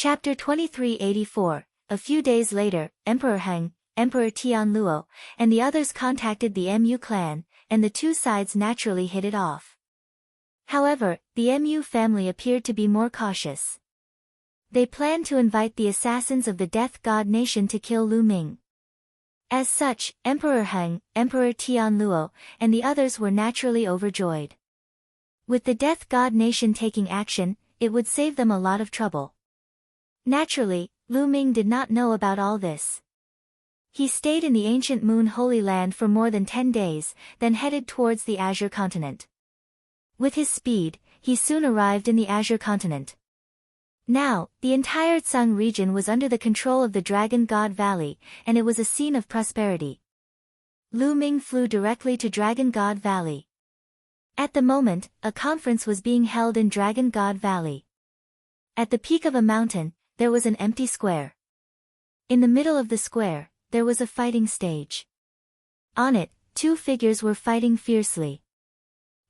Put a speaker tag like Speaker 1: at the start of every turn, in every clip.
Speaker 1: Chapter 2384. A few days later, Emperor Heng, Emperor Tianluo, and the others contacted the Mu clan, and the two sides naturally hit it off. However, the Mu family appeared to be more cautious. They planned to invite the assassins of the Death God Nation to kill Lu Ming. As such, Emperor Heng, Emperor Tianluo, and the others were naturally overjoyed. With the Death God Nation taking action, it would save them a lot of trouble. Naturally, Lu Ming did not know about all this. He stayed in the ancient Moon Holy Land for more than 10 days, then headed towards the Azure Continent. With his speed, he soon arrived in the Azure Continent. Now, the entire Tsung region was under the control of the Dragon God Valley, and it was a scene of prosperity. Lu Ming flew directly to Dragon God Valley. At the moment, a conference was being held in Dragon God Valley. At the peak of a mountain, there was an empty square. In the middle of the square, there was a fighting stage. On it, two figures were fighting fiercely.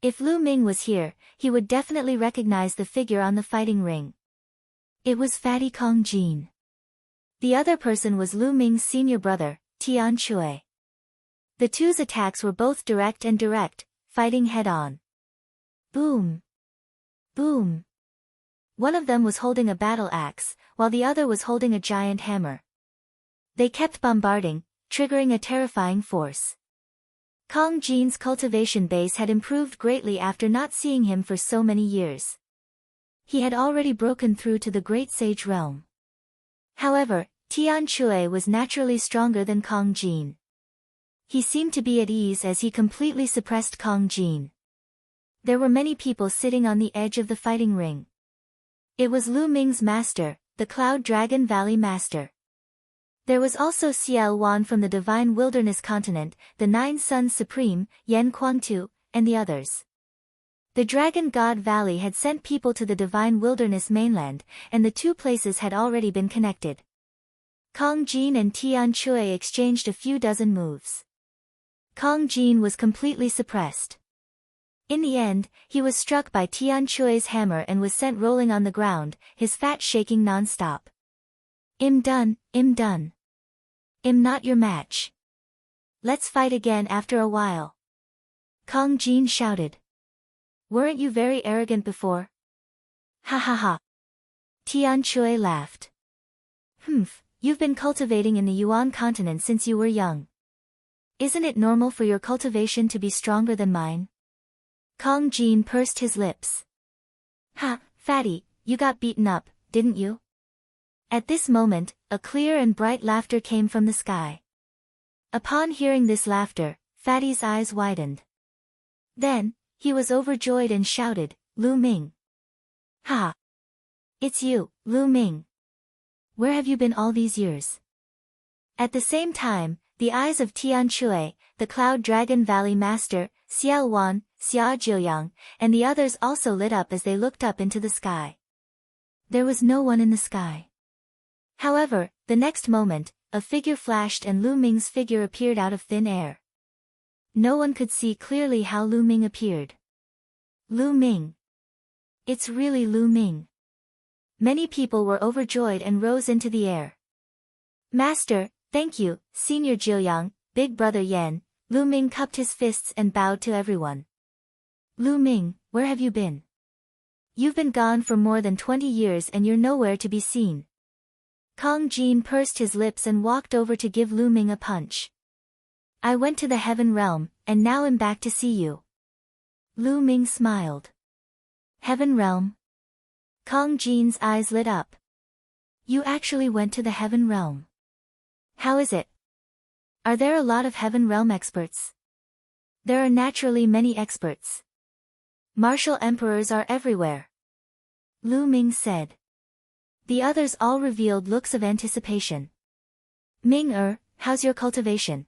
Speaker 1: If Lu Ming was here, he would definitely recognize the figure on the fighting ring. It was Fatty Kong Jin. The other person was Lu Ming's senior brother, Tian Chui. The two's attacks were both direct, fighting head-on. Boom! Boom! One of them was holding a battle axe, while the other was holding a giant hammer. They kept bombarding, triggering a terrifying force. Kong Jin's cultivation base had improved greatly after not seeing him for so many years. He had already broken through to the Great Sage realm. However, Tian Chui was naturally stronger than Kong Jin. He seemed to be at ease as he completely suppressed Kong Jin. There were many people sitting on the edge of the fighting ring. It was Lu Ming's master, the Cloud Dragon Valley Master. There was also Xiao Wan from the Divine Wilderness Continent, the Nine Suns Supreme, Yan Kuangtu, and the others. The Dragon God Valley had sent people to the Divine Wilderness mainland, and the two places had already been connected. Kong Jin and Tian Chui exchanged a few dozen moves. Kong Jin was completely suppressed. In the end, he was struck by Tian Chui's hammer and was sent rolling on the ground, his fat shaking non-stop. "I'm done, I'm done. I'm not your match. Let's fight again after a while." Kong Jin shouted. "Weren't you very arrogant before?" "Ha ha ha." Tian Chui laughed. You've been cultivating in the Yuan continent since you were young. Isn't it normal for your cultivation to be stronger than mine?" Kong Jin pursed his lips. "Ha, Fatty, you got beaten up, didn't you?" At this moment, a clear and bright laughter came from the sky. Upon hearing this laughter, Fatty's eyes widened. Then, he was overjoyed and shouted, "Lu Ming! Ha! It's you, Lu Ming! Where have you been all these years?" At the same time, the eyes of Tian Chui, the Cloud Dragon Valley Master, Xiao Wan, Xia Jiuyang, and the others also lit up as they looked up into the sky. There was no one in the sky. However, the next moment, a figure flashed and Lu Ming's figure appeared out of thin air. No one could see clearly how Lu Ming appeared. Lu Ming! It's really Lu Ming! Many people were overjoyed and rose into the air. "Master, thank you, Senior Jiuyang, Big Brother Yan." Lu Ming cupped his fists and bowed to everyone. "Lu Ming, where have you been? You've been gone for more than 20 years and you're nowhere to be seen." Kong Jin pursed his lips and walked over to give Lu Ming a punch. "I went to the Heaven Realm, and now I'm back to see you." Lu Ming smiled. "Heaven Realm?" Kong Jin's eyes lit up. "You actually went to the Heaven Realm? How is it? Are there a lot of Heaven Realm experts?" "There are naturally many experts. Martial emperors are everywhere," Lu Ming said. The others all revealed looks of anticipation. "Ming, how's your cultivation?"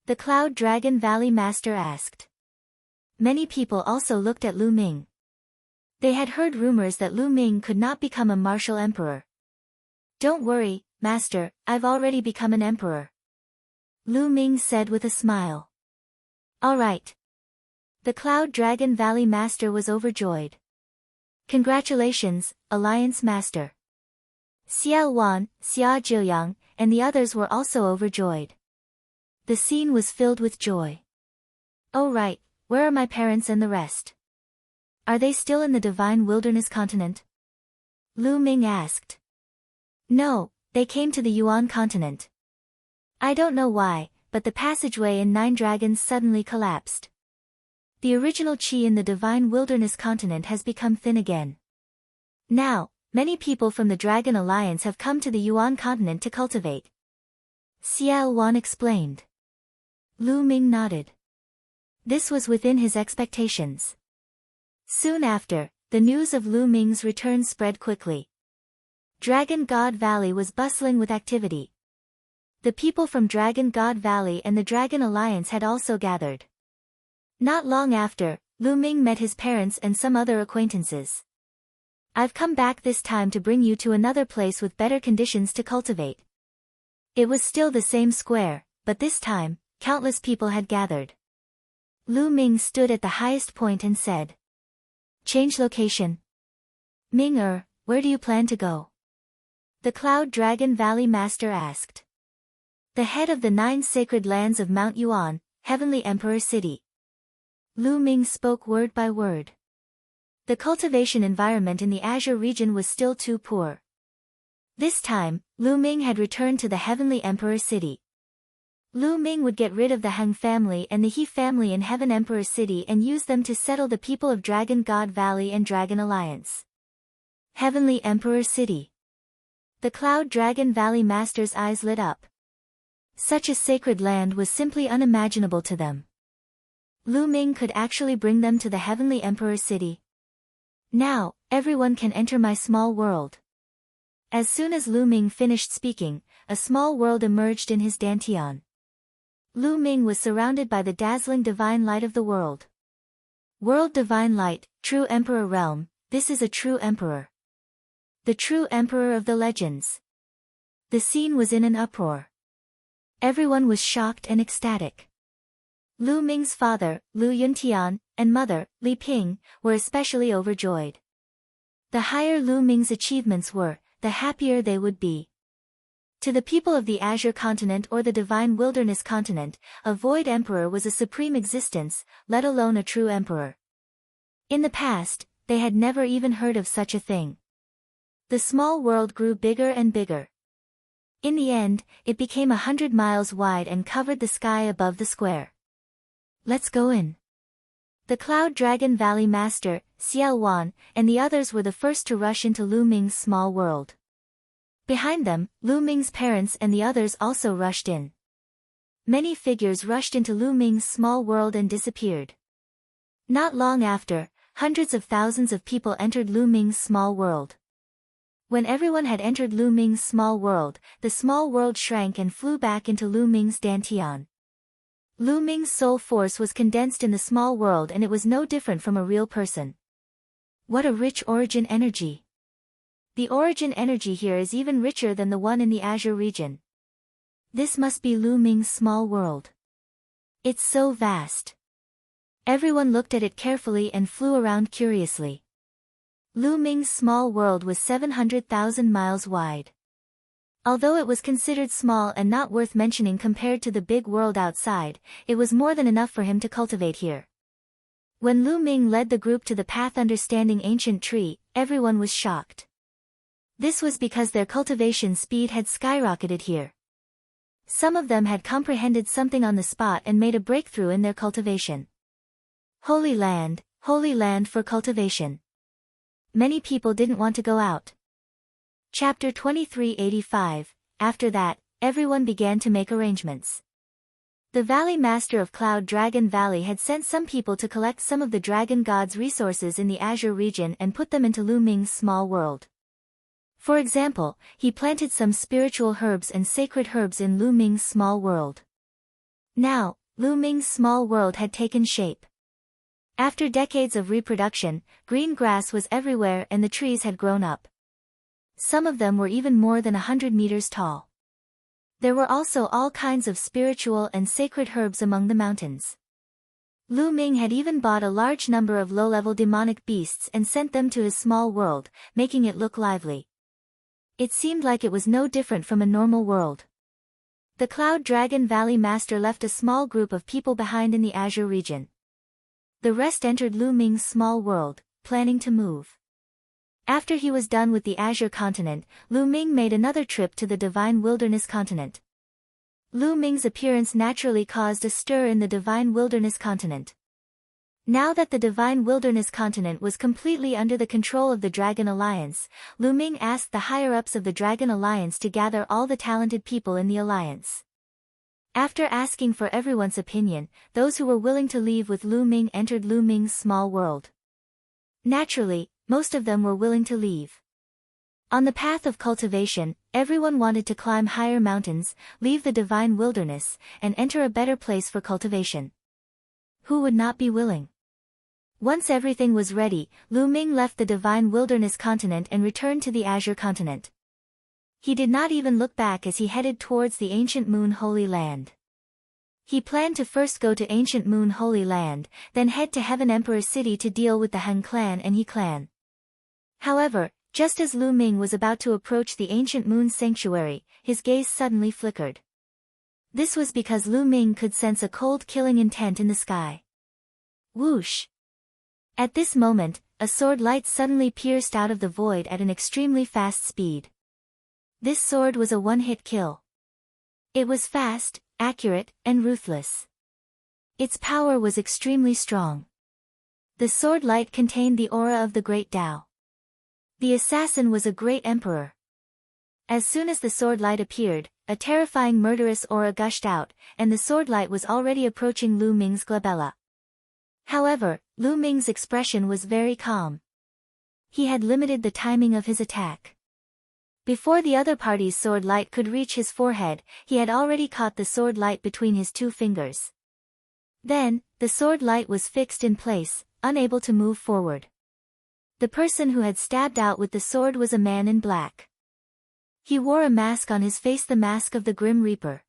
Speaker 1: the Cloud Dragon Valley Master asked. Many people also looked at Lu Ming. They had heard rumors that Lu Ming could not become a martial emperor. "Don't worry, Master, I've already become an emperor," Lu Ming said with a smile. "All right." The Cloud Dragon Valley Master was overjoyed. "Congratulations, Alliance Master. Xiao Wan, Xia Zhiyang, and the others were also overjoyed. The scene was filled with joy. Oh right, where are my parents and the rest? Are they still in the divine wilderness continent? Lu Ming asked. No, they came to the Yuan continent. I don't know why, but the passageway in Nine Dragons suddenly collapsed. The original qi in the divine wilderness continent has become thin again. Now, many people from the Dragon Alliance have come to the Yuan continent to cultivate. Xiao Wan explained. Lu Ming nodded. This was within his expectations. Soon after, the news of Lu Ming's return spread quickly. Dragon God Valley was bustling with activity. The people from Dragon God Valley and the Dragon Alliance had also gathered. Not long after, Lu Ming met his parents and some other acquaintances. I've come back this time to bring you to another place with better conditions to cultivate. It was still the same square, but this time, countless people had gathered. Lu Ming stood at the highest point and said. Change location. Ming where do you plan to go? The Cloud Dragon Valley Master asked. The head of the 9 sacred lands of Mount Yuan, Heavenly Emperor City. Lu Ming spoke word by word. The cultivation environment in the Azure region was still too poor. This time, Lu Ming had returned to the Heavenly Emperor City. Lu Ming would get rid of the Heng family and the He family in Heaven Emperor City and use them to settle the people of Dragon God Valley and Dragon Alliance. Heavenly Emperor City. The Cloud Dragon Valley Master's eyes lit up. Such a sacred land was simply unimaginable to them. Lu Ming could actually bring them to the Heavenly Emperor City. Now, everyone can enter my small world. As soon as Lu Ming finished speaking, a small world emerged in his dantian. Lu Ming was surrounded by the dazzling divine light of the world. World Divine Light, True Emperor Realm, this is a true emperor. The true emperor of the legends. The scene was in an uproar. Everyone was shocked and ecstatic. Lu Ming's father, Lu Yuntian, and mother, Li Ping, were especially overjoyed. The higher Lu Ming's achievements were, the happier they would be. To the people of the Azure continent or the Divine Wilderness continent, a void emperor was a supreme existence, let alone a true emperor. In the past, they had never even heard of such a thing. The small world grew bigger and bigger. In the end, it became 100 miles wide and covered the sky above the square. Let's go in. The Cloud Dragon Valley Master, Xiao Wan, and the others were the first to rush into Lu Ming's small world. Behind them, Lu Ming's parents and the others also rushed in. Many figures rushed into Lu Ming's small world and disappeared. Not long after, hundreds of thousands of people entered Lu Ming's small world. When everyone had entered Lu Ming's small world, the small world shrank and flew back into Lu Ming's dantian. Lu Ming's soul force was condensed in the small world and it was no different from a real person. What a rich origin energy. The origin energy here is even richer than the one in the Azure region. This must be Lu Ming's small world. It's so vast. Everyone looked at it carefully and flew around curiously. Lu Ming's small world was 700,000 miles wide. Although it was considered small and not worth mentioning compared to the big world outside, it was more than enough for him to cultivate here. When Lu Ming led the group to the path understanding ancient tree, everyone was shocked. This was because their cultivation speed had skyrocketed here. Some of them had comprehended something on the spot and made a breakthrough in their cultivation. Holy land for cultivation. Many people didn't want to go out. Chapter 2385, after that, everyone began to make arrangements. The Valley Master of Cloud Dragon Valley had sent some people to collect some of the Dragon God's resources in the Azure region and put them into Lu Ming's small world. For example, he planted some spiritual herbs and sacred herbs in Lu Ming's small world. Now, Lu Ming's small world had taken shape. After decades of reproduction, green grass was everywhere and the trees had grown up. Some of them were even more than 100 meters tall. There were also all kinds of spiritual and sacred herbs among the mountains. Lu Ming had even bought a large number of low-level demonic beasts and sent them to his small world, making it look lively. It seemed like it was no different from a normal world. The Cloud Dragon Valley Master left a small group of people behind in the Azure region. The rest entered Lu Ming's small world, planning to move. After he was done with the Azure continent, Lu Ming made another trip to the Divine Wilderness continent. Lu Ming's appearance naturally caused a stir in the Divine Wilderness continent. Now that the Divine Wilderness continent was completely under the control of the Dragon Alliance, Lu Ming asked the higher-ups of the Dragon Alliance to gather all the talented people in the alliance. After asking for everyone's opinion, those who were willing to leave with Lu Ming entered Lu Ming's small world. Naturally, most of them were willing to leave. On the path of cultivation, everyone wanted to climb higher mountains, leave the Divine Wilderness, and enter a better place for cultivation. Who would not be willing? Once everything was ready, Lu Ming left the Divine Wilderness continent and returned to the Azure continent. He did not even look back as he headed towards the Ancient Moon Holy Land. He planned to first go to Ancient Moon Holy Land, then head to Heaven Emperor City to deal with the Han clan and He clan. However, just as Lu Ming was about to approach the Ancient Moon Sanctuary, his gaze suddenly flickered. This was because Lu Ming could sense a cold killing intent in the sky. Whoosh! At this moment, a sword light suddenly pierced out of the void at an extremely fast speed. This sword was a one-hit kill. It was fast, accurate, and ruthless. Its power was extremely strong. The sword light contained the aura of the Great Tao. The assassin was a great emperor. As soon as the sword light appeared, a terrifying murderous aura gushed out, and the sword light was already approaching Lu Ming's glabella. However, Lu Ming's expression was very calm. He had limited the timing of his attack. Before the other party's sword light could reach his forehead, he had already caught the sword light between his two fingers. Then, the sword light was fixed in place, unable to move forward. The person who had stabbed out with the sword was a man in black. He wore a mask on his face, the mask of the Grim Reaper.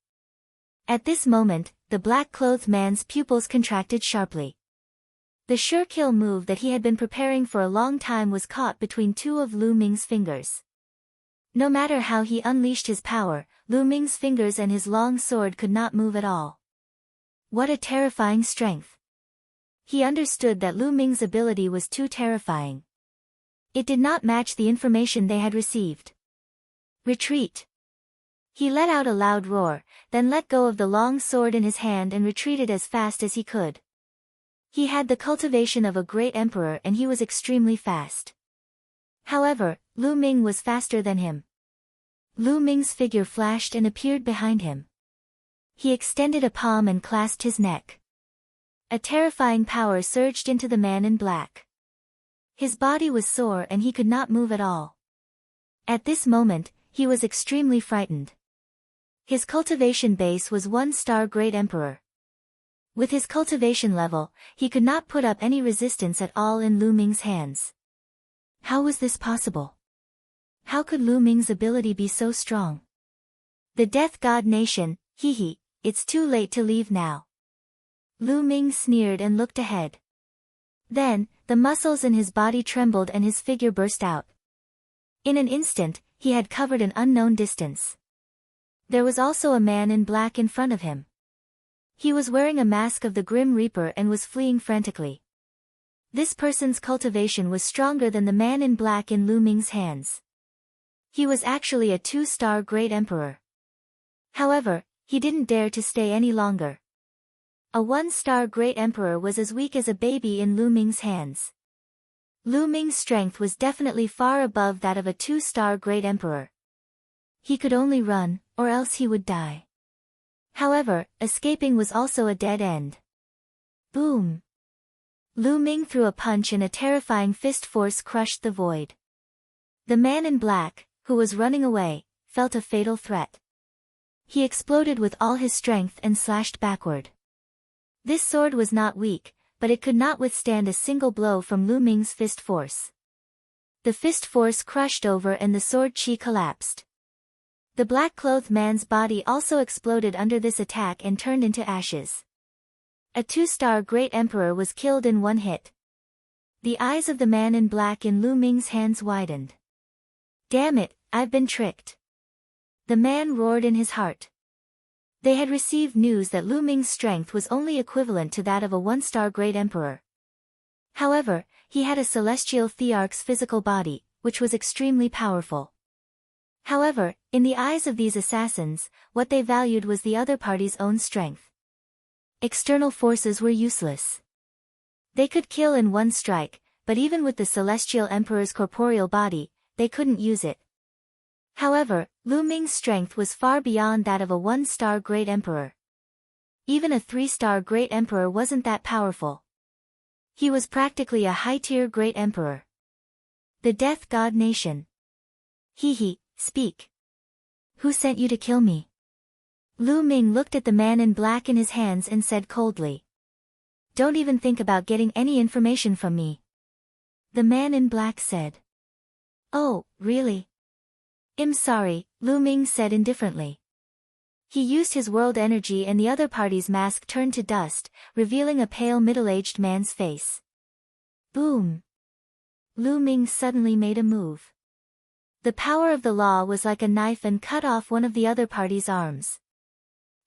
Speaker 1: At this moment, the black-clothed man's pupils contracted sharply. The sure kill move that he had been preparing for a long time was caught between two of Lu Ming's fingers. No matter how he unleashed his power, Lu Ming's fingers and his long sword could not move at all. What a terrifying strength! He understood that Lu Ming's ability was too terrifying. It did not match the information they had received. Retreat! He let out a loud roar, then let go of the long sword in his hand and retreated as fast as he could. He had the cultivation of a great emperor and he was extremely fast. However, Lu Ming was faster than him. Lu Ming's figure flashed and appeared behind him. He extended a palm and clasped his neck. A terrifying power surged into the man in black. His body was sore and he could not move at all. At this moment, he was extremely frightened. His cultivation base was 1-star Great Emperor. With his cultivation level, he could not put up any resistance at all in Lu Ming's hands. How was this possible? How could Lu Ming's ability be so strong? The Death God Nation, hee, it's too late to leave now. Lu Ming sneered and looked ahead. Then, the muscles in his body trembled and his figure burst out. In an instant, he had covered an unknown distance. There was also a man in black in front of him. He was wearing a mask of the Grim Reaper and was fleeing frantically. This person's cultivation was stronger than the man in black in Lu Ming's hands. He was actually a 2-star Great Emperor. However, he didn't dare to stay any longer. A 1-star Great Emperor was as weak as a baby in Lu Ming's hands. Lu Ming's strength was definitely far above that of a 2-star Great Emperor. He could only run, or else he would die. However, escaping was also a dead end. Boom! Lu Ming threw a punch and a terrifying fist force crushed the void. The man in black, who was running away, felt a fatal threat. He exploded with all his strength and slashed backward. This sword was not weak, but it could not withstand a single blow from Lu Ming's fist force. The fist force crushed over and the sword chi collapsed. The black-clothed man's body also exploded under this attack and turned into ashes. A 2-star Great Emperor was killed in one hit. The eyes of the man in black in Lu Ming's hands widened. Damn it, I've been tricked. The man roared in his heart. They had received news that Lu Ming's strength was only equivalent to that of a one-star great emperor. However, he had a celestial thearch's physical body, which was extremely powerful. However, in the eyes of these assassins, what they valued was the other party's own strength. External forces were useless. They could kill in one strike, but even with the celestial emperor's corporeal body, they couldn't use it. However, Lu Ming's strength was far beyond that of a one-star great emperor. Even a three-star great emperor wasn't that powerful. He was practically a high-tier great emperor. The Death God Nation. He, speak. Who sent you to kill me? Lu Ming looked at the man in black in his hands and said coldly. Don't even think about getting any information from me. The man in black said. Oh, really? I'm sorry, Lu Ming said indifferently. He used his world energy and the other party's mask turned to dust, revealing a pale middle-aged man's face. Boom! Lu Ming suddenly made a move. The power of the law was like a knife and cut off one of the other party's arms.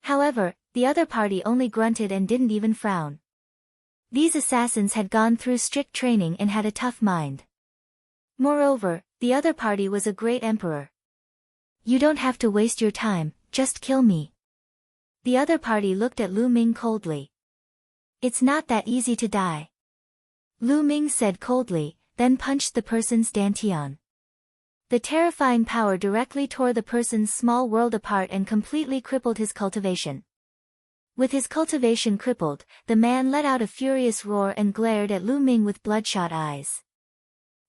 Speaker 1: However, the other party only grunted and didn't even frown. These assassins had gone through strict training and had a tough mind. Moreover, the other party was a great emperor. You don't have to waste your time, just kill me. The other party looked at Lu Ming coldly. It's not that easy to die. Lu Ming said coldly, then punched the person's dantian. The terrifying power directly tore the person's small world apart and completely crippled his cultivation. With his cultivation crippled, the man let out a furious roar and glared at Lu Ming with bloodshot eyes.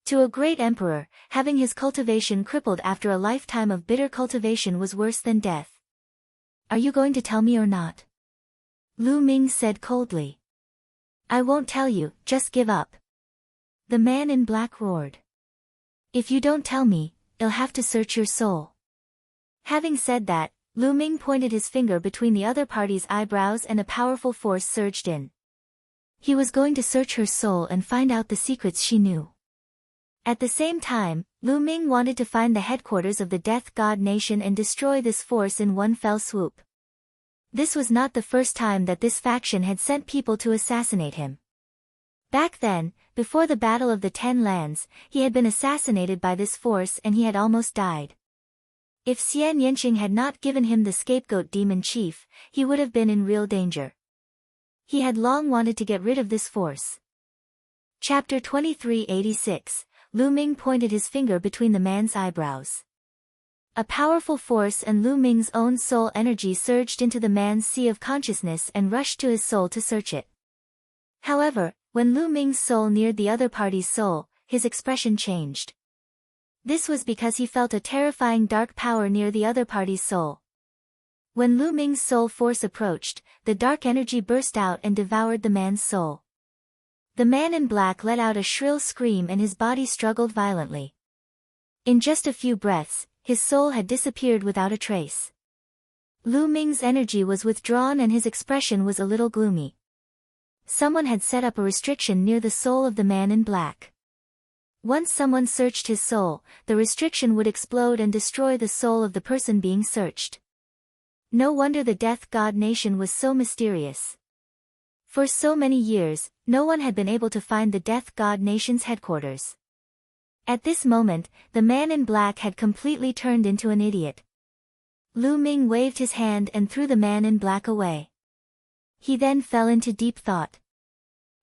Speaker 1: To a great emperor, having his cultivation crippled after a lifetime of bitter cultivation was worse than death. Are you going to tell me or not? Lu Ming said coldly. I won't tell you, just give up. The man in black roared. If you don't tell me, I'll have to search your soul. Having said that, Lu Ming pointed his finger between the other party's eyebrows and a powerful force surged in. He was going to search her soul and find out the secrets she knew. At the same time, Lu Ming wanted to find the headquarters of the Death God Nation and destroy this force in one fell swoop. This was not the first time that this faction had sent people to assassinate him. Back then, before the Battle of the Ten Lands, he had been assassinated by this force and he had almost died. If Xian Yanqing had not given him the scapegoat demon chief, he would have been in real danger. He had long wanted to get rid of this force. Chapter 2386. Lu Ming pointed his finger between the man's eyebrows. A powerful force and Lu Ming's own soul energy surged into the man's sea of consciousness and rushed to his soul to search it. However, when Lu Ming's soul neared the other party's soul, his expression changed. This was because he felt a terrifying dark power near the other party's soul. When Lu Ming's soul force approached, the dark energy burst out and devoured the man's soul. The man in black let out a shrill scream and his body struggled violently. In just a few breaths, his soul had disappeared without a trace. Lu Ming's energy was withdrawn and his expression was a little gloomy. Someone had set up a restriction near the soul of the man in black. Once someone searched his soul, the restriction would explode and destroy the soul of the person being searched. No wonder the Death God Nation was so mysterious. For so many years, no one had been able to find the Death God Nation's headquarters. At this moment, the man in black had completely turned into an idiot. Lu Ming waved his hand and threw the man in black away. He then fell into deep thought.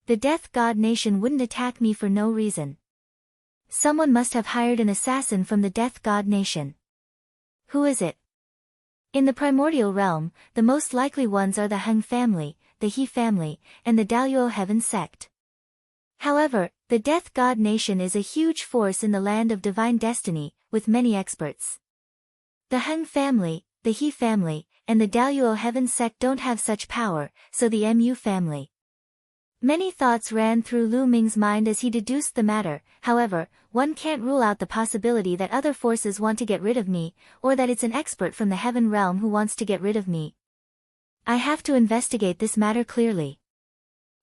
Speaker 1: The Death God Nation wouldn't attack me for no reason. Someone must have hired an assassin from the Death God Nation. Who is it? In the primordial realm, the most likely ones are the Heng family, the He family, and the Daluo Heaven sect. However, the Death God Nation is a huge force in the land of divine destiny, with many experts. The Heng family, the He family, and the Daluo Heaven sect don't have such power, so the Mu family. Many thoughts ran through Lu Ming's mind as he deduced the matter. However, one can't rule out the possibility that other forces want to get rid of me, or that it's an expert from the Heaven realm who wants to get rid of me. I have to investigate this matter clearly.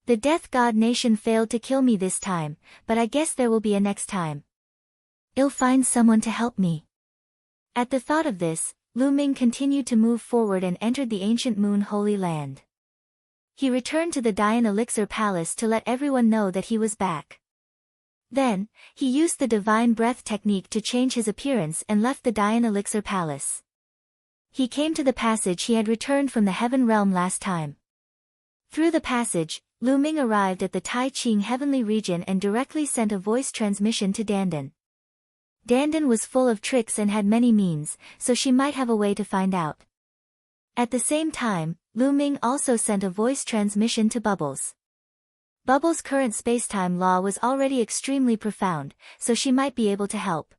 Speaker 1: The Death God Nation failed to kill me this time, but I guess there will be a next time. I'll find someone to help me. At the thought of this, Lu Ming continued to move forward and entered the ancient Moon Holy Land. He returned to the Dian Elixir Palace to let everyone know that he was back. Then, he used the Divine Breath technique to change his appearance and left the Dian Elixir Palace. He came to the passage he had returned from the Heaven Realm last time. Through the passage, Lu Ming arrived at the Tai Ching Heavenly Region and directly sent a voice transmission to Dandan. Dandan was full of tricks and had many means, so she might have a way to find out. At the same time, Lu Ming also sent a voice transmission to Bubbles. Bubbles' current spacetime law was already extremely profound, so she might be able to help.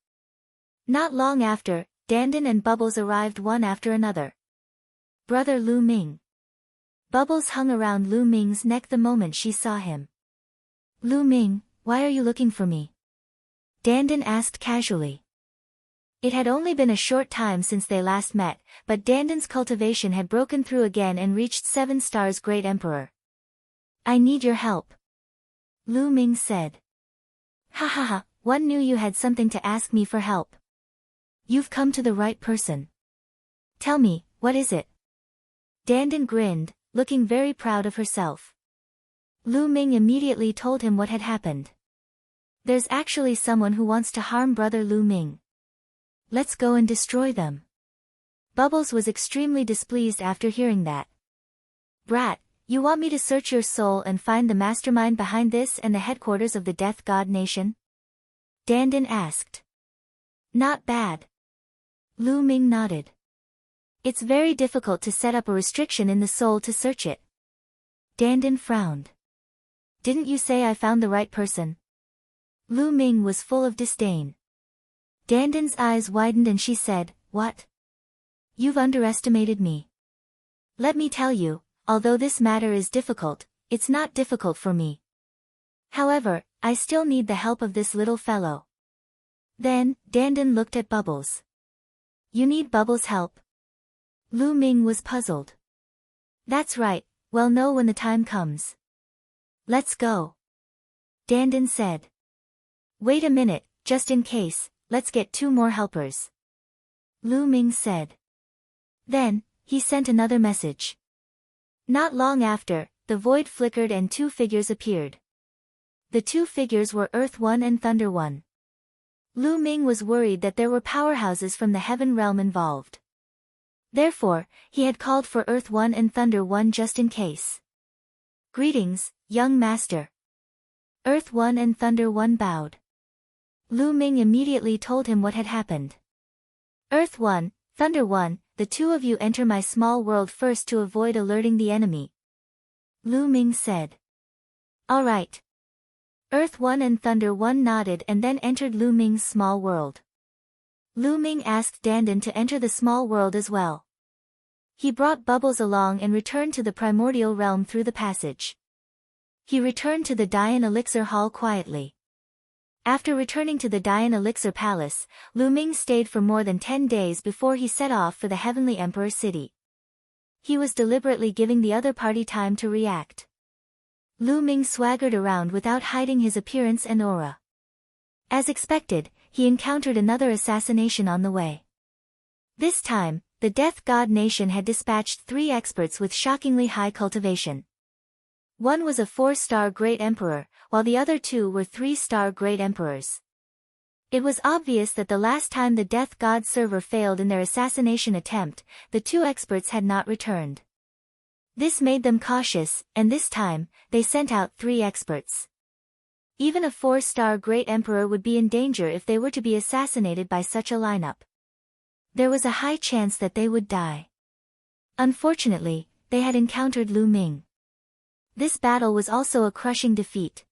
Speaker 1: Not long after, Dandan and Bubbles arrived one after another. Brother Lu Ming. Bubbles hung around Lu Ming's neck the moment she saw him. Lu Ming, why are you looking for me? Dandan asked casually. It had only been a short time since they last met, but Dandan's cultivation had broken through again and reached 7 stars Great Emperor. I need your help. Lu Ming said. Ha ha ha, one knew you had something to ask me for help. You've come to the right person. Tell me, what is it? Dandan grinned, looking very proud of herself. Lu Ming immediately told him what had happened. There's actually someone who wants to harm brother Lu Ming. Let's go and destroy them. Bubbles was extremely displeased after hearing that. Brat, you want me to search your soul and find the mastermind behind this and the headquarters of the Death God Nation? Dandan asked. Not bad. Lu Ming nodded. It's very difficult to set up a restriction in the soul to search it. Dandan frowned. Didn't you say I found the right person? Lu Ming was full of disdain. Dandan's eyes widened and she said, What? You've underestimated me. Let me tell you, although this matter is difficult, it's not difficult for me. However, I still need the help of this little fellow. Then, Dandan looked at Bubbles. You need Bubbles' help? Lu Ming was puzzled. That's right, we'll know when the time comes. Let's go. Dandan said. Wait a minute, just in case, let's get 2 more helpers. Lu Ming said. Then, he sent another message. Not long after, the void flickered and 2 figures appeared. The 2 figures were Earth One and Thunder One. Lu Ming was worried that there were powerhouses from the Heaven Realm involved. Therefore, he had called for Earth One and Thunder One just in case. Greetings, young master. Earth One and Thunder One bowed. Lu Ming immediately told him what had happened. Earth One, Thunder One, the 2 of you enter my small world first to avoid alerting the enemy. Lu Ming said. All right. Earth One and Thunder One nodded and then entered Lu Ming's small world. Lu Ming asked Dandan to enter the small world as well. He brought Bubbles along and returned to the primordial realm through the passage. He returned to the Dian Elixir Hall quietly. After returning to the Dian Elixir Palace, Lu Ming stayed for more than 10 days before he set off for the Heavenly Emperor City. He was deliberately giving the other party time to react. Lu Ming swaggered around without hiding his appearance and aura. As expected, he encountered another assassination on the way. This time, the Death God Nation had dispatched 3 experts with shockingly high cultivation. One was a 4-star Great Emperor, while the other 2 were 3-star Great Emperors. It was obvious that the last time the Death God server failed in their assassination attempt, the 2 experts had not returned. This made them cautious, and this time, they sent out 3 experts. Even a 4-star Great Emperor would be in danger if they were to be assassinated by such a lineup. There was a high chance that they would die. Unfortunately, they had encountered Lu Ming. This battle was also a crushing defeat.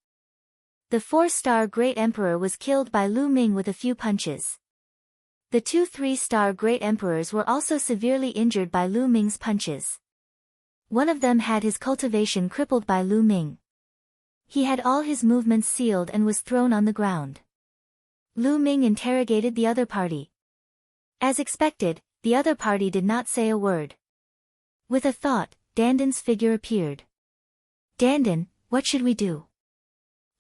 Speaker 1: The 4-star Great Emperor was killed by Lu Ming with a few punches. The 2 3-star Great Emperors were also severely injured by Lu Ming's punches. One of them had his cultivation crippled by Lu Ming. He had all his movements sealed and was thrown on the ground. Lu Ming interrogated the other party. As expected, the other party did not say a word. With a thought, Dandan's figure appeared. Dandan, what should we do?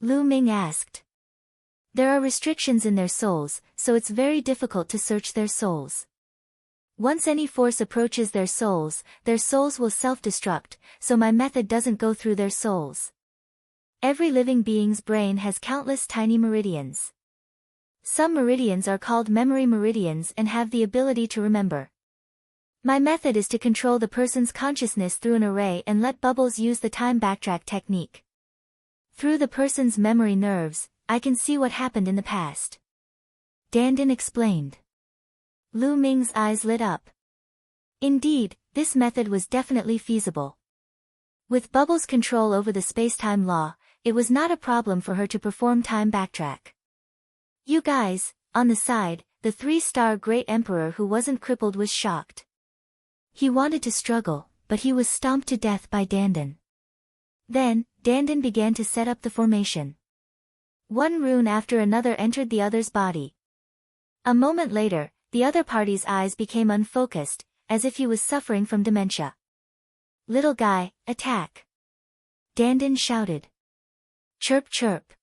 Speaker 1: Lu Ming asked. There are restrictions in their souls, so it's very difficult to search their souls. Once any force approaches their souls will self-destruct, so my method doesn't go through their souls. Every living being's brain has countless tiny meridians. Some meridians are called memory meridians and have the ability to remember. My method is to control the person's consciousness through an array and let Bubbles use the time backtrack technique. Through the person's memory nerves, I can see what happened in the past. Dandan explained. Lu Ming's eyes lit up. Indeed, this method was definitely feasible. With Bubbles' control over the space-time law, it was not a problem for her to perform time backtrack. You guys, on the side, the 3-star Great Emperor who wasn't crippled was shocked. He wanted to struggle, but he was stomped to death by Dandan. Then, Dandan began to set up the formation. One rune after another entered the other's body. A moment later, the other party's eyes became unfocused, as if he was suffering from dementia. Little guy, attack! Dandan shouted. Chirp chirp.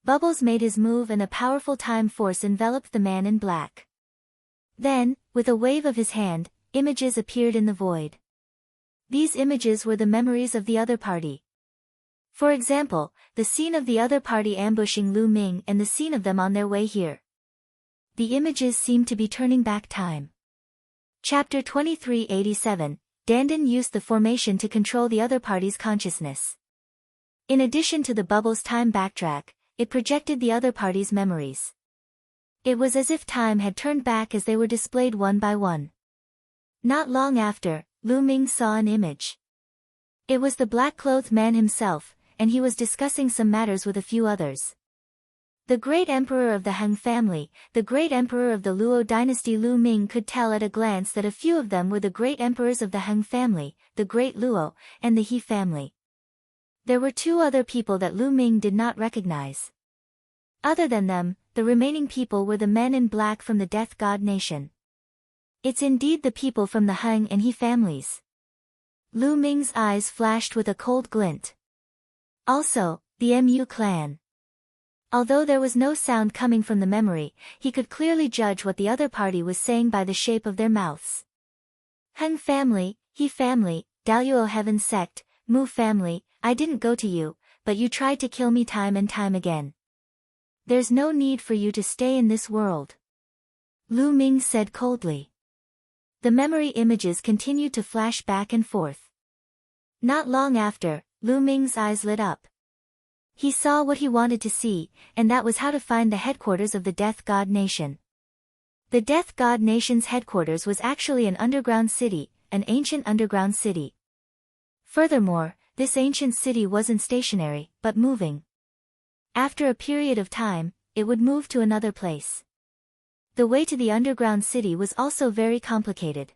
Speaker 1: Bubbles made his move and a powerful time force enveloped the man in black. Then, with a wave of his hand, images appeared in the void. These images were the memories of the other party. For example, the scene of the other party ambushing Lu Ming and the scene of them on their way here. The images seemed to be turning back time. Chapter 2387, Dandan used the formation to control the other party's consciousness. In addition to the Bubbles time backtrack, it projected the other party's memories. It was as if time had turned back as they were displayed one by one. Not long after, Lu Ming saw an image. It was the black-clothed man himself, and he was discussing some matters with a few others. The great emperor of the Han family, the great emperor of the Luo dynasty. Lu Ming could tell at a glance that a few of them were the great emperors of the Han family, the great Luo, and the He family. There were 2 other people that Lu Ming did not recognize. Other than them, the remaining people were the men in black from the Death God Nation. It's indeed the people from the Han and He families. Lu Ming's eyes flashed with a cold glint. Also, the Mu clan. Although there was no sound coming from the memory, he could clearly judge what the other party was saying by the shape of their mouths. Han family, He family, Daluo heaven sect, Mu family, I didn't go to you, but you tried to kill me time and time again. There's no need for you to stay in this world. Lu Ming said coldly. The memory images continued to flash back and forth. Not long after, Lu Ming's eyes lit up. He saw what he wanted to see, and that was how to find the headquarters of the Death God Nation. The Death God Nation's headquarters was actually an underground city, an ancient underground city. Furthermore, this ancient city wasn't stationary, but moving. After a period of time, it would move to another place. The way to the underground city was also very complicated.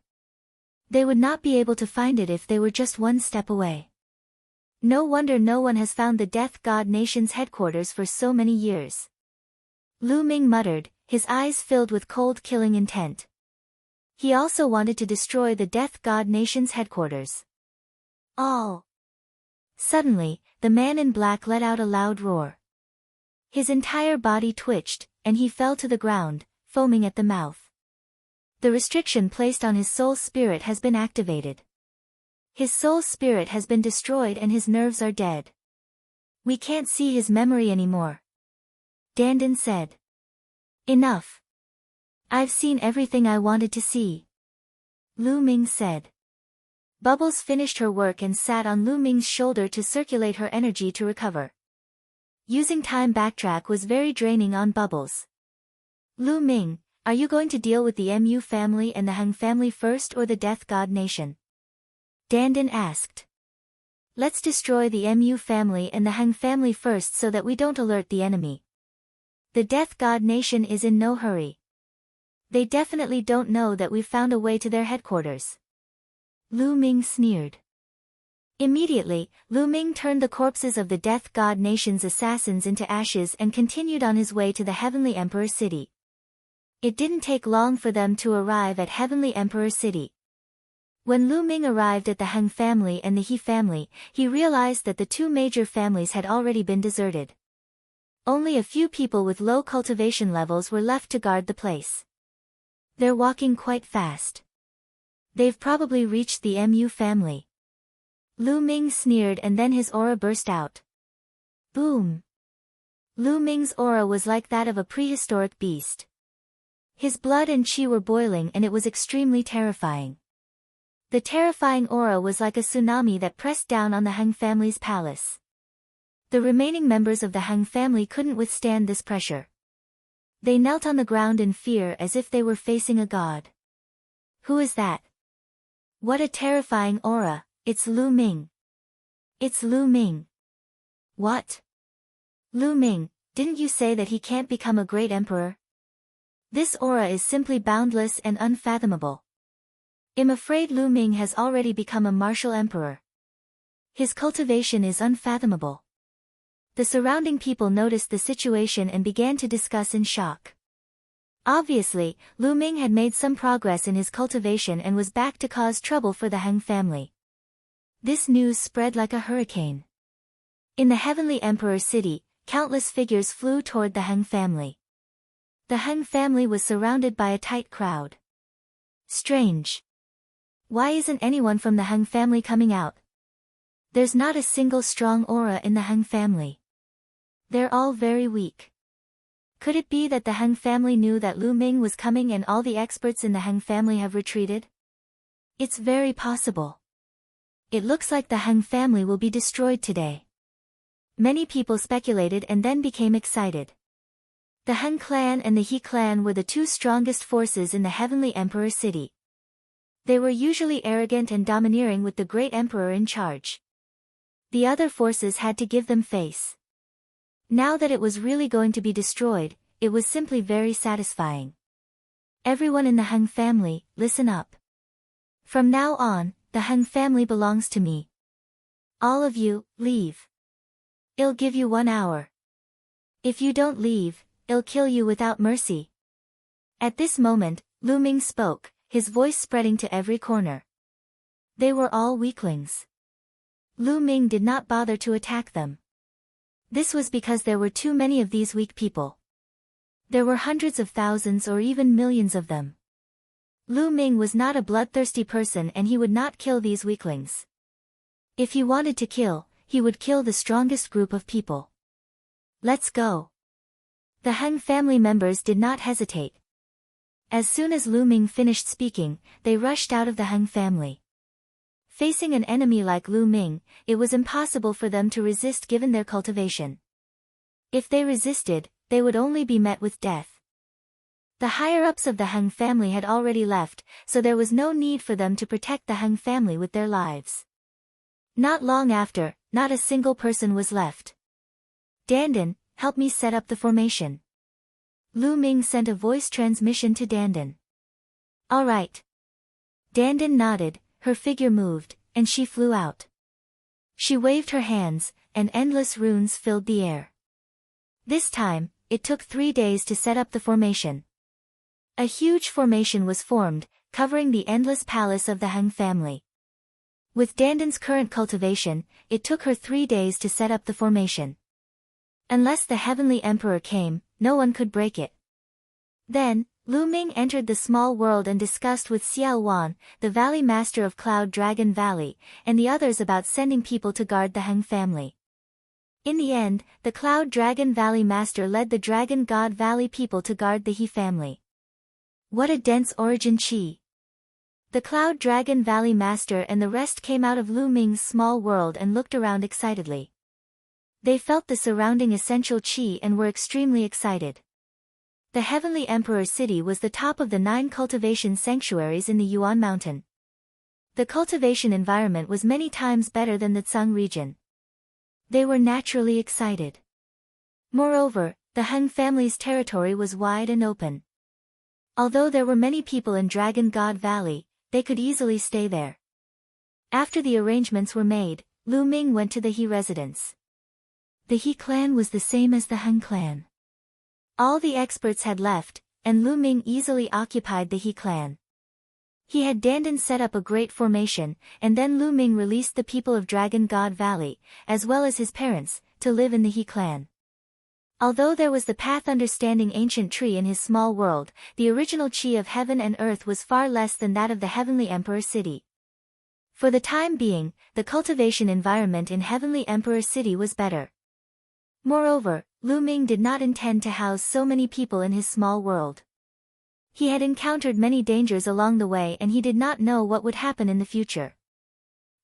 Speaker 1: They would not be able to find it if they were just one step away. No wonder no one has found the Death God Nation's headquarters for so many years. Lu Ming muttered, his eyes filled with cold killing intent. He also wanted to destroy the Death God Nation's headquarters. All. Suddenly, the man in black let out a loud roar. His entire body twitched, and he fell to the ground, foaming at the mouth. The restriction placed on his soul spirit has been activated. His soul spirit has been destroyed and his nerves are dead. We can't see his memory anymore. Dandan said. Enough. I've seen everything I wanted to see. Lu Ming said. Bubbles finished her work and sat on Lu Ming's shoulder to circulate her energy to recover. Using time backtrack was very draining on Bubbles. Lu Ming, are you going to deal with the Mu family and the Han family first or the Death God Nation? Dandan asked. Let's destroy the Mu family and the Han family first so that we don't alert the enemy. The Death God Nation is in no hurry. They definitely don't know that we've found a way to their headquarters. Lu Ming sneered. Immediately, Lu Ming turned the corpses of the Death God Nation's assassins into ashes and continued on his way to the Heavenly Emperor City. It didn't take long for them to arrive at Heavenly Emperor City. When Lu Ming arrived at the Han family and the He family, he realized that the 2 major families had already been deserted. Only a few people with low cultivation levels were left to guard the place. They're walking quite fast. They've probably reached the Mu family. Lu Ming sneered, and then his aura burst out. Boom! Lu Ming's aura was like that of a prehistoric beast. His blood and qi were boiling, and it was extremely terrifying. The terrifying aura was like a tsunami that pressed down on the Han family's palace. The remaining members of the Han family couldn't withstand this pressure. They knelt on the ground in fear as if they were facing a god. Who is that? What a terrifying aura! It's Lu Ming. It's Lu Ming. What? Lu Ming, didn't you say that he can't become a great emperor? This aura is simply boundless and unfathomable. I'm afraid Lu Ming has already become a martial emperor. His cultivation is unfathomable. The surrounding people noticed the situation and began to discuss in shock. Obviously, Lu Ming had made some progress in his cultivation and was back to cause trouble for the Han family. This news spread like a hurricane. In the Heavenly Emperor city, countless figures flew toward the Han family. The Han family was surrounded by a tight crowd. Strange. Why isn't anyone from the Han family coming out? There's not a single strong aura in the Han family. They're all very weak. Could it be that the Han family knew that Lu Ming was coming and all the experts in the Han family have retreated? It's very possible. It looks like the Han family will be destroyed today. Many people speculated and then became excited. The Han clan and the He clan were the two strongest forces in the Heavenly Emperor city. They were usually arrogant and domineering with the great emperor in charge. The other forces had to give them face. Now that it was really going to be destroyed, it was simply very satisfying. Everyone in the Han family, listen up. From now on, the Han family belongs to me. All of you, leave. I'll give you 1 hour. If you don't leave, I'll kill you without mercy. At this moment, Lu Ming spoke, his voice spreading to every corner. They were all weaklings. Lu Ming did not bother to attack them. This was because there were too many of these weak people. There were hundreds of thousands or even millions of them. Lu Ming was not a bloodthirsty person and he would not kill these weaklings. If he wanted to kill, he would kill the strongest group of people. Let's go. The Han family members did not hesitate. As soon as Lu Ming finished speaking, they rushed out of the Han family. Facing an enemy like Lu Ming, it was impossible for them to resist given their cultivation. If they resisted, they would only be met with death. The higher-ups of the Han family had already left, so there was no need for them to protect the Han family with their lives. Not long after, not a single person was left. Dandan, help me set up the formation. Lu Ming sent a voice transmission to Dandan. All right. Dandan nodded, her figure moved, and she flew out. She waved her hands, and endless runes filled the air. This time, it took 3 days to set up the formation. A huge formation was formed, covering the endless palace of the Han family. With Dandan's current cultivation, it took her 3 days to set up the formation. Unless the Heavenly Emperor came, no one could break it. Then, Lu Ming entered the small world and discussed with Xiao Wan, the Valley Master of Cloud Dragon Valley, and the others about sending people to guard the Han family. In the end, the Cloud Dragon Valley Master led the Dragon God Valley people to guard the He family. What a dense origin qi! The Cloud Dragon Valley Master and the rest came out of Lu Ming's small world and looked around excitedly. They felt the surrounding essential qi and were extremely excited. The Heavenly Emperor city was the top of the 9 cultivation sanctuaries in the Yuan Mountain. The cultivation environment was many times better than the Tsang region. They were naturally excited. Moreover, the Han family's territory was wide and open. Although there were many people in Dragon God Valley, they could easily stay there. After the arrangements were made, Lu Ming went to the He residence. The He clan was the same as the Han clan. All the experts had left, and Lu Ming easily occupied the He clan. He had Dandan set up a great formation, and then Lu Ming released the people of Dragon God Valley, as well as his parents, to live in the He clan. Although there was the path understanding ancient tree in his small world, the original chi of heaven and earth was far less than that of the heavenly emperor city. For the time being, the cultivation environment in heavenly emperor city was better. Moreover, Lu Ming did not intend to house so many people in his small world. He had encountered many dangers along the way and he did not know what would happen in the future.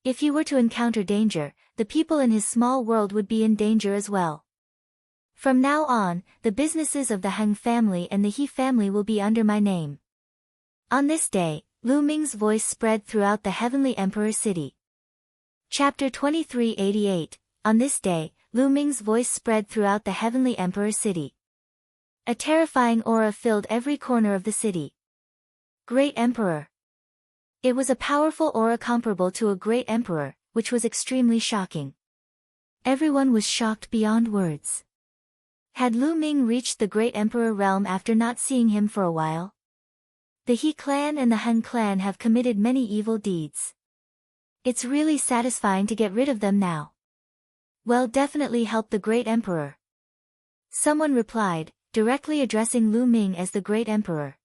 Speaker 1: If he were to encounter danger, the people in his small world would be in danger as well. From now on, the businesses of the Heng family and the He family will be under my name. On this day, Lu Ming's voice spread throughout the heavenly emperor city. Chapter 2388. On this day, Lu Ming's voice spread throughout the heavenly emperor city. A terrifying aura filled every corner of the city. Great Emperor. It was a powerful aura comparable to a great emperor, which was extremely shocking. Everyone was shocked beyond words. Had Lu Ming reached the great emperor realm after not seeing him for a while? The He clan and the Heng clan have committed many evil deeds. It's really satisfying to get rid of them now. Well, definitely help the great emperor. Someone replied, directly addressing Lu Ming as the great emperor.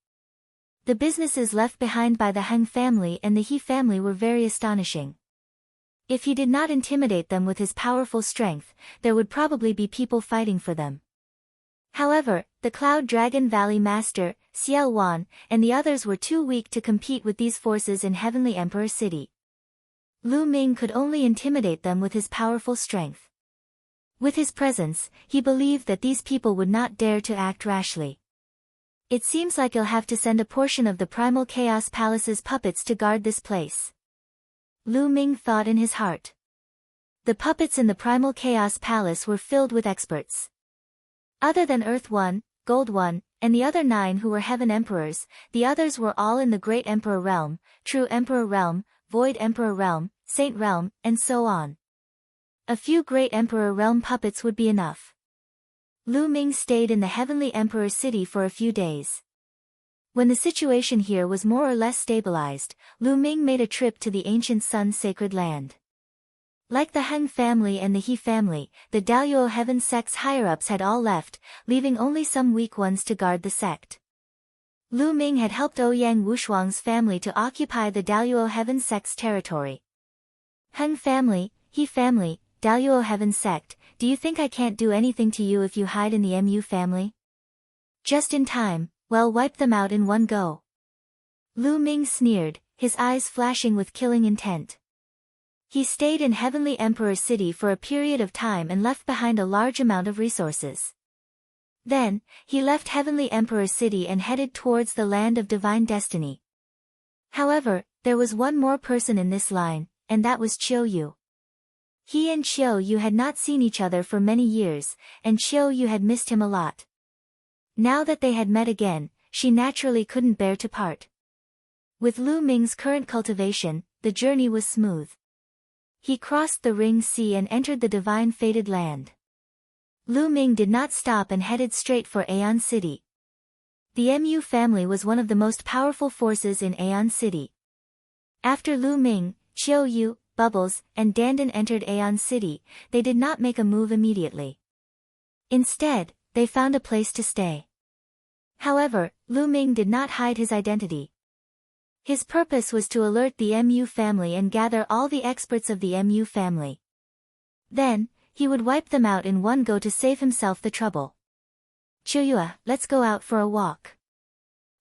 Speaker 1: The businesses left behind by the Heng family and the He family were very astonishing. If he did not intimidate them with his powerful strength, there would probably be people fighting for them. However, the Cloud Dragon Valley Master, Xiao Wan, and the others were too weak to compete with these forces in Heavenly Emperor City. Lu Ming could only intimidate them with his powerful strength. With his presence, he believed that these people would not dare to act rashly. It seems like he'll have to send a portion of the Primal Chaos Palace's puppets to guard this place. Lu Ming thought in his heart. The puppets in the Primal Chaos Palace were filled with experts. Other than Earth 1, Gold 1, and the other 9 who were Heaven Emperors, the others were all in the Great Emperor Realm, True Emperor Realm, Void Emperor Realm, Saint Realm, and so on. A few Great Emperor Realm puppets would be enough. Lu Ming stayed in the Heavenly Emperor City for a few days. When the situation here was more or less stabilized, Lu Ming made a trip to the ancient Sun Sacred Land. Like the Heng family and the He family, the Daluo Heaven sect's higher-ups had all left, leaving only some weak ones to guard the sect. Lu Ming had helped Ouyang Wushuang's family to occupy the Daluo Heaven sect's territory. Heng family, He family, Daluo Heaven sect, do you think I can't do anything to you if you hide in the Mu family? Just in time, well, wipe them out in one go. Lu Ming sneered, his eyes flashing with killing intent. He stayed in Heavenly Emperor City for a period of time and left behind a large amount of resources. Then, he left Heavenly Emperor City and headed towards the land of divine destiny. However, there was one more person in this line, and that was Qiu Yu. He and Qiu Yu had not seen each other for many years, and Qiu Yu had missed him a lot. Now that they had met again, she naturally couldn't bear to part. With Lu Ming's current cultivation, the journey was smooth. He crossed the Ring Sea and entered the divine fated land. Lu Ming did not stop and headed straight for Aeon City. The Mu family was one of the most powerful forces in Aeon City. After Lu Ming, Qiu Yu, Bubbles, and Dandan entered Aeon City, they did not make a move immediately. Instead, they found a place to stay. However, Lu Ming did not hide his identity. His purpose was to alert the Mu family and gather all the experts of the Mu family. Then, he would wipe them out in one go to save himself the trouble. Qiu Yu, let's go out for a walk.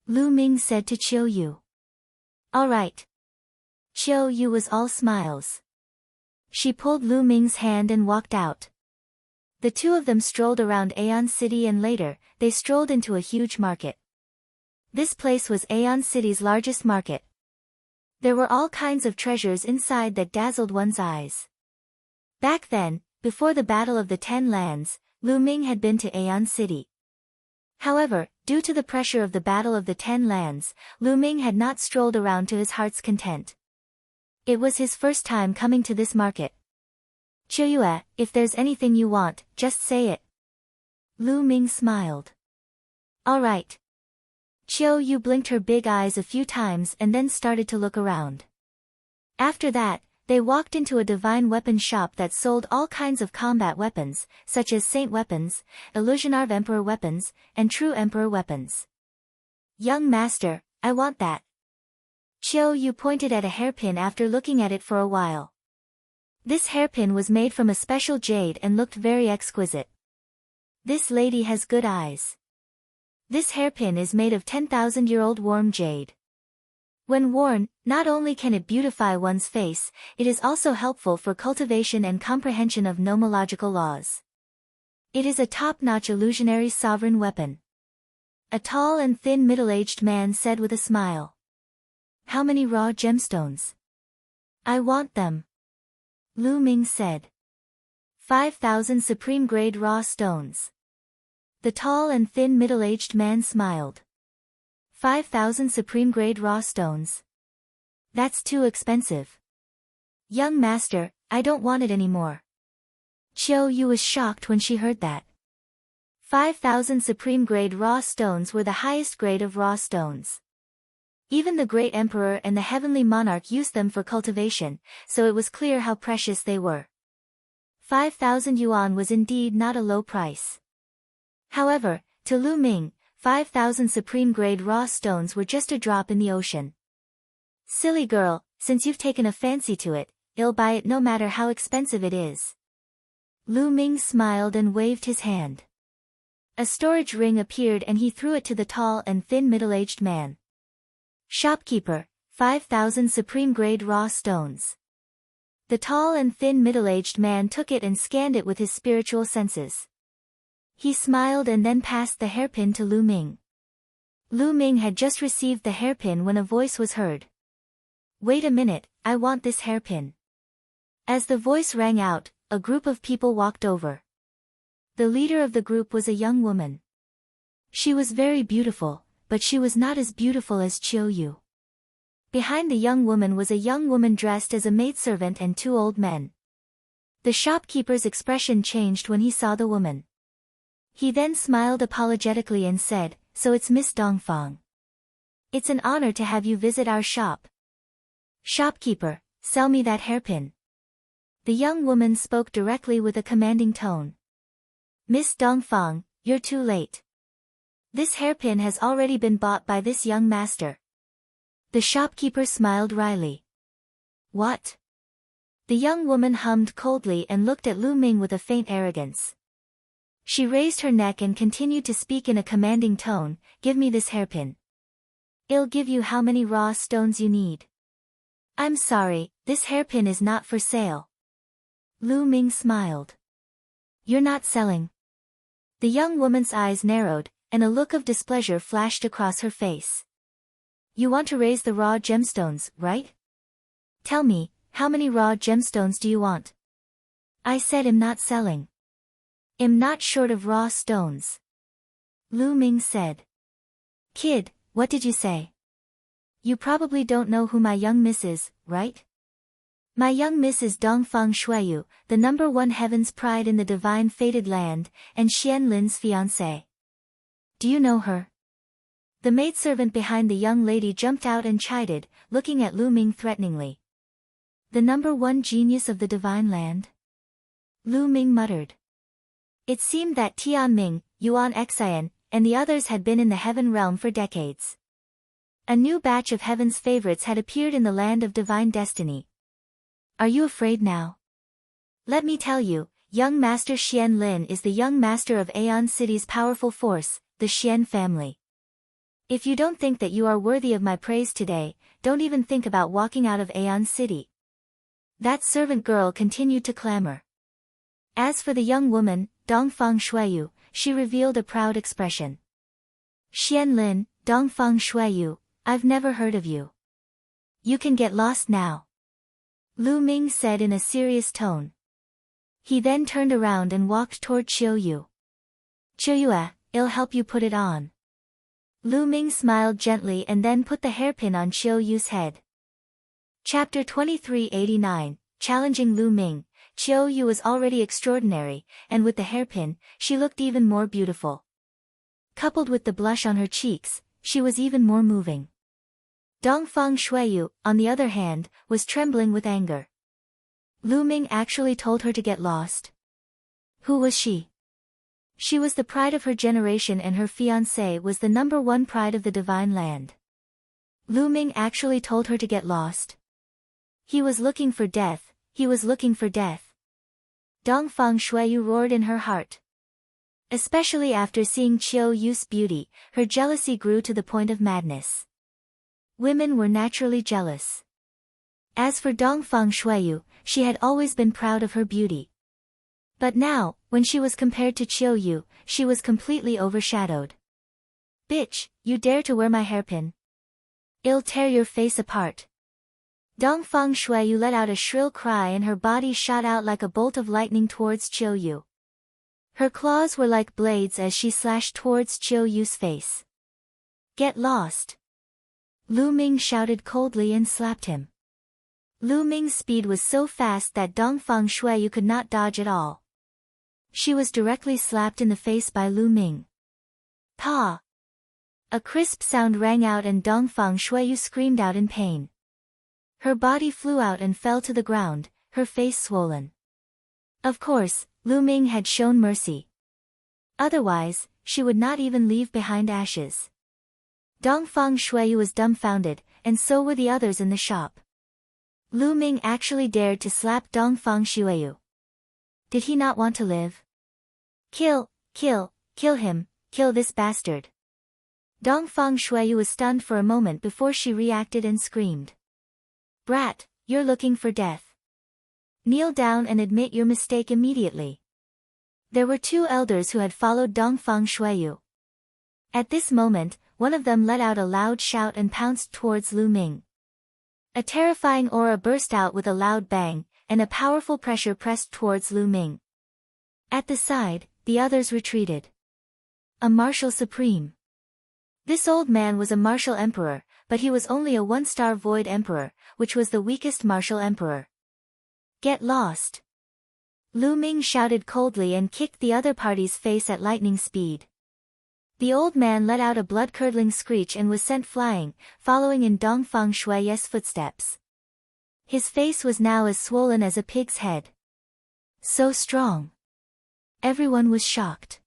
Speaker 1: Lu Ming said to Qiu Yu. All right. Qiu Yu was all smiles. She pulled Lu Ming's hand and walked out. The two of them strolled around Aeon City and later, they strolled into a huge market. This place was Aeon City's largest market. There were all kinds of treasures inside that dazzled one's eyes. Back then, before the Battle of the Ten Lands, Lu Ming had been to Aeon City. However, due to the pressure of the Battle of the Ten Lands, Lu Ming had not strolled around to his heart's content. It was his first time coming to this market. Qiu Yu, if there's anything you want, just say it. Lu Ming smiled. All right. Qiu Yu blinked her big eyes a few times and then started to look around. After that, They walked into a divine weapon shop that sold all kinds of combat weapons, such as saint weapons, illusionarve emperor weapons, and true emperor weapons. Young master, I want that. Qiu Yu pointed at a hairpin after looking at it for a while. This hairpin was made from a special jade and looked very exquisite. This lady has good eyes. This hairpin is made of 10,000-year-old warm jade. When worn, not only can it beautify one's face, it is also helpful for cultivation and comprehension of nomological laws. It is a top-notch illusionary sovereign weapon. A tall and thin middle-aged man said with a smile. How many raw gemstones? I want them. Lu Ming said. 5,000 supreme-grade raw stones. The tall and thin middle-aged man smiled. 5,000 supreme-grade raw stones. That's too expensive. Young master, I don't want it anymore. Qiu Yu was shocked when she heard that. 5,000 supreme-grade raw stones were the highest grade of raw stones. Even the great emperor and the heavenly monarch used them for cultivation, so it was clear how precious they were. 5,000 yuan was indeed not a low price. However, to Lu Ming, 5,000 supreme-grade raw stones were just a drop in the ocean. Silly girl, since you've taken a fancy to it, I'll buy it no matter how expensive it is. Lu Ming smiled and waved his hand. A storage ring appeared and he threw it to the tall and thin middle-aged man. Shopkeeper, 5,000 supreme-grade raw stones. The tall and thin middle-aged man took it and scanned it with his spiritual senses. He smiled and then passed the hairpin to Lu Ming. Lu Ming had just received the hairpin when a voice was heard. Wait a minute, I want this hairpin. As the voice rang out, a group of people walked over. The leader of the group was a young woman. She was very beautiful, but she was not as beautiful as Qiu Yu. Behind the young woman was a young woman dressed as a maidservant and two old men. The shopkeeper's expression changed when he saw the woman. He then smiled apologetically and said, So it's Miss Dongfang. It's an honor to have you visit our shop. Shopkeeper, sell me that hairpin. The young woman spoke directly with a commanding tone. Miss Dongfang, you're too late. This hairpin has already been bought by this young master. The shopkeeper smiled wryly. What? The young woman hummed coldly and looked at Lu Ming with a faint arrogance. She raised her neck and continued to speak in a commanding tone, Give me this hairpin. I'll give you how many raw stones you need. I'm sorry, this hairpin is not for sale. Lu Ming smiled. You're not selling. The young woman's eyes narrowed, and a look of displeasure flashed across her face. You want to raise the raw gemstones, right? Tell me, how many raw gemstones do you want? I said I'm not selling. I'm not short of raw stones. Lu Ming said. Kid, what did you say? You probably don't know who my young miss is, right? My young miss is Dongfang Shuiyu, the #1 heaven's pride in the divine fated land, and Xian Lin's fiancée. Do you know her? The maidservant behind the young lady jumped out and chided, looking at Lu Ming threateningly. The #1 genius of the divine land? Lu Ming muttered. It seemed that Tian Ming, Yuan Xian, and the others had been in the heaven realm for decades. A new batch of heaven's favorites had appeared in the land of divine destiny. Are you afraid now? Let me tell you, young Master Xian Lin is the young master of Aeon City's powerful force, the Xian family. If you don't think that you are worthy of my praise today, don't even think about walking out of Aeon City. That servant girl continued to clamor. As for the young woman, Dongfang Shuiyu, she revealed a proud expression. Xian Lin, Dongfang Shuiyu, I've never heard of you. You can get lost now. Lu Ming said in a serious tone. He then turned around and walked toward Qiu Yu. Qiu Yu, I'll help you put it on. Lu Ming smiled gently and then put the hairpin on Qiu Yu's head. Chapter 2389, Challenging Lu Ming. Qiu Yu was already extraordinary, and with the hairpin, she looked even more beautiful. Coupled with the blush on her cheeks, she was even more moving. Dongfang Shuiyu, on the other hand, was trembling with anger. Lu Ming actually told her to get lost. Who was she? She was the pride of her generation and her fiancé was the #1 pride of the divine land. Lu Ming actually told her to get lost. He was looking for death, he was looking for death. Dongfang Shuiyu roared in her heart. Especially after seeing Qiu Yu's beauty, her jealousy grew to the point of madness. Women were naturally jealous. As for Dongfang Shuiyu, she had always been proud of her beauty. But now, when she was compared to Qiu Yu, she was completely overshadowed. Bitch, you dare to wear my hairpin? I'll tear your face apart. Dongfang Shuiyu let out a shrill cry and her body shot out like a bolt of lightning towards Qiu Yu. Her claws were like blades as she slashed towards Qiu Yu's face. Get lost! Lu Ming shouted coldly and slapped him. Lu Ming's speed was so fast that Dongfang Shuiyu could not dodge at all. She was directly slapped in the face by Lu Ming. Pa! A crisp sound rang out and Dongfang Shuiyu screamed out in pain. Her body flew out and fell to the ground, her face swollen. Of course, Lu Ming had shown mercy. Otherwise, she would not even leave behind ashes. Dongfang Shuiyu was dumbfounded, and so were the others in the shop. Lu Ming actually dared to slap Dongfang Shuiyu. Did he not want to live? Kill him, kill this bastard. Dongfang Shuiyu was stunned for a moment before she reacted and screamed. Brat, you're looking for death. Kneel down and admit your mistake immediately. There were 2 elders who had followed Dongfang Shuiyu. At this moment, one of them let out a loud shout and pounced towards Lu Ming. A terrifying aura burst out with a loud bang, and a powerful pressure pressed towards Lu Ming. At the side, the others retreated. A martial supreme. This old man was a martial emperor, but he was only a 1-star void emperor, which was the weakest martial emperor. Get lost! Lu Ming shouted coldly and kicked the other party's face at lightning speed. The old man let out a blood-curdling screech and was sent flying, following in Dongfang Shuiyu's footsteps. His face was now as swollen as a pig's head. So strong. Everyone was shocked.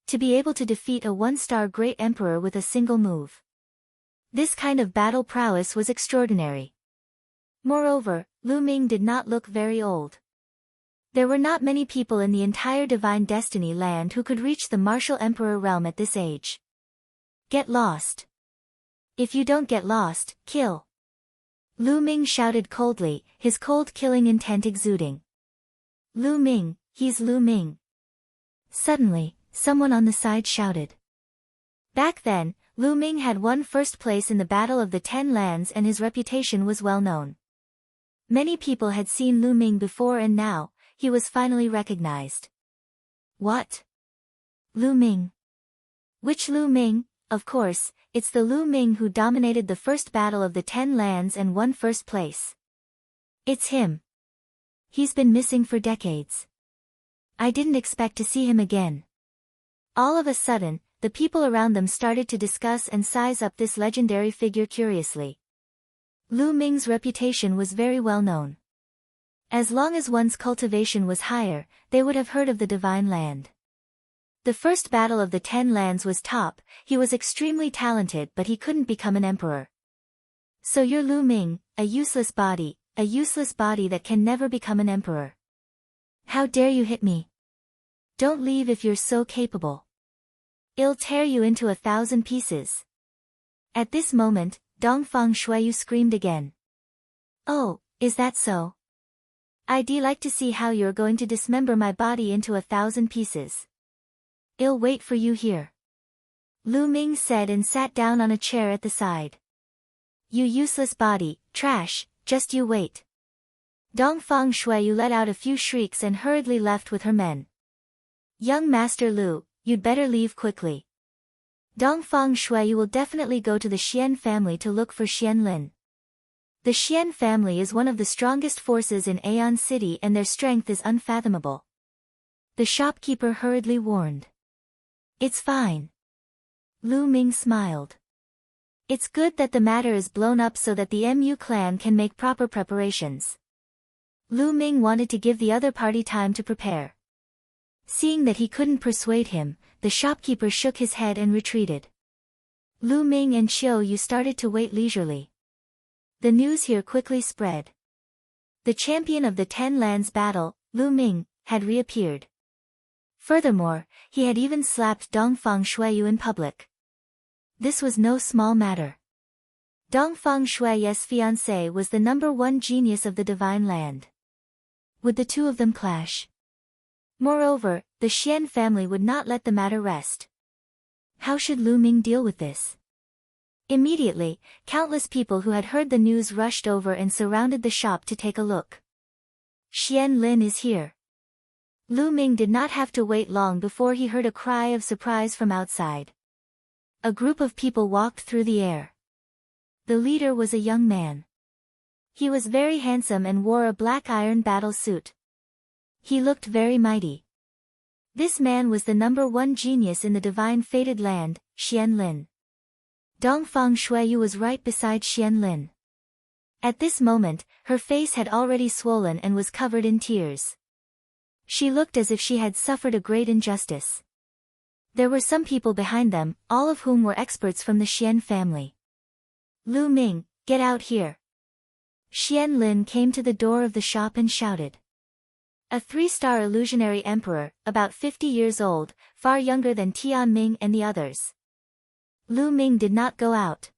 Speaker 1: To be able to defeat a 1-star great emperor with a single move. This kind of battle prowess was extraordinary. Moreover, Lu Ming did not look very old. There were not many people in the entire Divine Destiny land who could reach the martial emperor realm at this age. Get lost. If you don't get lost, kill. Lu Ming shouted coldly, his cold killing intent exuding. Lu Ming, he's Lu Ming. Suddenly, someone on the side shouted. Back then, Lu Ming had won first place in the Battle of the 10 Lands and his reputation was well known. Many people had seen Lu Ming before and now, he was finally recognized. What? Lu Ming? Which Lu Ming? Of course, it's the Lu Ming who dominated the first Battle of the 10 Lands and won first place. It's him. He's been missing for decades. I didn't expect to see him again. All of a sudden, the people around them started to discuss and size up this legendary figure curiously. Lu Ming's reputation was very well known. As long as one's cultivation was higher, they would have heard of the Divine Land. The first Battle of the 10 Lands was top, he was extremely talented but he couldn't become an emperor. So you're Lu Ming, a useless body that can never become an emperor. How dare you hit me? Don't leave if you're so capable. I'll tear you into 1,000 pieces. At this moment, Dongfang Shuiyu screamed again. Oh, is that so? I'd like to see how you're going to dismember my body into 1,000 pieces. I'll wait for you here. Lu Ming said and sat down on a chair at the side. You useless body, trash, just you wait. Dongfang Shuiyu let out a few shrieks and hurriedly left with her men. Young Master Lu, you'd better leave quickly. Dongfang Shuiyu will definitely go to the Xian family to look for Xian Lin. The Xian family is one of the strongest forces in Aeon City and their strength is unfathomable. The shopkeeper hurriedly warned. It's fine. Lu Ming smiled. It's good that the matter is blown up so that the MU clan can make proper preparations. Lu Ming wanted to give the other party time to prepare. Seeing that he couldn't persuade him, the shopkeeper shook his head and retreated. Lu Ming and Qiu Yu started to wait leisurely. The news here quickly spread. The champion of the 10 lands battle, Lu Ming, had reappeared. Furthermore, he had even slapped Dongfang Shuiyu in public. This was no small matter. Dongfang Shuiyu's fiancé was the #1 genius of the divine land. Would the two of them clash? Moreover, the Xian family would not let the matter rest. How should Lu Ming deal with this? Immediately, countless people who had heard the news rushed over and surrounded the shop to take a look. Xian Lin is here. Lu Ming did not have to wait long before he heard a cry of surprise from outside. A group of people walked through the air. The leader was a young man. He was very handsome and wore a black iron battle suit. He looked very mighty. This man was the #1 genius in the divine fated land, Xian Lin. Dongfang Shuiyu was right beside Xian Lin. At this moment, her face had already swollen and was covered in tears. She looked as if she had suffered a great injustice. There were some people behind them, all of whom were experts from the Xian family. Lu Ming, get out here. Xian Lin came to the door of the shop and shouted. A 3-star illusionary emperor, about 50 years old, far younger than Ming and the others. Lu Ming did not go out.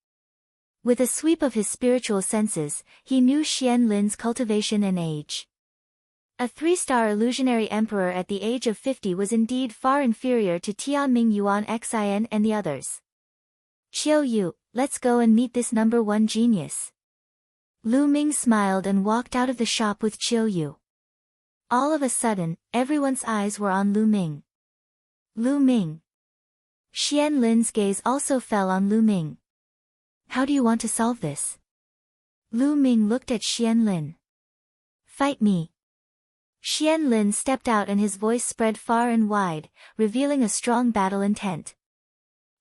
Speaker 1: With a sweep of his spiritual senses, he knew Xian Lin's cultivation and age. A 3-star illusionary emperor at the age of 50 was indeed far inferior to Ming Yuan Xin and the others. Qiu Yu, let's go and meet this #1 genius. Lu Ming smiled and walked out of the shop with Qiu Yu. All of a sudden, everyone's eyes were on Lu Ming. Lu Ming. Xian Lin's gaze also fell on Lu Ming. How do you want to solve this? Lu Ming looked at Xian Lin. Fight me. Xian Lin stepped out and his voice spread far and wide, revealing a strong battle intent.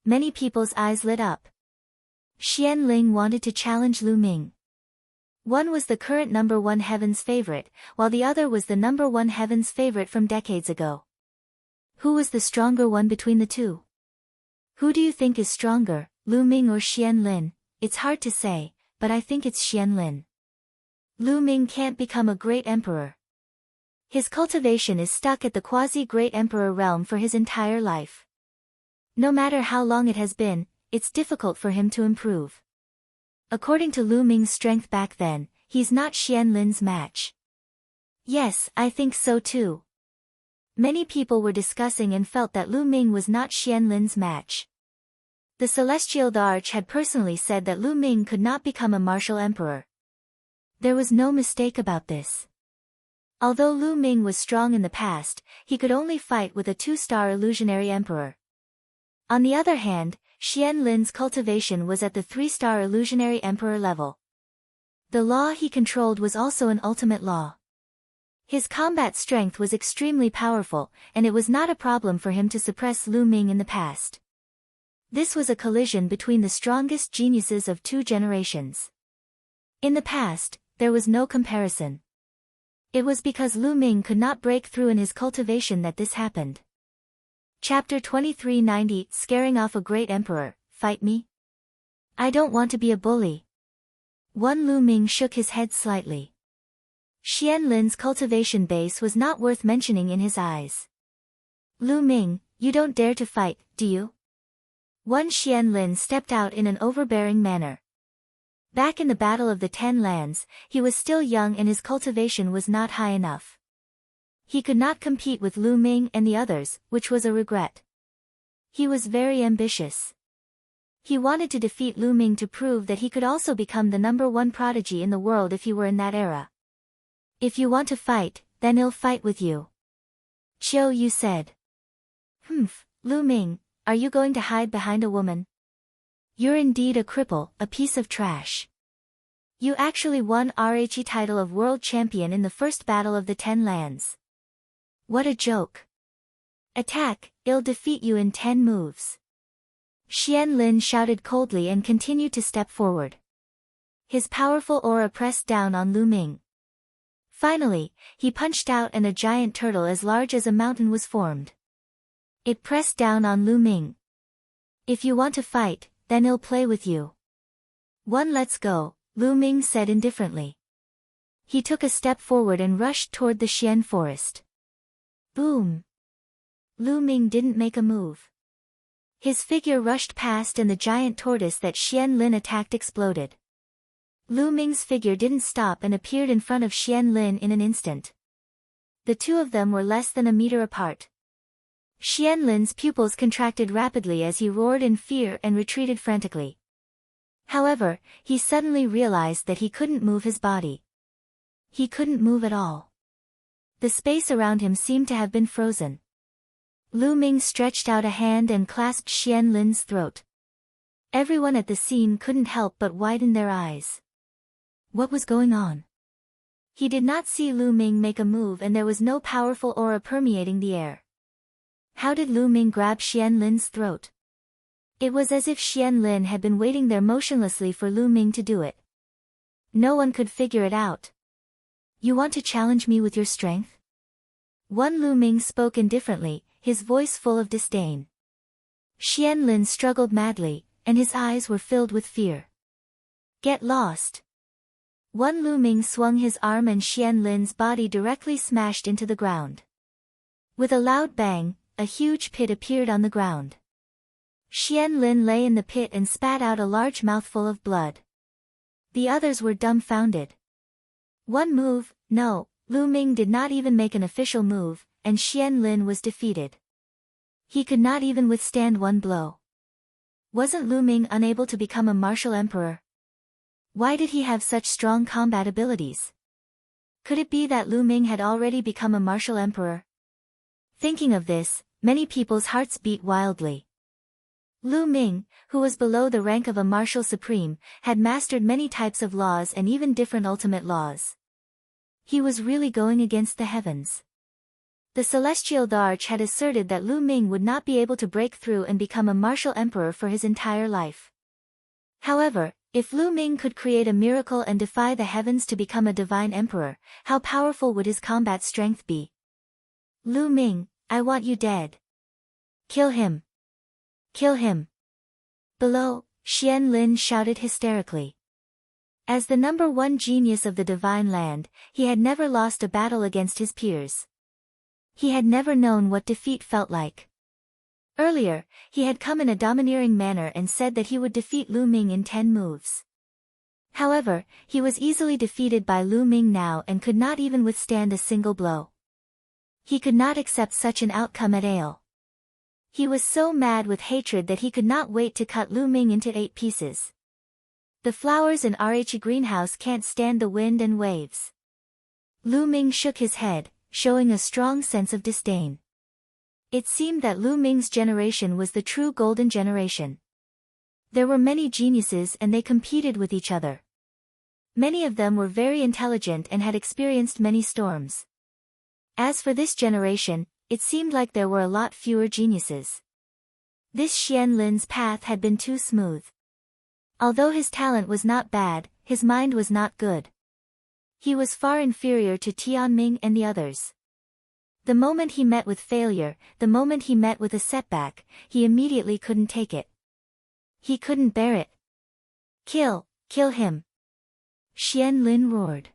Speaker 1: Many people's eyes lit up. Xian Lin wanted to challenge Lu Ming. One was the current #1 heaven's favorite, while the other was the #1 heaven's favorite from decades ago. Who was the stronger one between the two? Who do you think is stronger, Lu Ming or Xian Lin? It's hard to say, but I think it's Xian Lin. Lu Ming can't become a great emperor. His cultivation is stuck at the quasi-great emperor realm for his entire life. No matter how long it has been, it's difficult for him to improve. According to Lu Ming's strength back then, he's not Xian Lin's match. Yes, I think so too. Many people were discussing and felt that Lu Ming was not Xian Lin's match. The Celestial Arch had personally said that Lu Ming could not become a martial emperor. There was no mistake about this. Although Lu Ming was strong in the past, he could only fight with a 2-star illusionary emperor. On the other hand, Xian Lin's cultivation was at the 3-star illusionary emperor level. The law he controlled was also an ultimate law. His combat strength was extremely powerful, and it was not a problem for him to suppress Lu Ming in the past. This was a collision between the strongest geniuses of 2 generations. In the past, there was no comparison. It was because Lu Ming could not break through in his cultivation that this happened. Chapter 2390, Scaring Off a Great Emperor, Fight Me? I don't want to be a bully. Lu Ming shook his head slightly. Xian Lin's cultivation base was not worth mentioning in his eyes. Lu Ming, you don't dare to fight, do you? Xian Lin stepped out in an overbearing manner. Back in the Battle of the 10 Lands, he was still young and his cultivation was not high enough. He could not compete with Lu Ming and the others, which was a regret. He was very ambitious. He wanted to defeat Lu Ming to prove that he could also become the #1 prodigy in the world if he were in that era. If you want to fight, then I'll fight with you. Qiu Yu said. Lu Ming, are you going to hide behind a woman? You're indeed a cripple, a piece of trash. You actually won RHE title of world champion in the first battle of the 10 lands. What a joke. Attack, I'll defeat you in 10 moves. Xian Lin shouted coldly and continued to step forward. His powerful aura pressed down on Lu Ming. Finally, he punched out and a giant turtle as large as a mountain was formed. It pressed down on Lu Ming. If you want to fight, then I'll play with you. Let's go, Lu Ming said indifferently. He took a step forward and rushed toward the Xian forest. Boom! Lu Ming didn't make a move. His figure rushed past and the giant tortoise that Xian Lin attacked exploded. Lu Ming's figure didn't stop and appeared in front of Xian Lin in an instant. The two of them were less than a meter apart. Xian Lin's pupils contracted rapidly as he roared in fear and retreated frantically. However, he suddenly realized that he couldn't move his body. He couldn't move at all. The space around him seemed to have been frozen. Lu Ming stretched out a hand and clasped Xian Lin's throat. Everyone at the scene couldn't help but widen their eyes. What was going on? He did not see Lu Ming make a move and there was no powerful aura permeating the air. How did Lu Ming grab Xian Lin's throat? It was as if Xian Lin had been waiting there motionlessly for Lu Ming to do it. No one could figure it out. You want to challenge me with your strength? Lu Ming spoke indifferently, his voice full of disdain. Xian Lin struggled madly, and his eyes were filled with fear. Get lost! Lu Ming swung his arm and Xian Lin's body directly smashed into the ground. With a loud bang, a huge pit appeared on the ground. Xian Lin lay in the pit and spat out a large mouthful of blood. The others were dumbfounded. One move, no, Lu Ming did not even make an official move, and Xian Lin was defeated. He could not even withstand one blow. Wasn't Lu Ming unable to become a martial emperor? Why did he have such strong combat abilities? Could it be that Lu Ming had already become a martial emperor? Thinking of this, many people's hearts beat wildly. Lu Ming, who was below the rank of a martial supreme, had mastered many types of laws and even different ultimate laws. He was really going against the heavens. The Celestial Arch had asserted that Lu Ming would not be able to break through and become a martial emperor for his entire life. However, if Lu Ming could create a miracle and defy the heavens to become a divine emperor, how powerful would his combat strength be? Lu Ming, I want you dead. Kill him. Kill him. Below, Xian Lin shouted hysterically. As the number one genius of the divine land, he had never lost a battle against his peers. He had never known what defeat felt like. Earlier, he had come in a domineering manner and said that he would defeat Lu Ming in 10 moves. However, he was easily defeated by Lu Ming now and could not even withstand a single blow. He could not accept such an outcome at all. He was so mad with hatred that he could not wait to cut Lu Ming into 8 pieces. The flowers in RH greenhouse can't stand the wind and waves. Lu Ming shook his head, showing a strong sense of disdain. It seemed that Lu Ming's generation was the true golden generation. There were many geniuses and they competed with each other. Many of them were very intelligent and had experienced many storms. As for this generation, it seemed like there were a lot fewer geniuses. This Xian Lin's path had been too smooth. Although his talent was not bad, his mind was not good. He was far inferior to Tianming and the others. The moment he met with failure, the moment he met with a setback, he immediately couldn't take it. He couldn't bear it. Kill him! Xian Lin roared.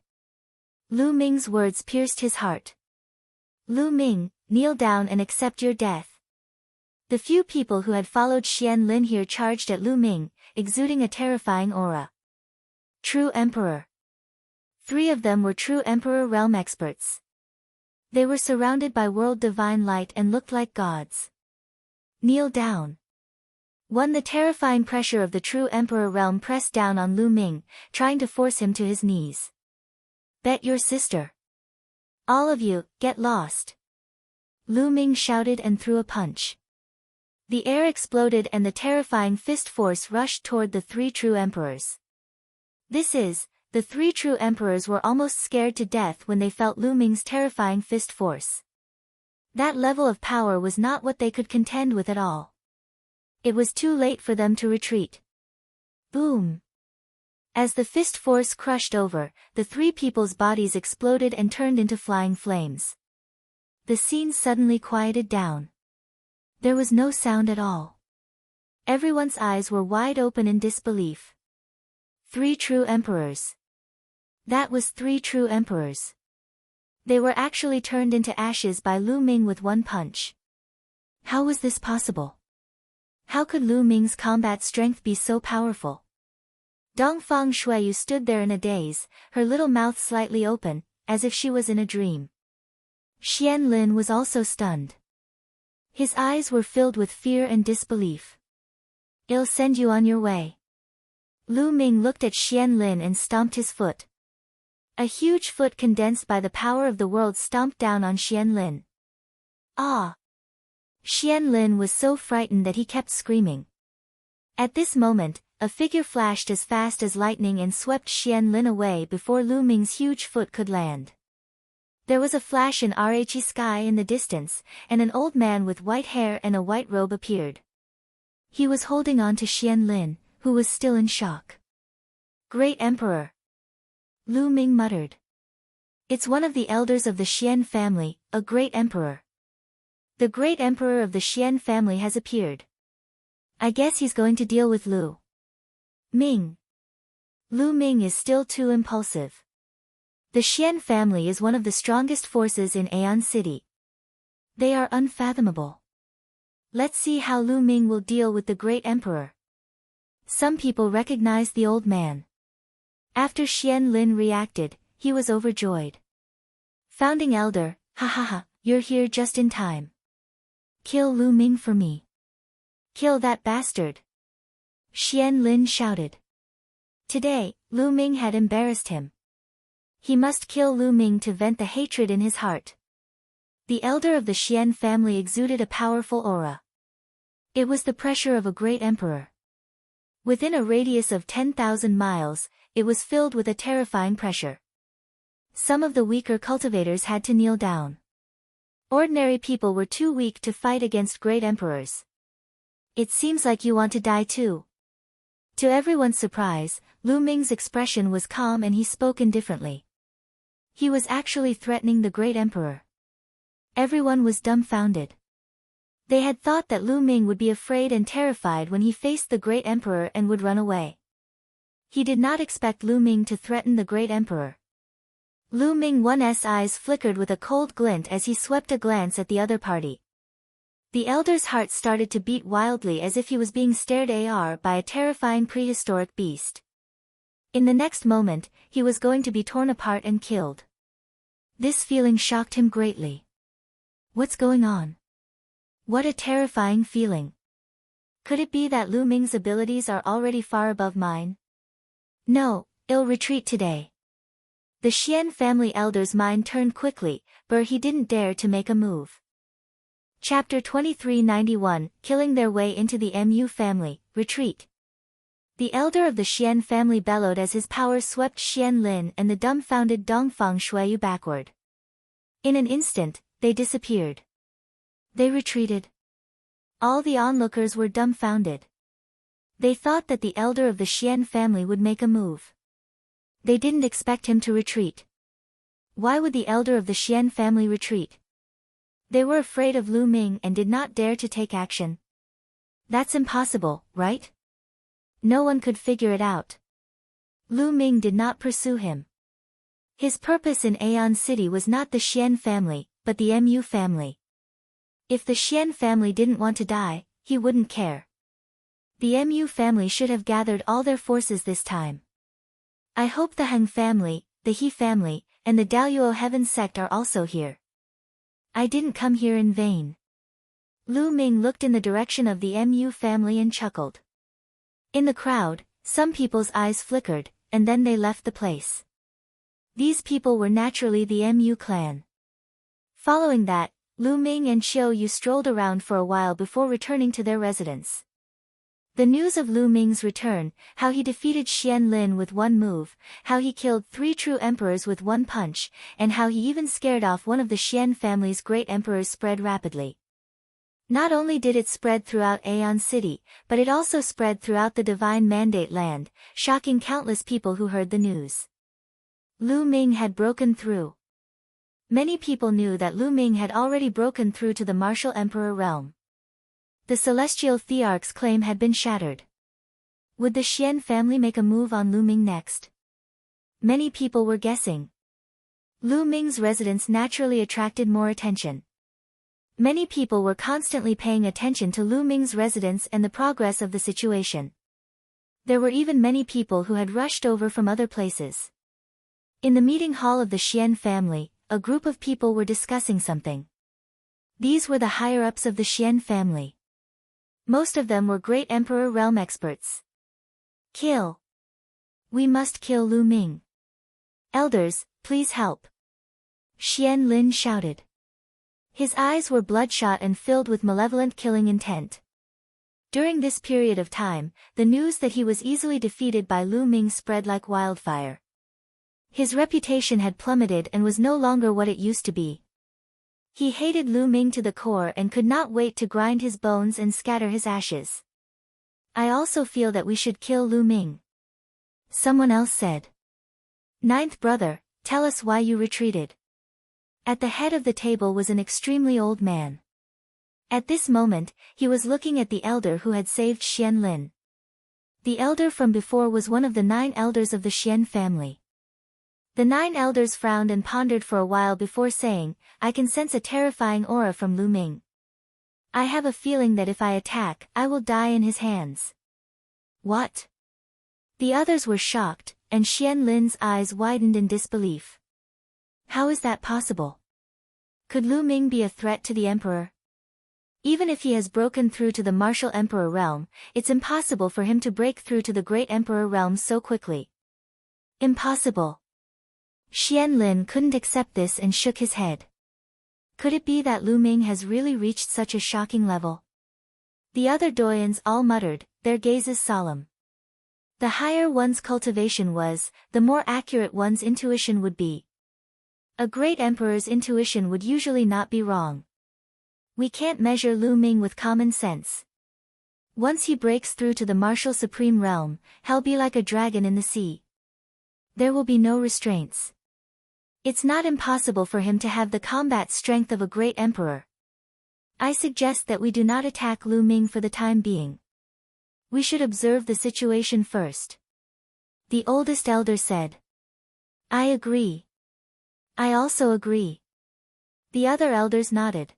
Speaker 1: Lu Ming's words pierced his heart. Lu Ming, kneel down and accept your death. The few people who had followed Xian Lin here charged at Lu Ming, exuding a terrifying aura. True Emperor. 3 of them were true Emperor realm experts. They were surrounded by world divine light and looked like gods. Kneel down. The terrifying pressure of the true Emperor realm pressed down on Lu Ming, trying to force him to his knees. Bet your sister. All of you, get lost. Lu Ming shouted and threw a punch. The air exploded and the terrifying fist force rushed toward the 3 true emperors. The 3 true emperors were almost scared to death when they felt Lu Ming's terrifying fist force. That level of power was not what they could contend with at all. It was too late for them to retreat. Boom! As the fist force crushed over, the three people's bodies exploded and turned into flying flames. The scene suddenly quieted down. There was no sound at all. Everyone's eyes were wide open in disbelief. 3 true emperors. That was 3 true emperors. They were actually turned into ashes by Lu Ming with one punch. How was this possible? How could Lu Ming's combat strength be so powerful? Dongfang Shuiyu stood there in a daze, her little mouth slightly open, as if she was in a dream. Xian Lin was also stunned. His eyes were filled with fear and disbelief. "I'll send you on your way." Lu Ming looked at Xian Lin and stomped his foot. A huge foot condensed by the power of the world stomped down on Xian Lin. Ah! Xian Lin was so frightened that he kept screaming. At this moment, a figure flashed as fast as lightning and swept Xian Lin away before Lu Ming's huge foot could land. There was a flash in RHE sky in the distance, and an old man with white hair and a white robe appeared. He was holding on to Xian Lin, who was still in shock. "Great Emperor!" Lu Ming muttered. "It's one of the elders of the Xian family, a great emperor. The great emperor of the Xian family has appeared. I guess he's going to deal with Lu Ming." Lu Ming is still too impulsive. The Xian family is one of the strongest forces in Aeon City. They are unfathomable. Let's see how Lu Ming will deal with the great emperor. Some people recognized the old man. After Xian Lin reacted, he was overjoyed. "Founding Elder, ha ha ha, you're here just in time. Kill Lu Ming for me. Kill that bastard." Xian Lin shouted. Today, Lu Ming had embarrassed him. He must kill Lu Ming to vent the hatred in his heart. The elder of the Xian family exuded a powerful aura. It was the pressure of a great emperor. Within a radius of 10,000 miles, it was filled with a terrifying pressure. Some of the weaker cultivators had to kneel down. Ordinary people were too weak to fight against great emperors. "It seems like you want to die too." To everyone's surprise, Lu Ming's expression was calm and he spoke indifferently. He was actually threatening the great emperor. Everyone was dumbfounded. They had thought that Lu Ming would be afraid and terrified when he faced the great emperor and would run away. He did not expect Lu Ming to threaten the great emperor. Lu Ming's eyes flickered with a cold glint as he swept a glance at the other party. The elder's heart started to beat wildly as if he was being stared at by a terrifying prehistoric beast. In the next moment, he was going to be torn apart and killed. This feeling shocked him greatly. What's going on? What a terrifying feeling. Could it be that Lu Ming's abilities are already far above mine? No, I'll retreat today. The Xian family elder's mind turned quickly, but he didn't dare to make a move. Chapter 2391, Killing Their Way into the Mu Family, Retreat. The elder of the Xian family bellowed as his power swept Xian Lin and the dumbfounded Dongfang Shuiyu backward. In an instant, they disappeared. They retreated. All the onlookers were dumbfounded. They thought that the elder of the Xian family would make a move. They didn't expect him to retreat. Why would the elder of the Xian family retreat? They were afraid of Lu Ming and did not dare to take action. That's impossible, right? No one could figure it out. Lu Ming did not pursue him. His purpose in Aeon City was not the Xian family, but the Mu family. If the Xian family didn't want to die, he wouldn't care. The Mu family should have gathered all their forces this time. I hope the Heng family, the He family, and the Daoyuo Heaven sect are also here. I didn't come here in vain. Lu Ming looked in the direction of the Mu family and chuckled. In the crowd, some people's eyes flickered, and then they left the place. These people were naturally the Mu clan. Following that, Lu Ming and Xiao Yu strolled around for a while before returning to their residence. The news of Lu Ming's return, how he defeated Xian Lin with one move, how he killed 3 true emperors with one punch, and how he even scared off one of the Xian family's great emperors spread rapidly. Not only did it spread throughout Aeon City, but it also spread throughout the Divine Mandate land, shocking countless people who heard the news. Lu Ming had broken through. Many people knew that Lu Ming had already broken through to the martial emperor realm. The celestial thearch's claim had been shattered. Would the Xian family make a move on Lu Ming next? Many people were guessing. Lu Ming's residence naturally attracted more attention. Many people were constantly paying attention to Lu Ming's residence and the progress of the situation. There were even many people who had rushed over from other places. In the meeting hall of the Xian family, a group of people were discussing something. These were the higher-ups of the Xian family. Most of them were great emperor realm experts. Kill. We must kill Lu Ming. Elders, please help. Xian Lin shouted. His eyes were bloodshot and filled with malevolent killing intent. During this period of time, the news that he was easily defeated by Lu Ming spread like wildfire. His reputation had plummeted and was no longer what it used to be. He hated Lu Ming to the core and could not wait to grind his bones and scatter his ashes. I also feel that we should kill Lu Ming. Someone else said. Ninth brother, tell us why you retreated. At the head of the table was an extremely old man. At this moment, he was looking at the elder who had saved Xian Lin. The elder from before was one of the 9 elders of the Xian family. The 9 elders frowned and pondered for a while before saying, I can sense a terrifying aura from Lu Ming. I have a feeling that if I attack, I will die in his hands. What? The others were shocked, and Xian Lin's eyes widened in disbelief. How is that possible? Could Lu Ming be a threat to the emperor? Even if he has broken through to the martial emperor realm, it's impossible for him to break through to the great emperor realm so quickly. Impossible. Xian Lin couldn't accept this and shook his head. Could it be that Lu Ming has really reached such a shocking level? The other doyens all muttered, their gazes solemn. The higher one's cultivation was, the more accurate one's intuition would be. A great emperor's intuition would usually not be wrong. We can't measure Lu Ming with common sense. Once he breaks through to the martial supreme realm, he'll be like a dragon in the sea. There will be no restraints. It's not impossible for him to have the combat strength of a great emperor. I suggest that we do not attack Lu Ming for the time being. We should observe the situation first. The oldest elder said. I agree. I also agree. The other elders nodded.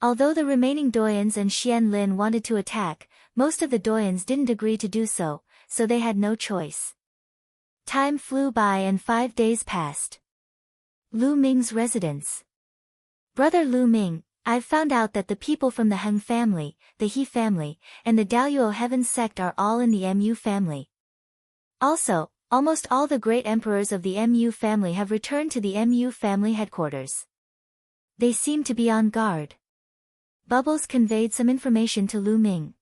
Speaker 1: Although the remaining doyens and Xian Lin wanted to attack, most of the doyens didn't agree to do so, so they had no choice. Time flew by and 5 days passed. Lu Ming's residence. Brother Lu Ming, I've found out that the people from the Heng family, the He family, and the Daluo Heaven sect are all in the Mu family. Also, almost all the great emperors of the Mu family have returned to the Mu family headquarters. They seem to be on guard. Bubbles conveyed some information to Lu Ming.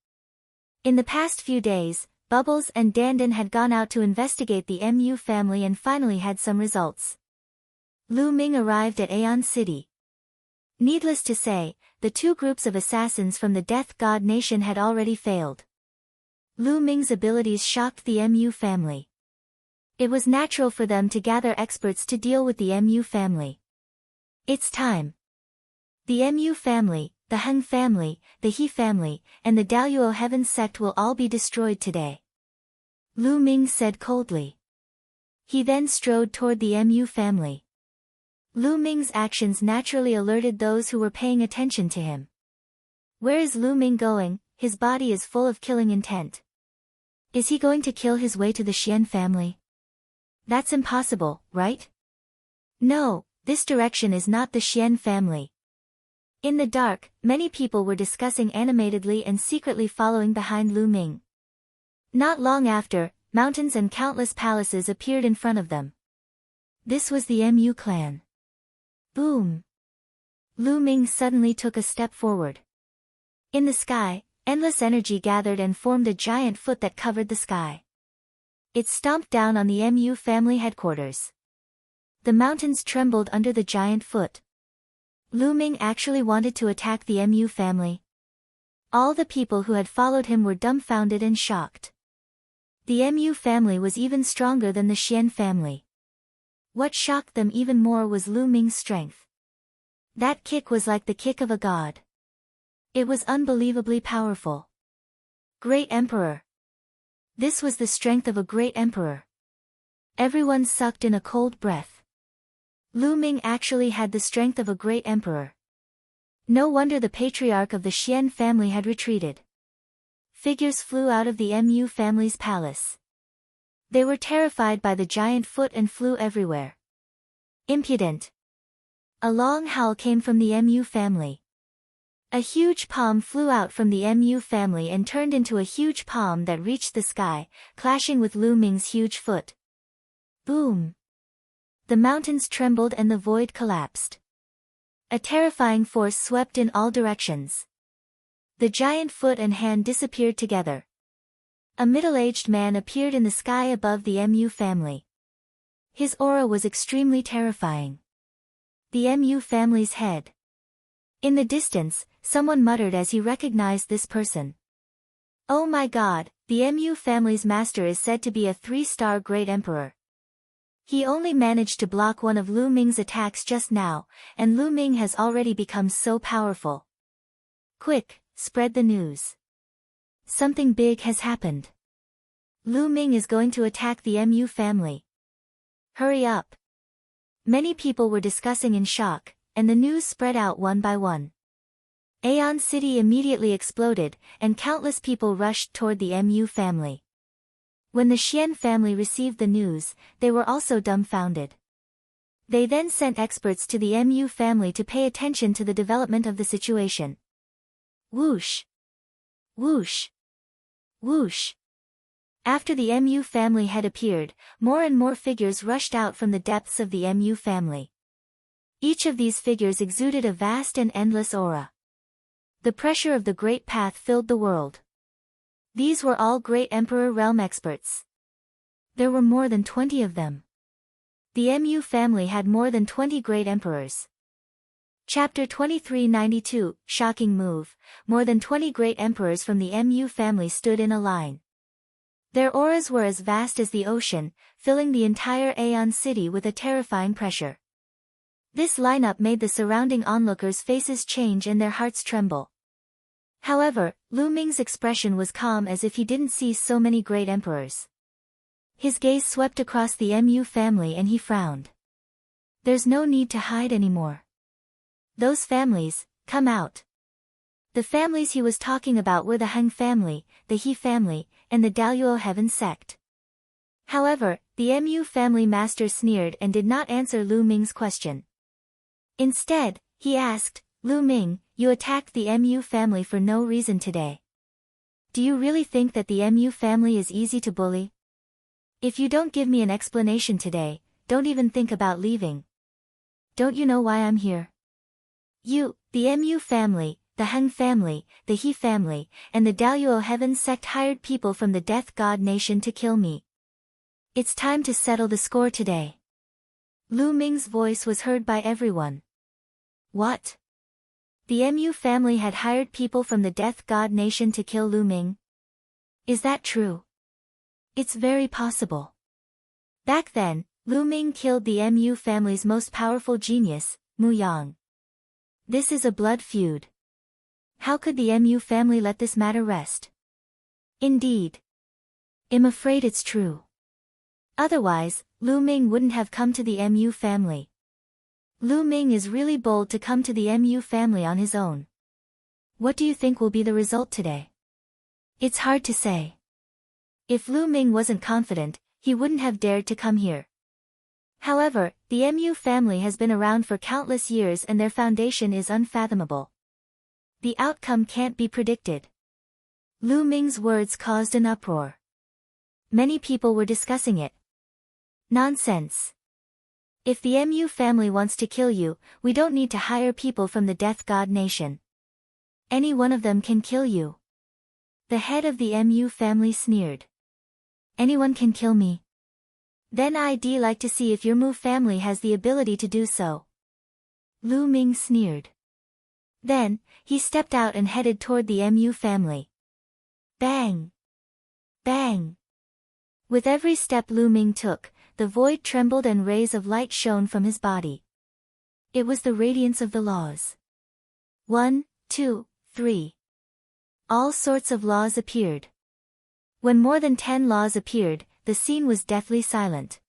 Speaker 1: In the past few days, Bubbles and Dandan had gone out to investigate the Mu family and finally had some results. Lu Ming arrived at Aeon City. Needless to say, the 2 groups of assassins from the Death God Nation had already failed. Lu Ming's abilities shocked the Mu family. It was natural for them to gather experts to deal with the Mu family. It's time. The Mu family, the Heng family, the He family, and the Daluo Heaven sect will all be destroyed today. Lu Ming said coldly. He then strode toward the Mu family. Lu Ming's actions naturally alerted those who were paying attention to him. Where is Lu Ming going? His body is full of killing intent. Is he going to kill his way to the Xian family? That's impossible, right? No, this direction is not the Xian family. In the dark, many people were discussing animatedly and secretly following behind Lu Ming. Not long after, mountains and countless palaces appeared in front of them. This was the Mu clan. Boom! Lu Ming suddenly took a step forward. In the sky, endless energy gathered and formed a giant foot that covered the sky. It stomped down on the Mu family headquarters. The mountains trembled under the giant foot. Lu Ming actually wanted to attack the Mu family. All the people who had followed him were dumbfounded and shocked. The Mu family was even stronger than the Xian family. What shocked them even more was Lu Ming's strength. That kick was like the kick of a god. It was unbelievably powerful. Great Emperor. This was the strength of a great emperor. Everyone sucked in a cold breath. Lu Ming actually had the strength of a great emperor. No wonder the patriarch of the Xian family had retreated. Figures flew out of the Mu family's palace. They were terrified by the giant foot and flew everywhere. Impudent. A long howl came from the Mu family. A huge palm flew out from the Mu family and turned into a huge palm that reached the sky, clashing with Lu Ming's huge foot. Boom! The mountains trembled and the void collapsed. A terrifying force swept in all directions. The giant foot and hand disappeared together. A middle-aged man appeared in the sky above the Mu family. His aura was extremely terrifying. The Mu family's head. In the distance, someone muttered as he recognized this person. Oh my god, the Mu family's master is said to be a 3-star great emperor. He only managed to block one of Lu Ming's attacks just now, and Lu Ming has already become so powerful. Quick, spread the news. Something big has happened. Lu Ming is going to attack the Mu family. Hurry up. Many people were discussing in shock, and the news spread out one by one. Aeon City immediately exploded, and countless people rushed toward the Mu family. When the Xian family received the news, they were also dumbfounded. They then sent experts to the Mu family to pay attention to the development of the situation. Whoosh! Whoosh! Whoosh! After the Mu family had appeared, more and more figures rushed out from the depths of the Mu family. Each of these figures exuded a vast and endless aura. The pressure of the Great Path filled the world. These were all Great Emperor realm experts. There were more than 20 of them. The Mu family had more than 20 Great Emperors. Chapter 2392, Shocking Move. More than 20 Great Emperors from the Mu family stood in a line. Their auras were as vast as the ocean, filling the entire Aeon City with a terrifying pressure. This lineup made the surrounding onlookers' faces change and their hearts tremble. However, Lu Ming's expression was calm as if he didn't see so many great emperors. His gaze swept across the Mu family and he frowned. There's no need to hide anymore. Those families, come out. The families he was talking about were the Heng family, the He family, and the Daluo Heaven sect. However, the Mu family master sneered and did not answer Lu Ming's question. Instead, he asked, Lu Ming, you attacked the Mu family for no reason today. Do you really think that the Mu family is easy to bully? If you don't give me an explanation today, don't even think about leaving. Don't you know why I'm here? You, the Mu family, the Heng family, the He family, and the Daluo Heaven sect hired people from the Death God Nation to kill me. It's time to settle the score today. Lu Ming's voice was heard by everyone. What? The Mu family had hired people from the Death God Nation to kill Lu Ming? Is that true? It's very possible. Back then, Lu Ming killed the Mu family's most powerful genius, Mu Yang. This is a blood feud. How could the Mu family let this matter rest? Indeed. I'm afraid it's true. Otherwise, Lu Ming wouldn't have come to the Mu family. Lu Ming is really bold to come to the Mu family on his own. What do you think will be the result today? It's hard to say. If Lu Ming wasn't confident, he wouldn't have dared to come here. However, the Mu family has been around for countless years and their foundation is unfathomable. The outcome can't be predicted. Lu Ming's words caused an uproar. Many people were discussing it. Nonsense. If the Mu family wants to kill you, we don't need to hire people from the Death God Nation. Any one of them can kill you. The head of the Mu family sneered. Anyone can kill me. Then I'd like to see if your Mu family has the ability to do so. Lu Ming sneered. Then, he stepped out and headed toward the Mu family. Bang! Bang! With every step Lu Ming took, the void trembled and rays of light shone from his body. It was the radiance of the laws. 1, 2, 3. All sorts of laws appeared. When more than 10 laws appeared, the scene was deathly silent.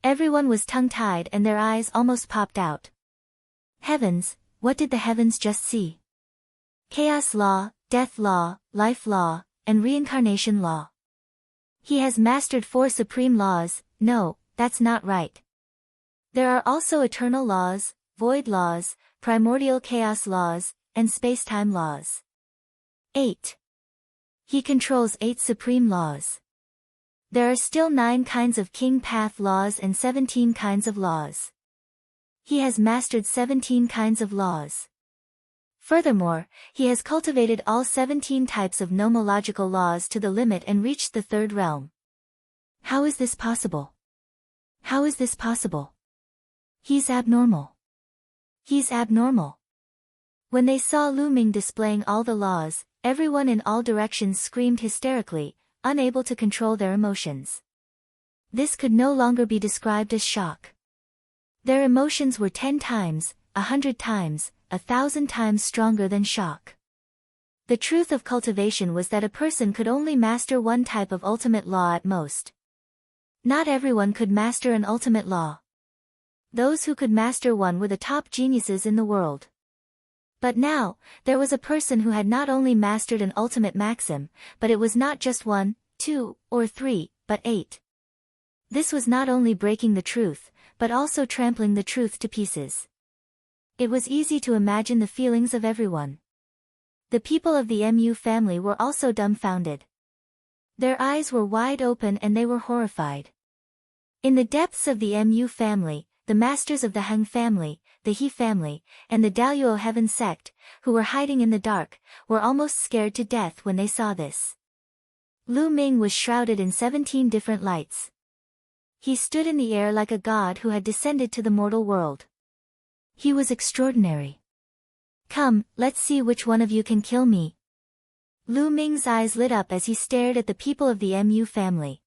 Speaker 1: Everyone was tongue-tied and their eyes almost popped out. Heavens, what did the heavens just see? Chaos law, death law, life law, and reincarnation law. He has mastered 4 supreme laws. No, that's not right. There are also eternal laws, void laws, primordial chaos laws, and space-time laws. 8. He controls 8 supreme laws. There are still 9 kinds of king path laws and 17 kinds of laws. He has mastered 17 kinds of laws. Furthermore, he has cultivated all 17 types of nomological laws to the limit and reached the 3rd realm. How is this possible? How is this possible? He's abnormal. He's abnormal. When they saw Lu Ming displaying all the laws, everyone in all directions screamed hysterically, unable to control their emotions. This could no longer be described as shock. Their emotions were 10 times, 100 times, 1,000 times stronger than shock. The truth of cultivation was that a person could only master one type of ultimate law at most. Not everyone could master an ultimate law. Those who could master one were the top geniuses in the world. But now, there was a person who had not only mastered an ultimate maxim, but it was not just 1, 2, or 3, but 8. This was not only breaking the truth, but also trampling the truth to pieces. It was easy to imagine the feelings of everyone. The people of the Mu family were also dumbfounded. Their eyes were wide open and they were horrified. In the depths of the Mu family, the masters of the Heng family, the He family, and the Daluo Heaven sect, who were hiding in the dark, were almost scared to death when they saw this. Lu Ming was shrouded in 17 different lights. He stood in the air like a god who had descended to the mortal world. He was extraordinary. Come, let's see which one of you can kill me. Lu Ming's eyes lit up as he stared at the people of the Mu family.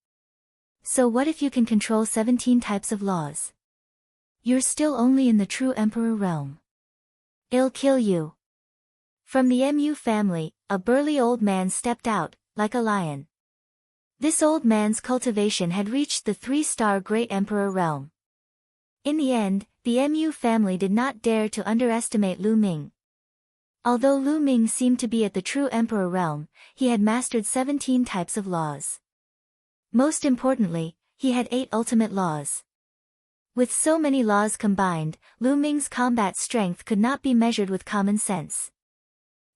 Speaker 1: So what if you can control 17 types of laws? You're still only in the true emperor realm. I'll kill you. From the Mu family, a burly old man stepped out, like a lion. This old man's cultivation had reached the 3-star Great Emperor realm. In the end, the Mu family did not dare to underestimate Lu Ming. Although Lu Ming seemed to be at the true emperor realm, he had mastered 17 types of laws. Most importantly, he had 8 ultimate laws. With so many laws combined, Lu Ming's combat strength could not be measured with common sense.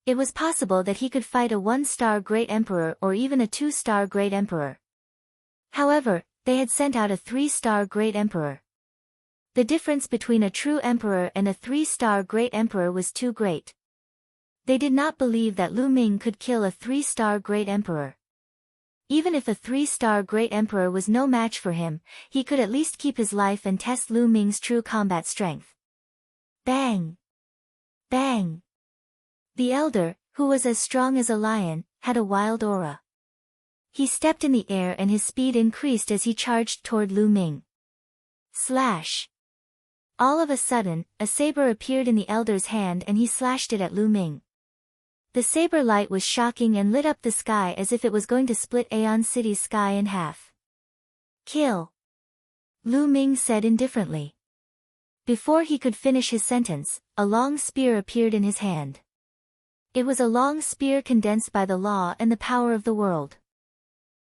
Speaker 1: It was possible that he could fight a 1-star Great Emperor or even a 2-star Great Emperor. However, they had sent out a 3-star Great Emperor. The difference between a true emperor and a 3-star Great Emperor was too great. They did not believe that Lu Ming could kill a 3-star Great Emperor. Even if a 3-star Great Emperor was no match for him, he could at least keep his life and test Lu Ming's true combat strength. Bang! Bang! The elder, who was as strong as a lion, had a wild aura. He stepped in the air and his speed increased as he charged toward Lu Ming. Slash! All of a sudden, a saber appeared in the elder's hand and he slashed it at Lu Ming. The saber light was shocking and lit up the sky as if it was going to split Aeon City's sky in half. Kill! Lu Ming said indifferently. Before he could finish his sentence, a long spear appeared in his hand. It was a long spear condensed by the law and the power of the world.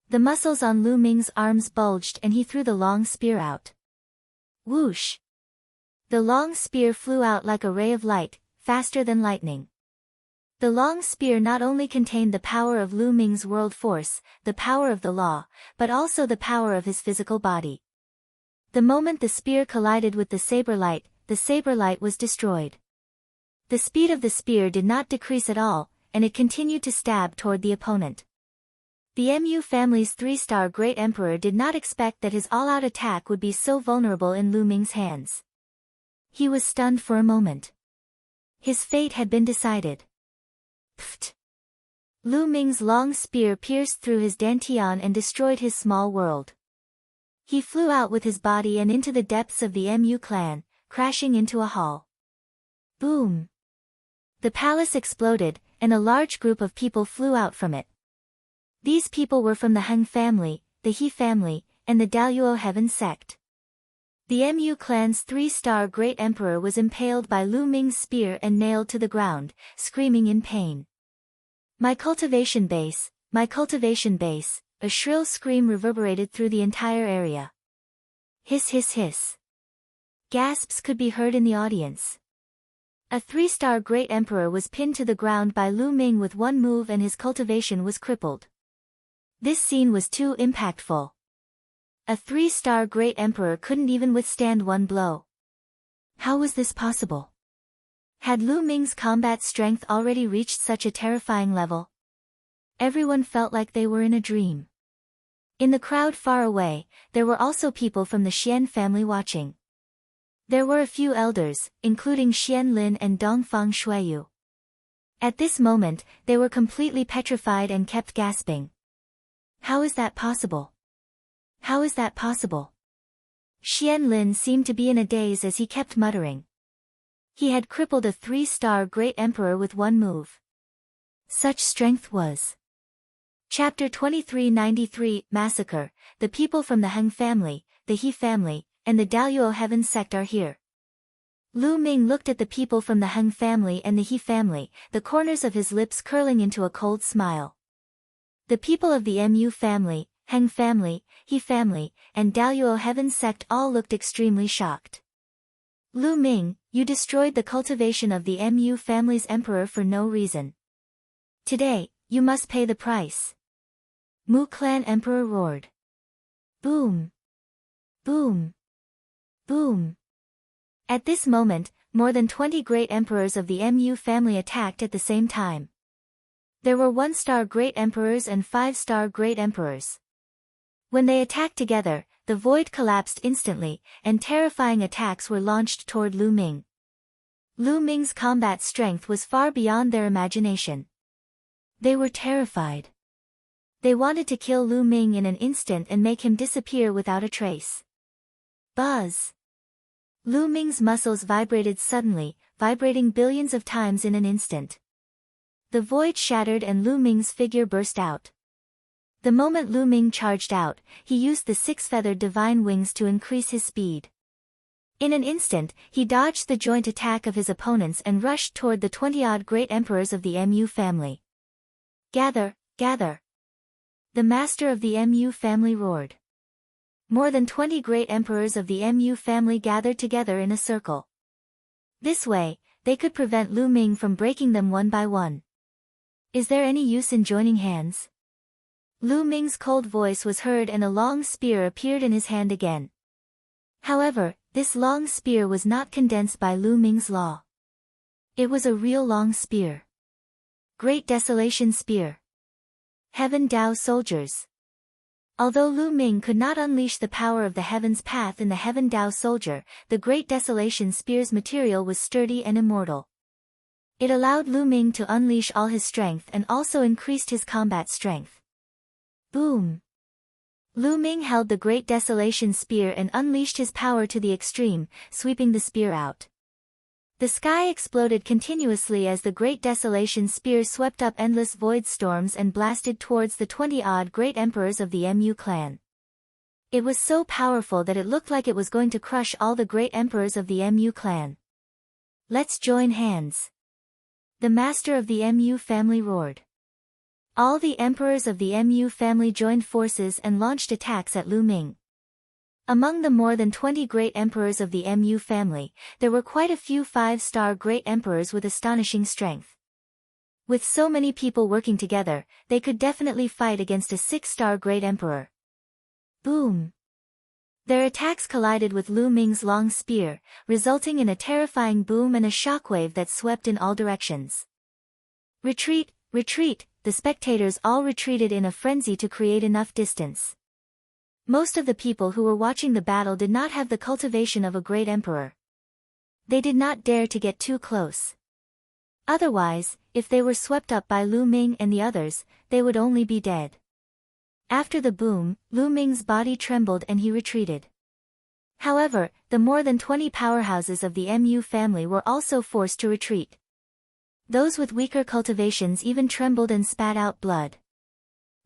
Speaker 1: The muscles on Lu Ming's arms bulged and he threw the long spear out. Whoosh! The long spear flew out like a ray of light, faster than lightning. The long spear not only contained the power of Lu Ming's world force, the power of the law, but also the power of his physical body. The moment the spear collided with the saber light was destroyed. The speed of the spear did not decrease at all, and it continued to stab toward the opponent. The Mu family's 3-star Great Emperor did not expect that his all-out attack would be so vulnerable in Lu Ming's hands. He was stunned for a moment. His fate had been decided. Pfft! Lu Ming's long spear pierced through his dantian and destroyed his small world. He flew out with his body and into the depths of the Mu clan, crashing into a hall. Boom! The palace exploded, and a large group of people flew out from it. These people were from the Heng family, the He family, and the Daluo Heaven sect. The Mu clan's 3-star great emperor was impaled by Lu Ming's spear and nailed to the ground, screaming in pain. My cultivation base, my cultivation base, a shrill scream reverberated through the entire area. Hiss hiss hiss. Gasps could be heard in the audience. A 3-star great emperor was pinned to the ground by Lu Ming with one move and his cultivation was crippled. This scene was too impactful. A 3-star great emperor couldn't even withstand one blow. How was this possible? Had Lu Ming's combat strength already reached such a terrifying level? Everyone felt like they were in a dream. In the crowd far away, there were also people from the Xian family watching. There were a few elders, including Xian Lin and Dongfang Shuiyu. At this moment, they were completely petrified and kept gasping. How is that possible? How is that possible? Xian Lin seemed to be in a daze as he kept muttering. He had crippled a 3-star great emperor with one move. Such strength was. Chapter 2393, Massacre. The people from the Heng family, the He family, and the Daluo Heaven sect are here. Lu Ming looked at the people from the Heng family and the He family, the corners of his lips curling into a cold smile. The people of the Mu family, Heng family, He family, and Daluo Heaven sect all looked extremely shocked. Lu Ming, you destroyed the cultivation of the Mu family's emperor for no reason. Today, you must pay the price. Mu clan emperor roared. Boom! Boom! Boom! At this moment, more than 20 great emperors of the Mu family attacked at the same time. There were 1-star great emperors and 5-star great emperors. When they attacked together, the void collapsed instantly, and terrifying attacks were launched toward Lu Ming. Lu Ming's combat strength was far beyond their imagination. They were terrified. They wanted to kill Lu Ming in an instant and make him disappear without a trace. Buzz! Lu Ming's muscles vibrated suddenly, vibrating billions of times in an instant. The void shattered and Lu Ming's figure burst out. The moment Lu Ming charged out, he used the 6-feathered divine wings to increase his speed. In an instant, he dodged the joint attack of his opponents and rushed toward the 20-odd great emperors of the Mu family. Gather, gather! The master of the Mu family roared. More than 20 great emperors of the Mu family gathered together in a circle. This way, they could prevent Lu Ming from breaking them one by one. Is there any use in joining hands? Lu Ming's cold voice was heard and a long spear appeared in his hand again. However, this long spear was not condensed by Lu Ming's law. It was a real long spear. Great Desolation Spear. Heaven Dao Soldiers. Although Lu Ming could not unleash the power of the Heaven's Path in the Heaven Dao Soldier, the Great Desolation Spear's material was sturdy and immortal. It allowed Lu Ming to unleash all his strength and also increased his combat strength. Boom! Lu Ming held the Great Desolation Spear and unleashed his power to the extreme, sweeping the spear out. The sky exploded continuously as the Great Desolation Spear swept up endless void storms and blasted towards the 20-odd great emperors of the Mu clan. It was so powerful that it looked like it was going to crush all the great emperors of the Mu clan. Let's join hands! The master of the Mu family roared. All the emperors of the Mu family joined forces and launched attacks at Lu Ming. Among the more than 20 great emperors of the Mu family, there were quite a few 5-star great emperors with astonishing strength. With so many people working together, they could definitely fight against a 6-star great emperor. Boom! Their attacks collided with Lu Ming's long spear, resulting in a terrifying boom and a shockwave that swept in all directions. Retreat, retreat! The spectators all retreated in a frenzy to create enough distance. Most of the people who were watching the battle did not have the cultivation of a great emperor. They did not dare to get too close. Otherwise, if they were swept up by Lu Ming and the others, they would only be dead. After the boom, Lu Ming's body trembled and he retreated. However, the more than 20 powerhouses of the Mu family were also forced to retreat. Those with weaker cultivations even trembled and spat out blood.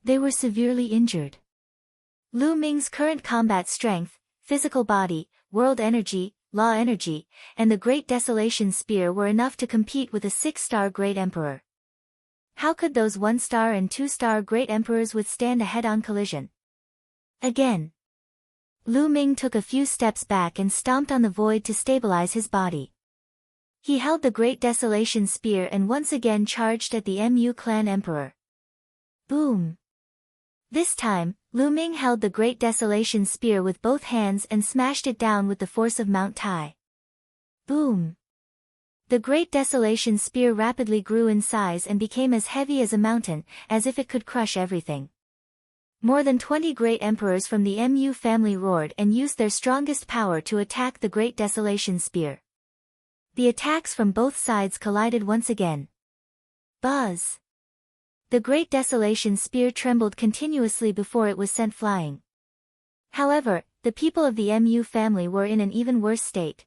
Speaker 1: They were severely injured. Lu Ming's current combat strength, physical body, world energy, law energy, and the Great Desolation Spear were enough to compete with a 6-star Great Emperor. How could those 1-star and 2-star Great Emperors withstand a head-on collision? Again. Lu Ming took a few steps back and stomped on the void to stabilize his body. He held the Great Desolation Spear and once again charged at the Mu clan emperor. Boom! This time, Lu Ming held the Great Desolation Spear with both hands and smashed it down with the force of Mount Tai. Boom! The Great Desolation Spear rapidly grew in size and became as heavy as a mountain, as if it could crush everything. More than 20 great emperors from the Mu family roared and used their strongest power to attack the Great Desolation Spear. The attacks from both sides collided once again. Buzz! The Great Desolation Spear trembled continuously before it was sent flying. However, the people of the Mu family were in an even worse state.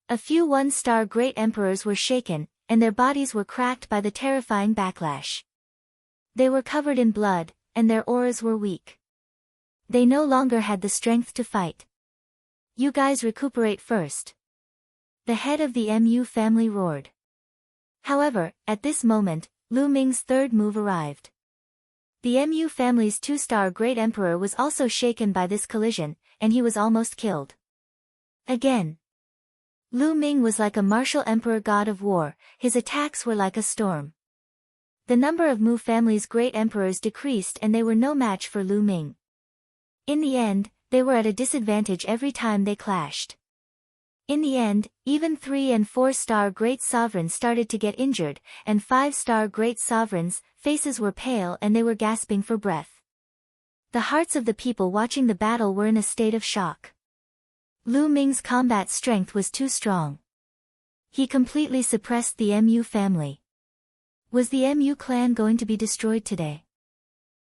Speaker 1: A few 1-star great emperors were shaken, and their bodies were cracked by the terrifying backlash. They were covered in blood, and their auras were weak. They no longer had the strength to fight. You guys recuperate first. The head of the Mu family roared. However, at this moment, Lu Ming's third move arrived. The Mu family's 2-star Great Emperor was also shaken by this collision, and he was almost killed. Again. Lu Ming was like a martial emperor god of war, his attacks were like a storm. The number of Mu family's great emperors decreased and they were no match for Lu Ming. In the end, they were at a disadvantage every time they clashed. In the end, even 3- and 4-star great sovereigns started to get injured, and 5-star great sovereigns' faces were pale and they were gasping for breath. The hearts of the people watching the battle were in a state of shock. Lu Ming's combat strength was too strong. He completely suppressed the Mu family. Was the Mu clan going to be destroyed today?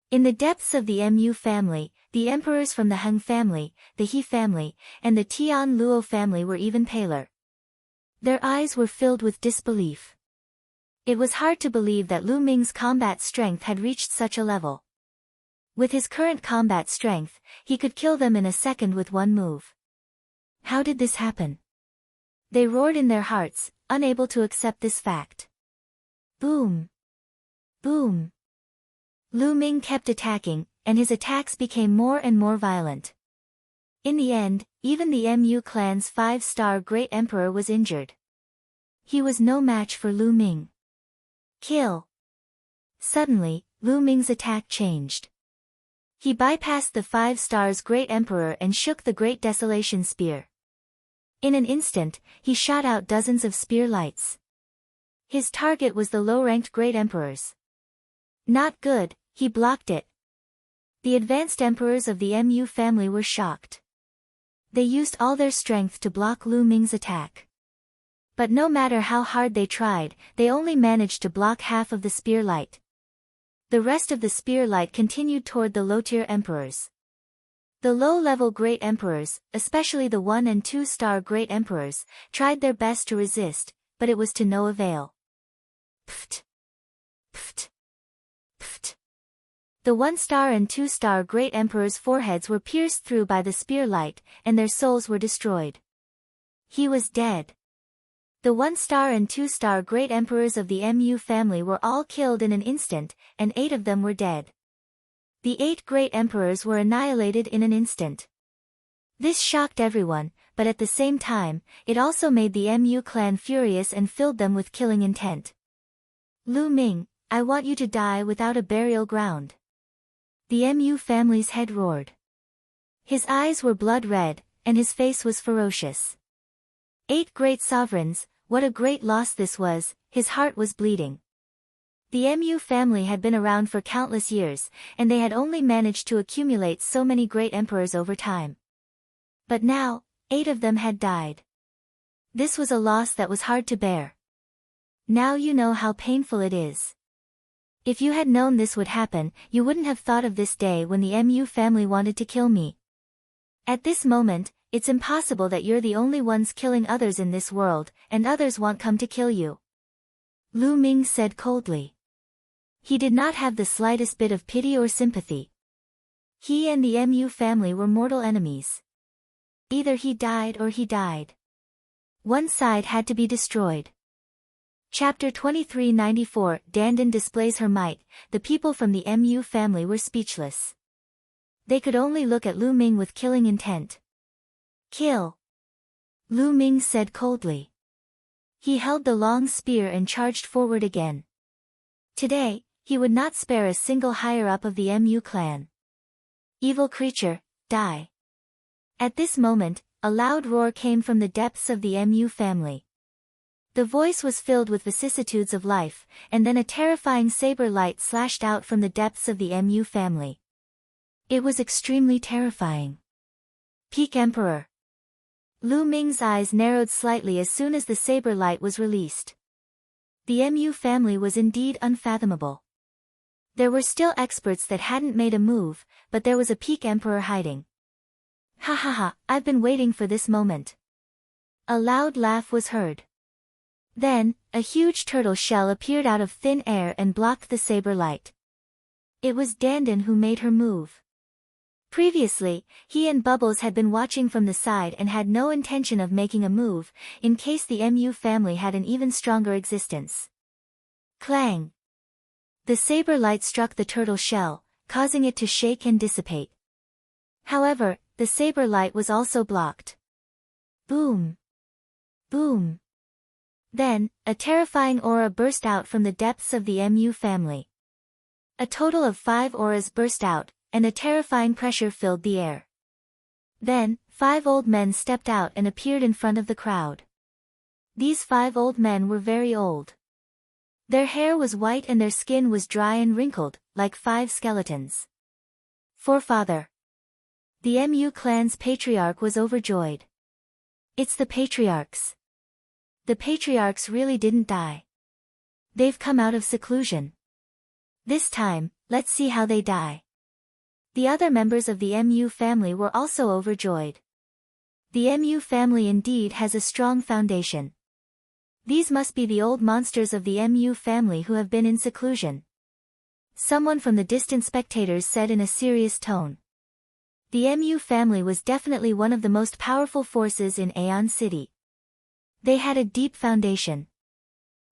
Speaker 1: In the depths of the Mu family, the emperors from the Heng family, the He family, and the Tian Luo family were even paler. Their eyes were filled with disbelief. It was hard to believe that Lu Ming's combat strength had reached such a level. With his current combat strength, he could kill them in a second with one move. How did this happen? They roared in their hearts, unable to accept this fact. Boom! Boom! Lu Ming kept attacking, and his attacks became more and more violent. In the end, even the Mu clan's 5-star Great Emperor was injured. He was no match for Lu Ming. Kill! Suddenly, Lu Ming's attack changed. He bypassed the 5-star's Great Emperor and shook the Great Desolation Spear. In an instant, he shot out dozens of spear lights. His target was the low-ranked Great Emperors. Not good, he blocked it. The advanced emperors of the Mu family were shocked. They used all their strength to block Lu Ming's attack. But no matter how hard they tried, they only managed to block half of the spear light. The rest of the spear light continued toward the low-tier emperors. The low-level Great Emperors, especially the 1- and 2-star Great Emperors, tried their best to resist, but it was to no avail. Pft! Pft! Pft! The 1-star and 2-star Great Emperors' foreheads were pierced through by the spear light, and their souls were destroyed. He was dead. The 1-star and 2-star Great Emperors of the Mu family were all killed in an instant, and 8 of them were dead. The 8 Great Emperors were annihilated in an instant. This shocked everyone, but at the same time, it also made the Mu clan furious and filled them with killing intent. Lu Ming, I want you to die without a burial ground. The Mu family's head roared. His eyes were blood red, and his face was ferocious. 8 great sovereigns, what a great loss this was, his heart was bleeding. The Mu family had been around for countless years, and they had only managed to accumulate so many great emperors over time. But now, 8 of them had died. This was a loss that was hard to bear. Now you know how painful it is. If you had known this would happen, you wouldn't have thought of this day when the MU family wanted to kill me. At this moment, it's impossible that you're the only ones killing others in this world, and others won't come to kill you. Lu Ming said coldly. He did not have the slightest bit of pity or sympathy. He and the MU family were mortal enemies. Either he died or he died. One side had to be destroyed. Chapter 2394 Dandan displays her might. The people from the MU family were speechless. They could only look at Lu Ming with killing intent. Kill! Lu Ming said coldly. He held the long spear and charged forward again. Today, he would not spare a single higher-up of the MU clan. Evil creature, die! At this moment, a loud roar came from the depths of the MU family. The voice was filled with vicissitudes of life, and then a terrifying saber light slashed out from the depths of the MU family. It was extremely terrifying. Peak Emperor. Lu Ming's eyes narrowed slightly as soon as the saber light was released. The MU family was indeed unfathomable. There were still experts that hadn't made a move, but there was a peak emperor hiding. Ha ha ha, I've been waiting for this moment. A loud laugh was heard. Then, a huge turtle shell appeared out of thin air and blocked the saber light. It was Dandan who made her move. Previously, he and Bubbles had been watching from the side and had no intention of making a move, in case the MU family had an even stronger existence. Clang! The saber light struck the turtle shell, causing it to shake and dissipate. However, the saber light was also blocked. Boom! Boom! Then, a terrifying aura burst out from the depths of the MU family. A total of 5 auras burst out, and a terrifying pressure filled the air. Then, 5 old men stepped out and appeared in front of the crowd. These 5 old men were very old. Their hair was white and their skin was dry and wrinkled, like 5 skeletons. Forefather. The MU clan's patriarch was overjoyed. It's the patriarchs. The patriarchs really didn't die. They've come out of seclusion. This time, let's see how they die. The other members of the MU family were also overjoyed. The MU family indeed has a strong foundation. These must be the old monsters of the MU family who have been in seclusion. Someone from the distant spectators said in a serious tone. The MU family was definitely one of the most powerful forces in Aeon City. They had a deep foundation.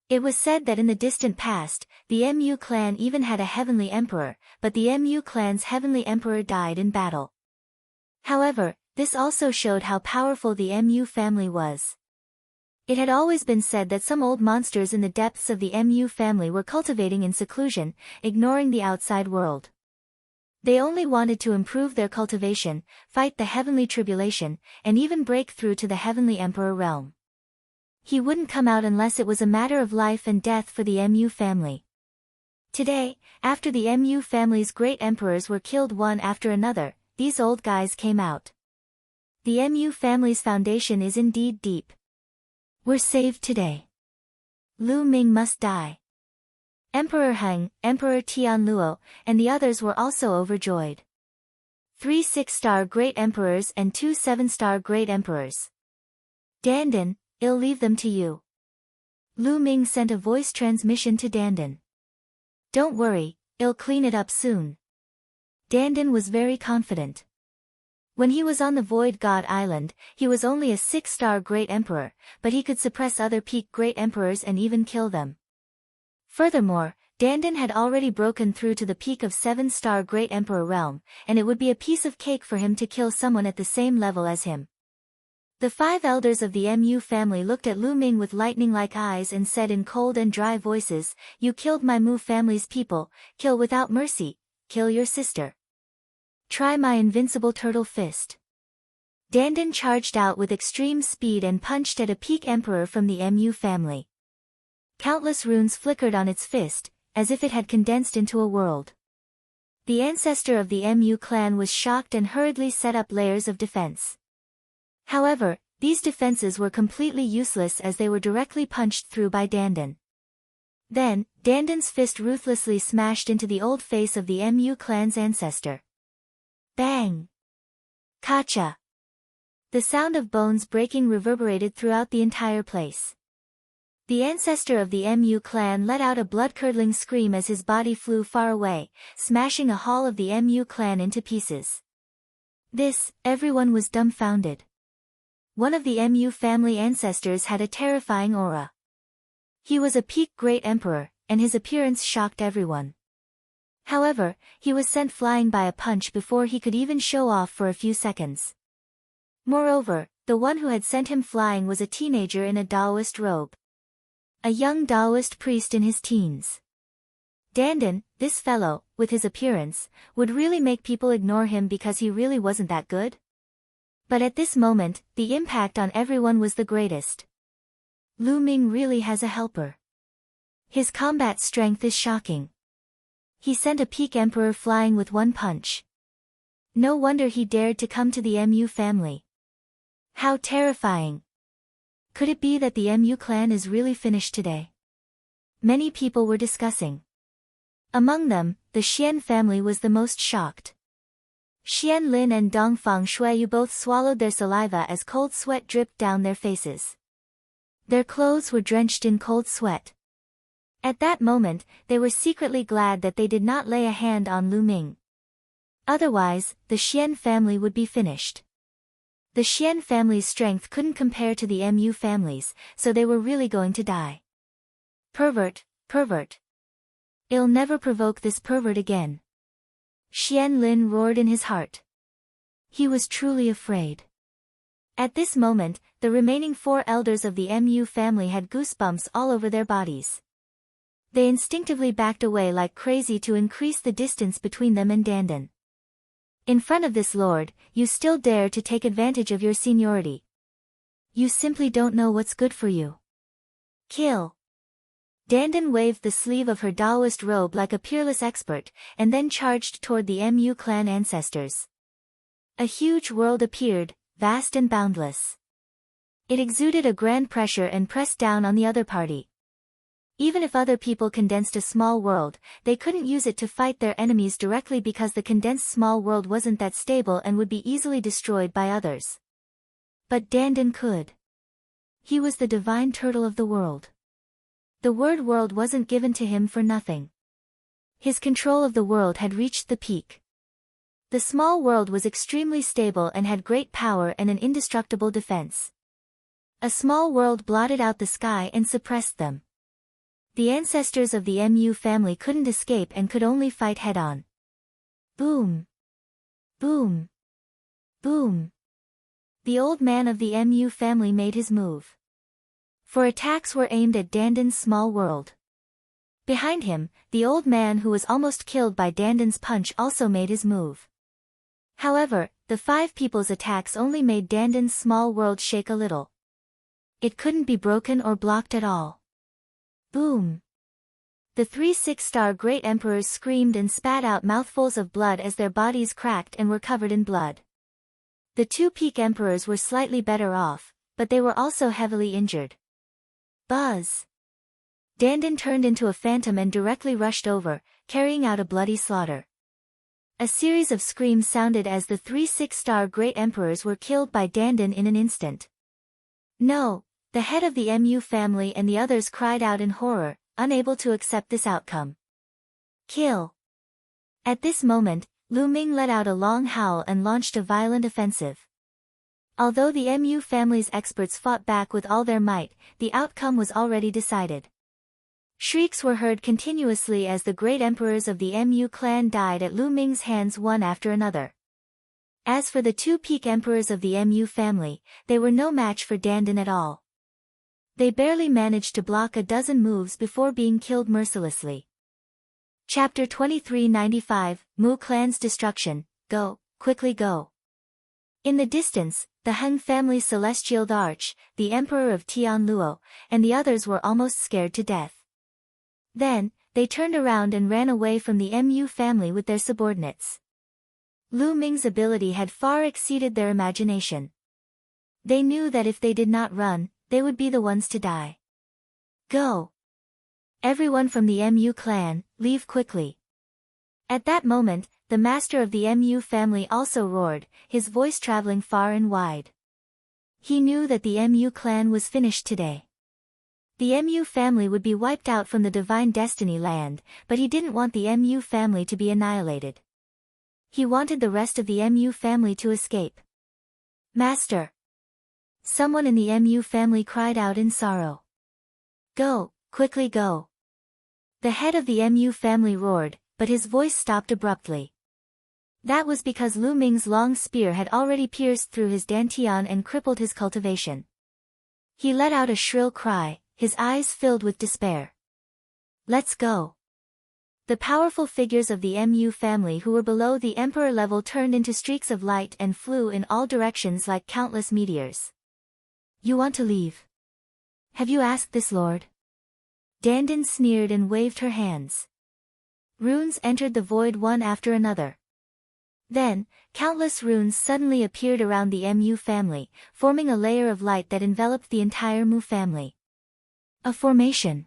Speaker 1: It was said that in the distant past, the MU clan even had a heavenly emperor, but the MU clan's heavenly emperor died in battle. However, this also showed how powerful the MU family was. It had always been said that some old monsters in the depths of the MU family were cultivating in seclusion, ignoring the outside world. They only wanted to improve their cultivation, fight the heavenly tribulation, and even break through to the heavenly emperor realm. He wouldn't come out unless it was a matter of life and death for the MU family. Today, after the MU family's great emperors were killed one after another, these old guys came out. The MU family's foundation is indeed deep. We're saved today. Lu Ming must die. Emperor Heng, Emperor Tianluo, and the others were also overjoyed. 3 6-star great emperors and 2 7-star great emperors. Dandan, I'll leave them to you. Lu Ming sent a voice transmission to Dandan. Don't worry, I'll clean it up soon. Dandan was very confident. When he was on the Void God Island, he was only a 6-star great emperor, but he could suppress other peak great emperors and even kill them. Furthermore, Dandan had already broken through to the peak of 7-star great emperor realm, and it would be a piece of cake for him to kill someone at the same level as him. The 5 elders of the MU family looked at Lu Ming with lightning-like eyes and said in cold and dry voices, "You killed my Mu family's people, kill without mercy, kill your sister. Try my invincible turtle fist." Dandan charged out with extreme speed and punched at a peak emperor from the MU family. Countless runes flickered on its fist, as if it had condensed into a world. The ancestor of the MU clan was shocked and hurriedly set up layers of defense. However, these defenses were completely useless as they were directly punched through by Dandan. Then, Dandan's fist ruthlessly smashed into the old face of the Mu clan's ancestor. Bang! Kacha! The sound of bones breaking reverberated throughout the entire place. The ancestor of the Mu clan let out a blood-curdling scream as his body flew far away, smashing a hall of the Mu clan into pieces. Everyone was dumbfounded. One of the Mu family ancestors had a terrifying aura. He was a peak great emperor, and his appearance shocked everyone. However, he was sent flying by a punch before he could even show off for a few seconds. Moreover, the one who had sent him flying was a teenager in a Taoist robe. A young Taoist priest in his teens. Dandan, this fellow, with his appearance, would really make people ignore him because he really wasn't that good? But at this moment, the impact on everyone was the greatest. Ming really has a helper. His combat strength is shocking. He sent a peak emperor flying with one punch. No wonder he dared to come to the Mu family. How terrifying! Could it be that the Mu clan is really finished today? Many people were discussing. Among them, the Xian family was the most shocked. Xian Lin and Dongfang Shuiyu both swallowed their saliva as cold sweat dripped down their faces. Their clothes were drenched in cold sweat. At that moment, they were secretly glad that they did not lay a hand on Ming. Otherwise, the Xian family would be finished. The Xian family's strength couldn't compare to the Mu family's, so they were really going to die. Pervert, pervert. I'll never provoke this pervert again. Xian Lin roared in his heart. He was truly afraid. At this moment, the remaining 4 elders of the Mu family had goosebumps all over their bodies. They instinctively backed away like crazy to increase the distance between them and Dandan. In front of this lord, you still dare to take advantage of your seniority. You simply don't know what's good for you. Kill. Dandan waved the sleeve of her Taoist robe like a peerless expert, and then charged toward the Mu clan ancestors. A huge world appeared, vast and boundless. It exuded a grand pressure and pressed down on the other party. Even if other people condensed a small world, they couldn't use it to fight their enemies directly because the condensed small world wasn't that stable and would be easily destroyed by others. But Dandan could. He was the divine turtle of the world. The word world wasn't given to him for nothing. His control of the world had reached the peak. The small world was extremely stable and had great power and an indestructible defense. A small world blotted out the sky and suppressed them. The ancestors of the Mu family couldn't escape and could only fight head-on. Boom! Boom! Boom! The old man of the Mu family made his move. 4 attacks were aimed at Dandan's small world. Behind him, the old man who was almost killed by Dandan's punch also made his move. However, the 5 people's attacks only made Dandan's small world shake a little. It couldn't be broken or blocked at all. Boom! The 3 6-star great emperors screamed and spat out mouthfuls of blood as their bodies cracked and were covered in blood. The 2 peak emperors were slightly better off, but they were also heavily injured. Buzz! Dandan turned into a phantom and directly rushed over, carrying out a bloody slaughter. A series of screams sounded as the 3 6-star great emperors were killed by Dandan in an instant. No! The head of the Mu family and the others cried out in horror, unable to accept this outcome. Kill! At this moment, Ming let out a long howl and launched a violent offensive. Although the Mu family's experts fought back with all their might, the outcome was already decided. Shrieks were heard continuously as the great emperors of the Mu clan died at Ming's hands one after another. As for the 2 peak emperors of the Mu family, they were no match for Dandan at all. They barely managed to block a dozen moves before being killed mercilessly. Chapter 2395, Mu clan's destruction. Go, quickly go. In the distance, the Heng family's celestial arch, the emperor of Tianluo, and the others were almost scared to death. Then, they turned around and ran away from the Mu family with their subordinates. Ming's ability had far exceeded their imagination. They knew that if they did not run, they would be the ones to die. Go! Everyone from the Mu clan, leave quickly. At that moment, the master of the Mu family also roared, his voice traveling far and wide. He knew that the Mu clan was finished today. The Mu family would be wiped out from the Divine Destiny land, but he didn't want the Mu family to be annihilated. He wanted the rest of the Mu family to escape. Master! Someone in the Mu family cried out in sorrow. Go, quickly go. The head of the Mu family roared, but his voice stopped abruptly. That was because Lu Ming's long spear had already pierced through his dantian and crippled his cultivation. He let out a shrill cry, his eyes filled with despair. Let's go. The powerful figures of the Mu family who were below the emperor level turned into streaks of light and flew in all directions like countless meteors. You want to leave? Have you asked this, Lord? Dandan sneered and waved her hands. Runes entered the void one after another. Then, countless runes suddenly appeared around the Mu family, forming a layer of light that enveloped the entire Mu family. A formation.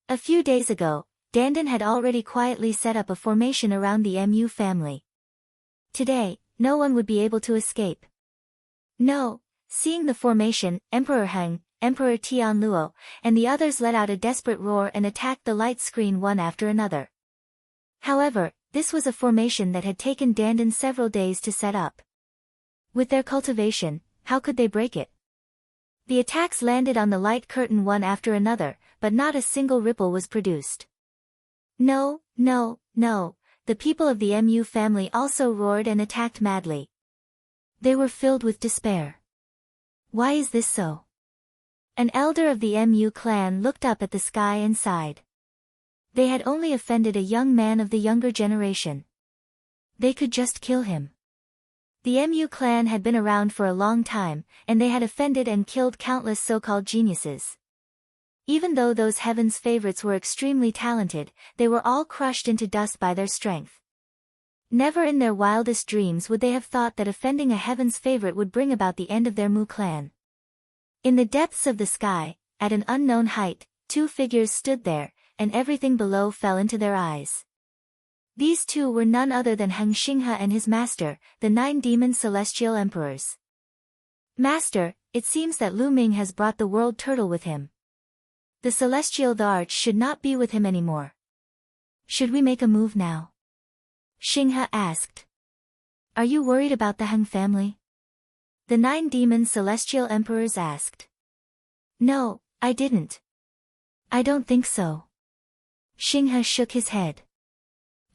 Speaker 1: A few days ago, Dandan had already quietly set up a formation around the Mu family. Today, no one would be able to escape. No, seeing the formation, Emperor Heng, Emperor Tianluo, and the others let out a desperate roar and attacked the light screen one after another. However, this was a formation that had taken Dandan several days to set up. With their cultivation, how could they break it? The attacks landed on the light curtain one after another, but not a single ripple was produced. No, no, no, the people of the Mu family also roared and attacked madly. They were filled with despair. Why is this so? An elder of the Mu clan looked up at the sky and sighed. They had only offended a young man of the younger generation. They could just kill him. The Mu clan had been around for a long time, and they had offended and killed countless so-called geniuses. Even though those heaven's favorites were extremely talented, they were all crushed into dust by their strength. Never in their wildest dreams would they have thought that offending a heaven's favorite would bring about the end of their Mu clan. In the depths of the sky, at an unknown height, two figures stood there, and everything below fell into their eyes. These two were none other than Heng Xinghe and his master, the 9 demon celestial emperors. Master, it seems that Lu Ming has brought the world turtle with him. The celestial arch should not be with him anymore. Should we make a move now? Xinghe asked. Are you worried about the Heng family? The 9 demon celestial emperors asked. No, I didn't. I don't think so. Xinghe shook his head.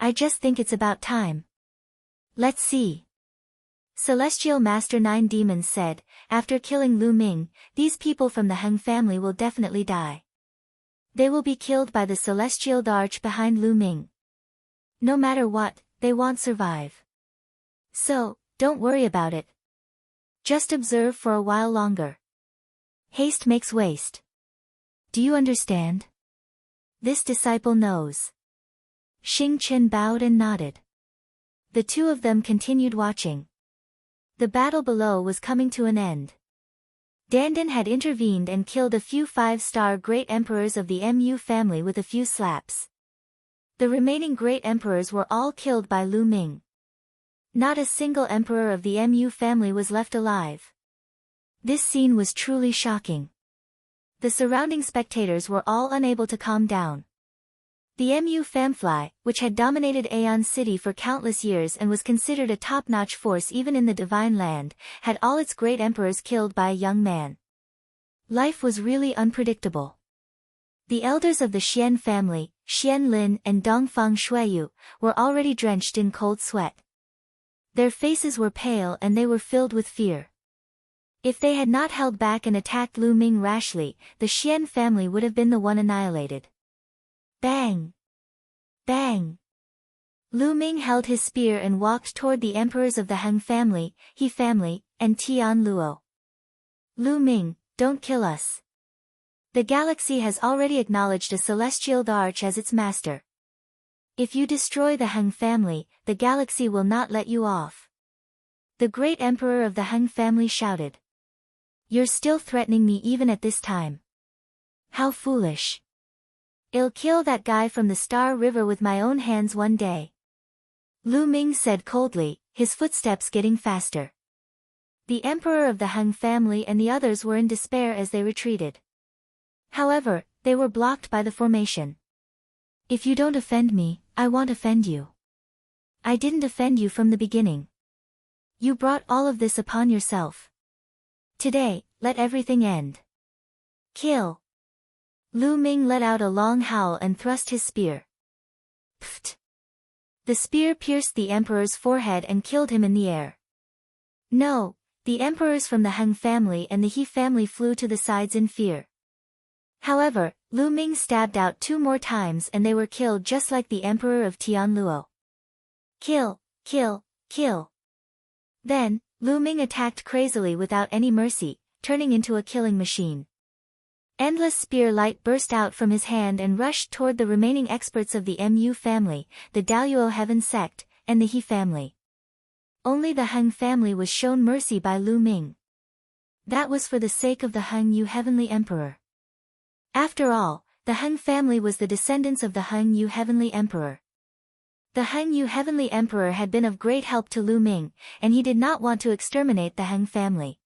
Speaker 1: I just think it's about time. Let's see. Celestial Master 9 Demons said, after killing Lu Ming, these people from the Heng family will definitely die. They will be killed by the celestial arch behind Lu Ming. No matter what, they won't survive. So, don't worry about it. Just observe for a while longer. Haste makes waste. Do you understand? This disciple knows. Xing Chen bowed and nodded. The two of them continued watching. The battle below was coming to an end. Dandan had intervened and killed a few 5-star great emperors of the Mu family with a few slaps. The remaining great emperors were all killed by Lu Ming. Not a single emperor of the Mu family was left alive. This scene was truly shocking. The surrounding spectators were all unable to calm down. The Mu famfly, which had dominated Aeon City for countless years and was considered a top-notch force even in the Divine Land, had all its great emperors killed by a young man. Life was really unpredictable. The elders of the Xian family, Xian Lin and Dongfang Shuiyu, were already drenched in cold sweat. Their faces were pale and they were filled with fear. If they had not held back and attacked Lu Ming rashly, the Xian family would have been the one annihilated. Bang! Bang! Lu Ming held his spear and walked toward the emperors of the Heng family, He family, and Tianluo. Lu Ming, don't kill us. The galaxy has already acknowledged a celestial arch as its master. If you destroy the Heng family, the galaxy will not let you off. The great emperor of the Heng family shouted. You're still threatening me even at this time. How foolish. I'll kill that guy from the Star River with my own hands one day. Lu Ming said coldly, his footsteps getting faster. The emperor of the Han family and the others were in despair as they retreated. However, they were blocked by the formation. If you don't offend me, I won't offend you. I didn't offend you from the beginning. You brought all of this upon yourself. Today, let everything end. Kill. Lu Ming let out a long howl and thrust his spear. Pfft. The spear pierced the emperor's forehead and killed him in the air. No, the emperors from the Han family and the He family flew to the sides in fear. However, Lu Ming stabbed out 2 more times and they were killed just like the emperor of Tianluo. Kill, kill, kill. Then, Lu Ming attacked crazily without any mercy, turning into a killing machine. Endless spear light burst out from his hand and rushed toward the remaining experts of the Mu family, the Daluo Heaven sect, and the He family. Only the Han family was shown mercy by Lu Ming. That was for the sake of the Han Yu Heavenly Emperor. After all, the Han family was the descendants of the Han Yu Heavenly Emperor. The Han Yu Heavenly Emperor had been of great help to Lu Ming, and he did not want to exterminate the Han family.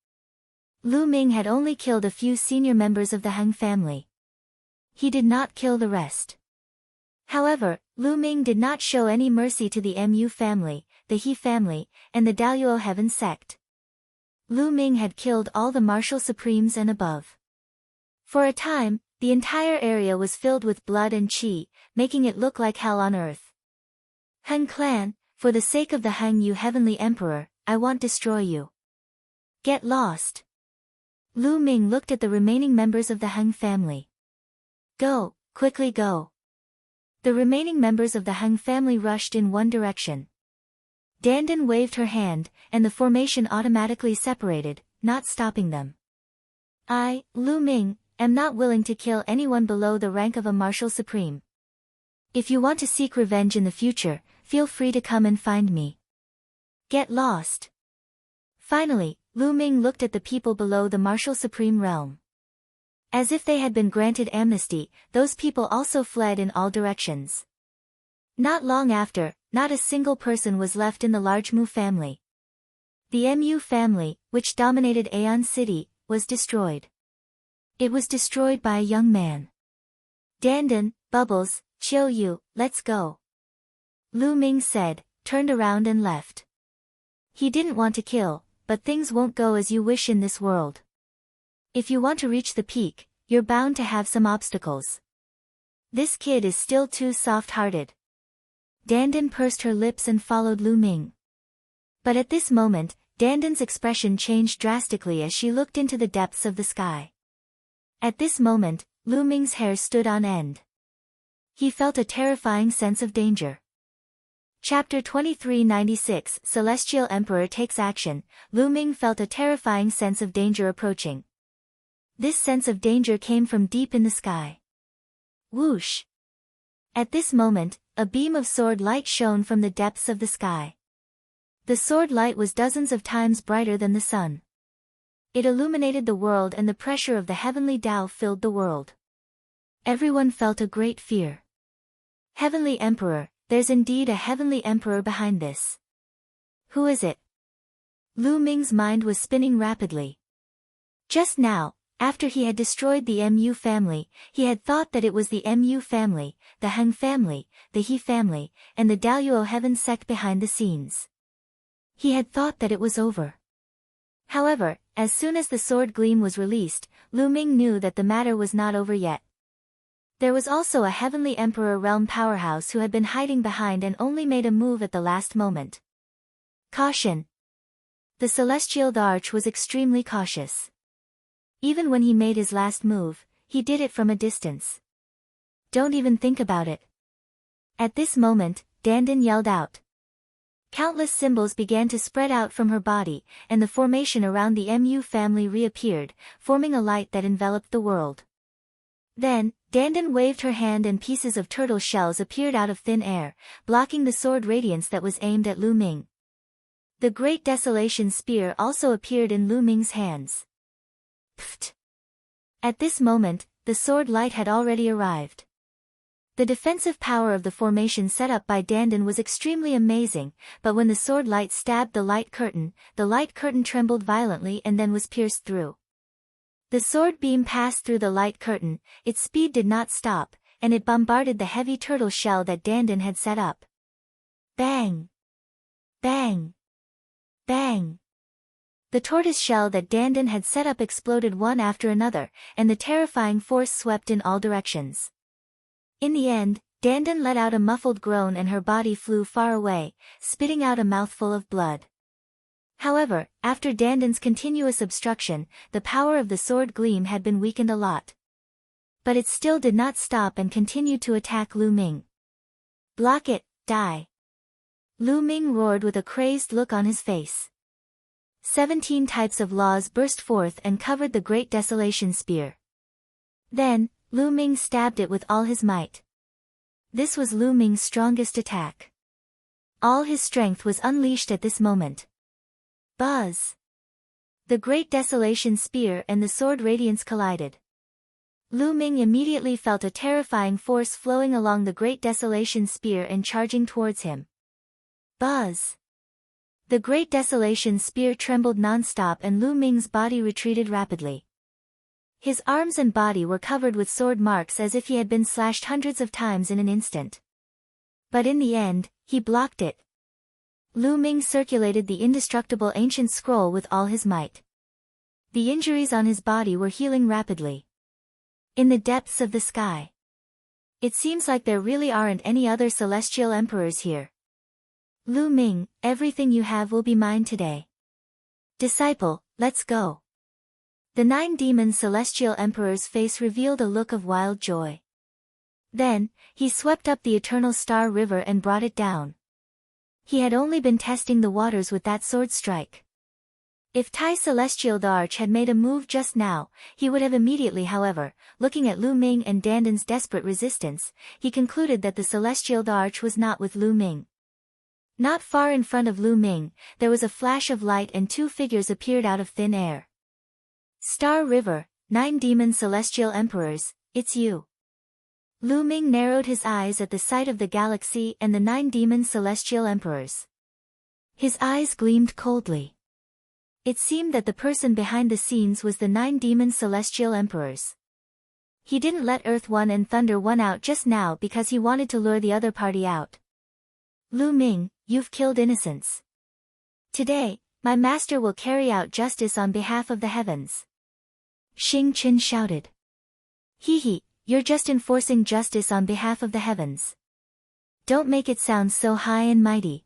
Speaker 1: Lu Ming had only killed a few senior members of the Han family. He did not kill the rest. However, Lu Ming did not show any mercy to the Mu family, the He family, and the Daluo Heaven sect. Lu Ming had killed all the martial supremes and above. For a time, the entire area was filled with blood and qi, making it look like hell on earth. Han clan, for the sake of the Han Yu Heavenly Emperor, I won't destroy you. Get lost. Lu Ming looked at the remaining members of the Han family. Go, quickly go. The remaining members of the Han family rushed in one direction. Dandan waved her hand, and the formation automatically separated, not stopping them. I, Lu Ming, am not willing to kill anyone below the rank of a martial supreme. If you want to seek revenge in the future, feel free to come and find me. Get lost. Finally, Lu Ming looked at the people below the martial supreme realm. As if they had been granted amnesty, those people also fled in all directions. Not long after, not a single person was left in the large Mu family. The Mu family, which dominated Aeon City, was destroyed. It was destroyed by a young man. Dandan, Bubbles, Chiu Yu, let's go. Lu Ming said, turned around and left. He didn't want to kill, but things won't go as you wish in this world. If you want to reach the peak, you're bound to have some obstacles. This kid is still too soft-hearted. Dandan pursed her lips and followed Lu Ming. But at this moment, Dandan's expression changed drastically as she looked into the depths of the sky. At this moment, Lu Ming's hair stood on end. He felt a terrifying sense of danger. Chapter 2396 Celestial Emperor Takes Action. Lu Ming felt a terrifying sense of danger approaching. This sense of danger came from deep in the sky. Whoosh! At this moment, a beam of sword light shone from the depths of the sky. The sword light was dozens of times brighter than the sun. It illuminated the world and the pressure of the heavenly Tao filled the world. Everyone felt a great fear. Heavenly Emperor, there's indeed a Heavenly Emperor behind this. Who is it? Lu Ming's mind was spinning rapidly. Just now, after he had destroyed the Mu family, he had thought that it was the Mu family, the Han family, the He family, and the Daluo Heaven sect behind the scenes. He had thought that it was over. However, as soon as the sword gleam was released, Lu Ming knew that the matter was not over yet. There was also a Heavenly Emperor realm powerhouse who had been hiding behind and only made a move at the last moment. Caution! The Celestial Arch was extremely cautious. Even when he made his last move, he did it from a distance. Don't even think about it. At this moment, Dandan yelled out. Countless symbols began to spread out from her body, and the formation around the Mu family reappeared, forming a light that enveloped the world. Then, Dandan waved her hand and pieces of turtle shells appeared out of thin air, blocking the sword radiance that was aimed at Lu Ming. The Great Desolation Spear also appeared in Lu Ming's hands. Pfft! At this moment, the sword light had already arrived. The defensive power of the formation set up by Dandan was extremely amazing, but when the sword light stabbed the light curtain trembled violently and then was pierced through. The sword beam passed through the light curtain, its speed did not stop, and it bombarded the heavy turtle shell that Dandan had set up. Bang! Bang! Bang! The tortoise shell that Dandan had set up exploded one after another, and the terrifying force swept in all directions. In the end, Dandan let out a muffled groan and her body flew far away, spitting out a mouthful of blood. However, after Dandan's continuous obstruction, the power of the sword gleam had been weakened a lot. But it still did not stop and continued to attack Lu Ming. Block it, die! Lu Ming roared with a crazed look on his face. 17 types of laws burst forth and covered the great desolation spear. Then, Lu Ming stabbed it with all his might. This was Lu Ming's strongest attack. All his strength was unleashed at this moment. Buzz! The great desolation spear and the sword radiance collided. Lu Ming immediately felt a terrifying force flowing along the great desolation spear and charging towards him. Buzz! The great desolation spear trembled non-stop and Lu Ming's body retreated rapidly. His arms and body were covered with sword marks as if he had been slashed hundreds of times in an instant. But in the end, he blocked it. Lu Ming circulated the indestructible ancient scroll with all his might. The injuries on his body were healing rapidly. In the depths of the sky. It seems like there really aren't any other celestial emperors here. Lu Ming, everything you have will be mine today. Disciple, let's go. The 9 demon celestial emperor's face revealed a look of wild joy. Then, he swept up the eternal star river and brought it down. He had only been testing the waters with that sword strike. If Tai Celestial the Arch had made a move just now, he would have immediately. However, looking at Lu Ming and Dandan's desperate resistance, he concluded that the Celestial the Arch was not with Lu Ming. Not far in front of Lu Ming, there was a flash of light and 2 figures appeared out of thin air. Star River, 9 demon celestial emperors, it's you. Lu Ming narrowed his eyes at the sight of the galaxy and the 9 demon celestial emperors. His eyes gleamed coldly. It seemed that the person behind the scenes was the 9 demon celestial emperors. He didn't let Earth 1 and Thunder 1 out just now because he wanted to lure the other party out. Lu Ming, you've killed innocents. Today, my master will carry out justice on behalf of the heavens. Xing Qin shouted. Hee, you're just enforcing justice on behalf of the heavens. Don't make it sound so high and mighty.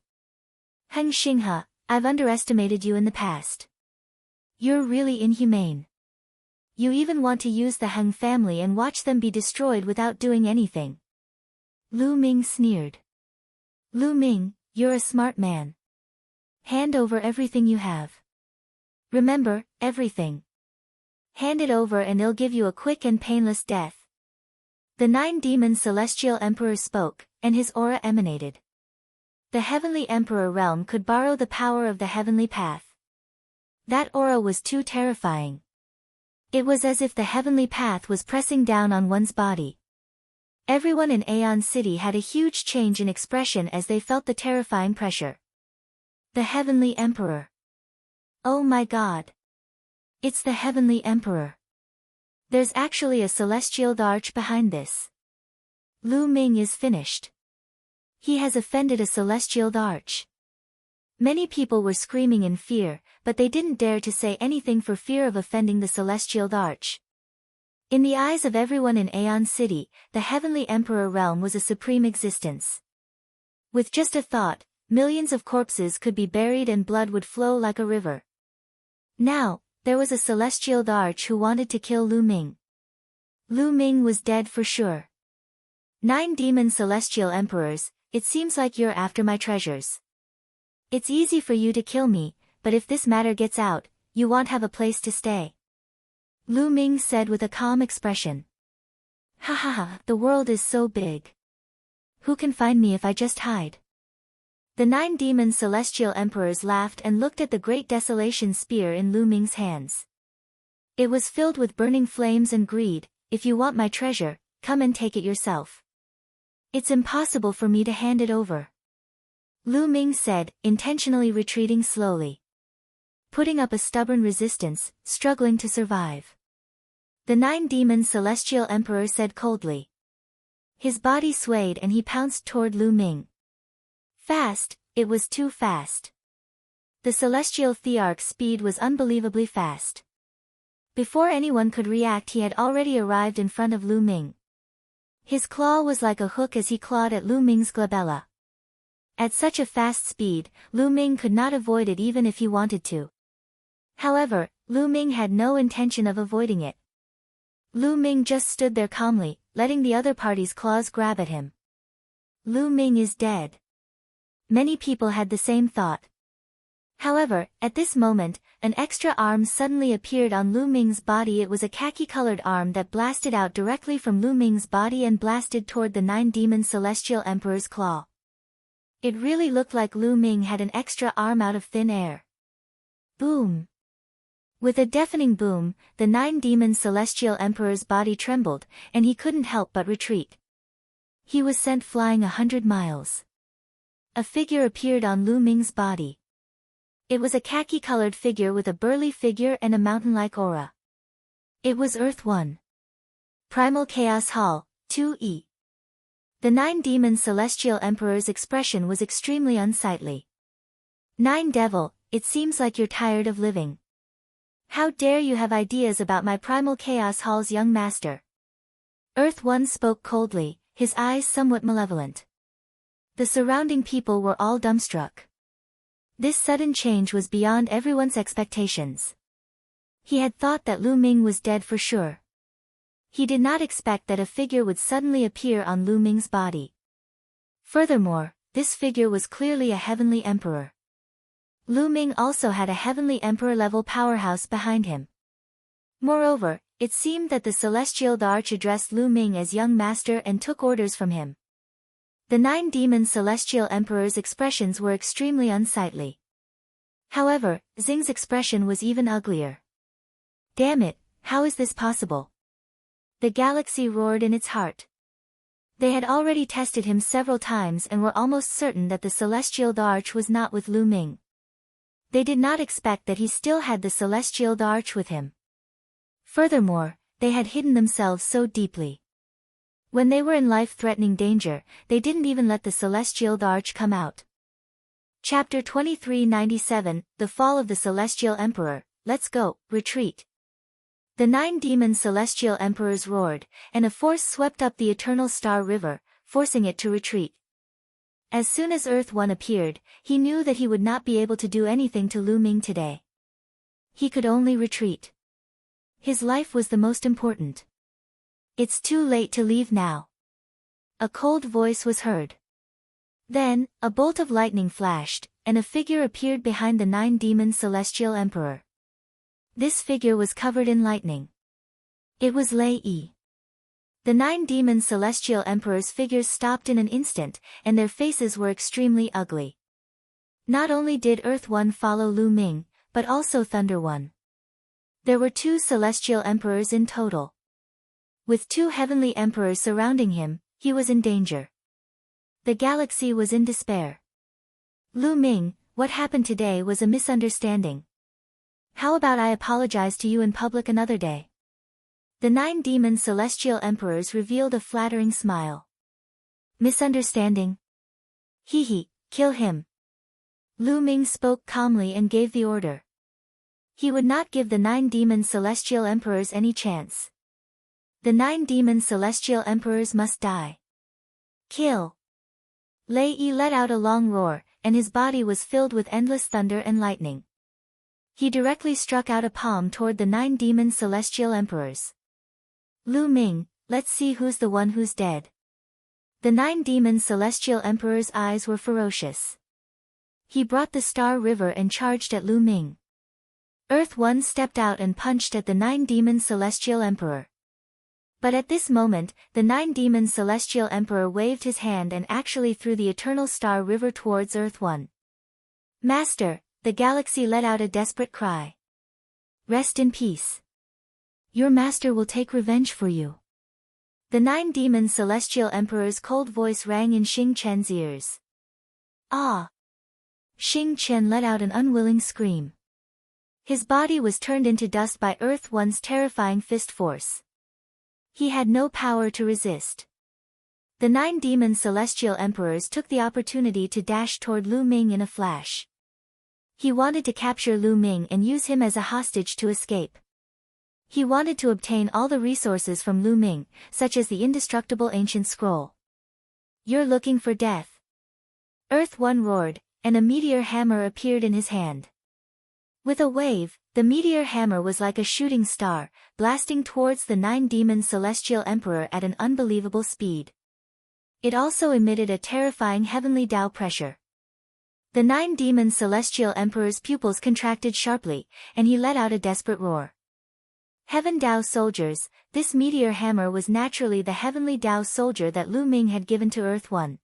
Speaker 1: Heng Xinghe, I've underestimated you in the past. You're really inhumane. You even want to use the Heng family and watch them be destroyed without doing anything. Lu Ming sneered. Lu Ming, you're a smart man. Hand over everything you have. Remember, everything. Hand it over and it'll give you a quick and painless death. The 9 demon celestial emperor spoke, and his aura emanated. The heavenly emperor realm could borrow the power of the heavenly path. That aura was too terrifying. It was as if the heavenly path was pressing down on one's body. Everyone in Aeon City had a huge change in expression as they felt the terrifying pressure. The Heavenly Emperor. Oh my God. It's the Heavenly Emperor. There's actually a celestial arch behind this. Lu Ming is finished. He has offended a celestial arch. Many people were screaming in fear, but they didn't dare to say anything for fear of offending the celestial arch. In the eyes of everyone in Aeon City, the Heavenly Emperor realm was a supreme existence. With just a thought, millions of corpses could be buried and blood would flow like a river. Now, there was a celestial arch who wanted to kill Lu Ming. Lu Ming was dead for sure. 9 demon celestial emperors, it seems like you're after my treasures. It's easy for you to kill me, but if this matter gets out, you won't have a place to stay. Lu Ming said with a calm expression. Ha ha ha, the world is so big. Who can find me if I just hide? The 9 demon celestial emperors laughed and looked at the great desolation spear in Lu Ming's hands. It was filled with burning flames and greed. If you want my treasure, come and take it yourself. It's impossible for me to hand it over. Lu Ming said, intentionally retreating slowly. Putting up a stubborn resistance, struggling to survive. The Nine-Demon Celestial Emperor said coldly. His body swayed and he pounced toward Lu Ming. Fast, it was too fast. The Celestial Thearch's speed was unbelievably fast. Before anyone could react, he had already arrived in front of Lu Ming. His claw was like a hook as he clawed at Lu Ming's glabella. At such a fast speed, Lu Ming could not avoid it even if he wanted to. However, Lu Ming had no intention of avoiding it. Lu Ming just stood there calmly, letting the other party's claws grab at him. Lu Ming is dead. Many people had the same thought. However, at this moment, an extra arm suddenly appeared on Lu Ming's body. It was a khaki-colored arm that blasted out directly from Lu Ming's body and blasted toward the Nine-Demon Celestial Emperor's claw. It really looked like Lu Ming had an extra arm out of thin air. Boom! With a deafening boom, the Nine-Demon Celestial Emperor's body trembled, and he couldn't help but retreat. He was sent flying 100 miles. A figure appeared on Lu Ming's body. It was a khaki-colored figure with a burly figure and a mountain-like aura. It was Earth 1. Primal Chaos Hall, 2E. The Nine-Demon Celestial Emperor's expression was extremely unsightly. Nine Devil, it seems like you're tired of living. How dare you have ideas about my Primal Chaos Hall's young master? Earth 1 spoke coldly, his eyes somewhat malevolent. The surrounding people were all dumbstruck. This sudden change was beyond everyone's expectations. He had thought that Lu Ming was dead for sure. He did not expect that a figure would suddenly appear on Lu Ming's body. Furthermore, this figure was clearly a heavenly emperor. Lu Ming also had a heavenly emperor-level powerhouse behind him. Moreover, it seemed that the Celestial Thearch addressed Lu Ming as young master and took orders from him. The Nine-Demon Celestial Emperor's expressions were extremely unsightly. However, Xing's expression was even uglier. Damn it, how is this possible? The galaxy roared in its heart. They had already tested him several times and were almost certain that the Celestial Thearch was not with Lu Ming. They did not expect that he still had the Celestial Thearch with him. Furthermore, they had hidden themselves so deeply. When they were in life-threatening danger, they didn't even let the Celestial Thearch come out. Chapter 2397, The Fall of the Celestial Emperor. Let's go, retreat. The Nine-Demon Celestial Emperors roared, and a force swept up the Eternal Star River, forcing it to retreat. As soon as Earth 1 appeared, he knew that he would not be able to do anything to Lu Ming today. He could only retreat. His life was the most important. It's too late to leave now. A cold voice was heard. Then, a bolt of lightning flashed, and a figure appeared behind the Nine-Demon Celestial Emperor. This figure was covered in lightning. It was Lei Yi. The Nine-Demon Celestial Emperor's figures stopped in an instant, and their faces were extremely ugly. Not only did Earth 1 follow Lu Ming, but also Thunder 1. There were 2 Celestial Emperors in total. With 2 heavenly emperors surrounding him, he was in danger. The galaxy was in despair. Lu Ming, what happened today was a misunderstanding. How about I apologize to you in public another day? The Nine-Demon Celestial Emperors revealed a flattering smile. Misunderstanding? Hee, kill him. Lu Ming spoke calmly and gave the order. He would not give the Nine-Demon Celestial Emperors any chance. The Nine-Demon Celestial Emperors must die. Kill. Lei Yi let out a long roar, and his body was filled with endless thunder and lightning. He directly struck out a palm toward the Nine-Demon Celestial Emperors. Lu Ming, let's see who's the one who's dead. The Nine-Demon Celestial Emperor's eyes were ferocious. He brought the Star River and charged at Lu Ming. Earth 1 stepped out and punched at the Nine-Demon Celestial Emperor. But at this moment, the Nine-Demon Celestial Emperor waved his hand and actually threw the Eternal Star River towards Earth 1. Master, the galaxy let out a desperate cry. Rest in peace. Your master will take revenge for you. The 9 demon celestial emperor's cold voice rang in Xing Chen's ears. Ah! Xing Chen let out an unwilling scream. His body was turned into dust by Earth One's terrifying fist force. He had no power to resist. The 9 demon celestial emperors took the opportunity to dash toward Lu Ming in a flash. He wanted to capture Lu Ming and use him as a hostage to escape. He wanted to obtain all the resources from Lu Ming, such as the indestructible ancient scroll. You're looking for death. Earth One roared, and a meteor hammer appeared in his hand. With a wave, the meteor hammer was like a shooting star, blasting towards the 9 demon celestial emperor at an unbelievable speed. It also emitted a terrifying heavenly Tao pressure. The 9 demon celestial emperor's pupils contracted sharply, and he let out a desperate roar. Heaven Tao soldiers, this meteor hammer was naturally the heavenly Tao soldier that Lu Ming had given to Earth One.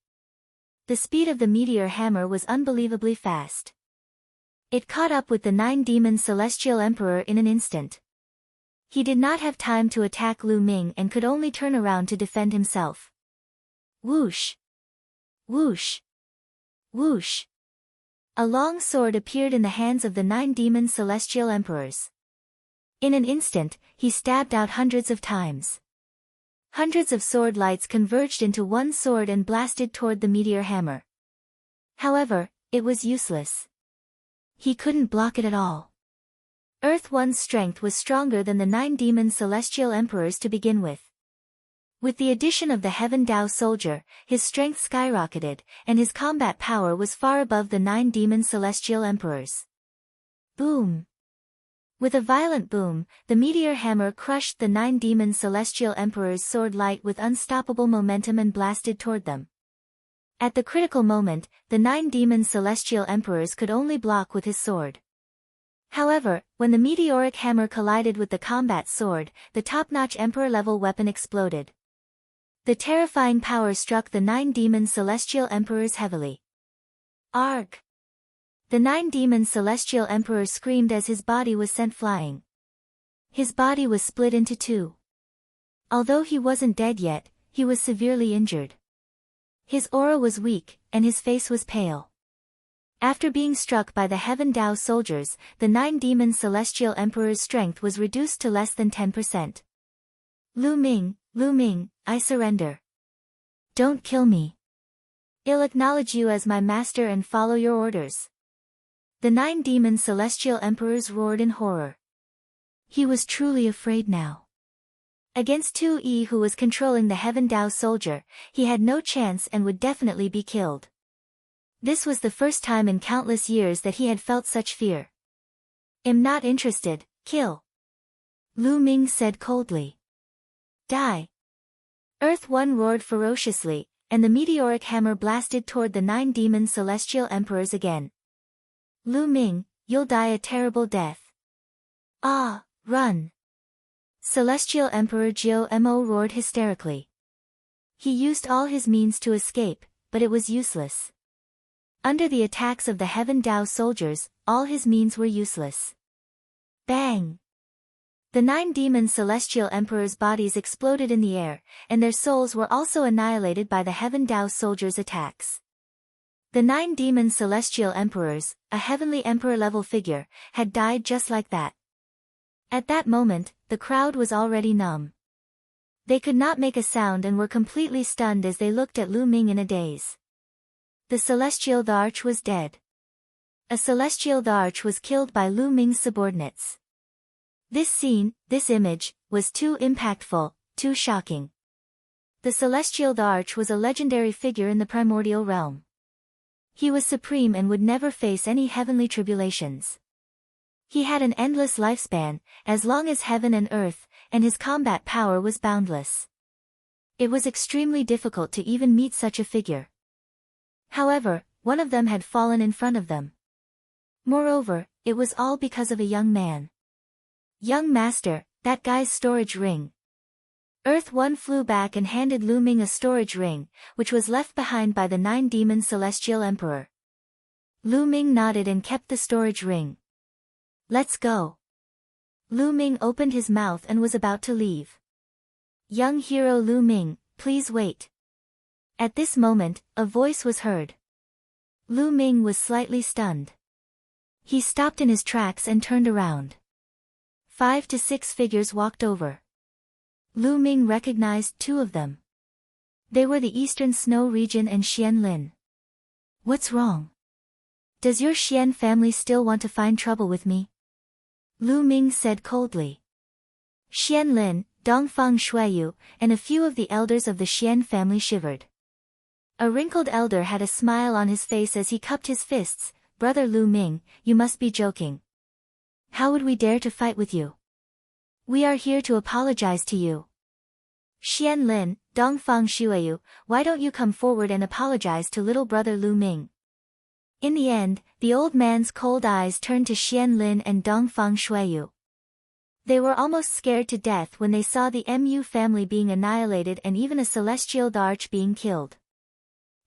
Speaker 1: The speed of the meteor hammer was unbelievably fast. It caught up with the 9 demon celestial emperor in an instant. He did not have time to attack Lu Ming and could only turn around to defend himself. Whoosh! Whoosh! Whoosh! A long sword appeared in the hands of the 9 demon celestial emperors. In an instant, he stabbed out hundreds of times. Hundreds of sword lights converged into one sword and blasted toward the meteor hammer. However, it was useless. He couldn't block it at all. Earth One's strength was stronger than the 9 demon celestial emperors to begin with. With the addition of the Heaven Tao soldier, his strength skyrocketed, and his combat power was far above the 9 demon celestial emperors. Boom! With a violent boom, the meteor hammer crushed the 9 demon celestial emperor's sword light with unstoppable momentum and blasted toward them. At the critical moment, the 9 demon celestial emperors could only block with his sword. However, when the meteoric hammer collided with the combat sword, the top-notch emperor-level weapon exploded. The terrifying power struck the 9 demon celestial emperors heavily. Arg! The 9 demon celestial emperor screamed as his body was sent flying. His body was split into two. Although he wasn't dead yet, he was severely injured. His aura was weak, and his face was pale. After being struck by the Heaven Tao soldiers, the 9 demon celestial emperor's strength was reduced to less than 10%. Lu Ming, I surrender. Don't kill me. I'll acknowledge you as my master and follow your orders. The 9 demon celestial emperors roared in horror. He was truly afraid now. Against 2E, who was controlling the Heaven Tao soldier, he had no chance and would definitely be killed. This was the first time in countless years that he had felt such fear. I'm not interested, kill. Lu Ming said coldly. Die. Earth One roared ferociously, and the meteoric hammer blasted toward the 9 demon celestial emperors again. Lu Ming, you'll die a terrible death. Ah, run. Celestial Emperor Jiao Mo roared hysterically. He used all his means to escape, but it was useless. Under the attacks of the Heaven Tao soldiers, all his means were useless. Bang! The 9 demon celestial emperors' bodies exploded in the air, and their souls were also annihilated by the Heaven Tao soldiers' attacks. The 9 demon celestial emperors, a heavenly emperor-level figure, had died just like that. At that moment, the crowd was already numb. They could not make a sound and were completely stunned as they looked at Lu Ming in a daze. The Celestial the Arch was dead. A Celestial the Arch was killed by Lu Ming's subordinates. This scene, this image, was too impactful, too shocking. The Celestial the Arch was a legendary figure in the primordial realm. He was supreme and would never face any heavenly tribulations. He had an endless lifespan, as long as heaven and earth, and his combat power was boundless. It was extremely difficult to even meet such a figure. However, one of them had fallen in front of them. Moreover, it was all because of a young man. Young master, that guy's storage ring. Earth One flew back and handed Lu Ming a storage ring, which was left behind by the 9 demon celestial emperor. Lu Ming nodded and kept the storage ring. Let's go. Lu Ming opened his mouth and was about to leave. Young hero Lu Ming, please wait. At this moment, a voice was heard. Lu Ming was slightly stunned. He stopped in his tracks and turned around. 5 to 6 figures walked over. Lu Ming recognized 2 of them. They were the Eastern Snow region and Xian Lin. What's wrong? Does your Xian family still want to find trouble with me? Lu Ming said coldly. Xian Lin, Dongfang Shuiyu, and a few of the elders of the Xian family shivered. A wrinkled elder had a smile on his face as he cupped his fists. Brother Lu Ming, you must be joking. How would we dare to fight with you? We are here to apologize to you. Xian Lin, Dongfang Shuiyu, why don't you come forward and apologize to little brother Lu Ming? In the end, the old man's cold eyes turned to Xian Lin and Dongfang Shuiyu. They were almost scared to death when they saw the Mu family being annihilated and even a celestial arch being killed.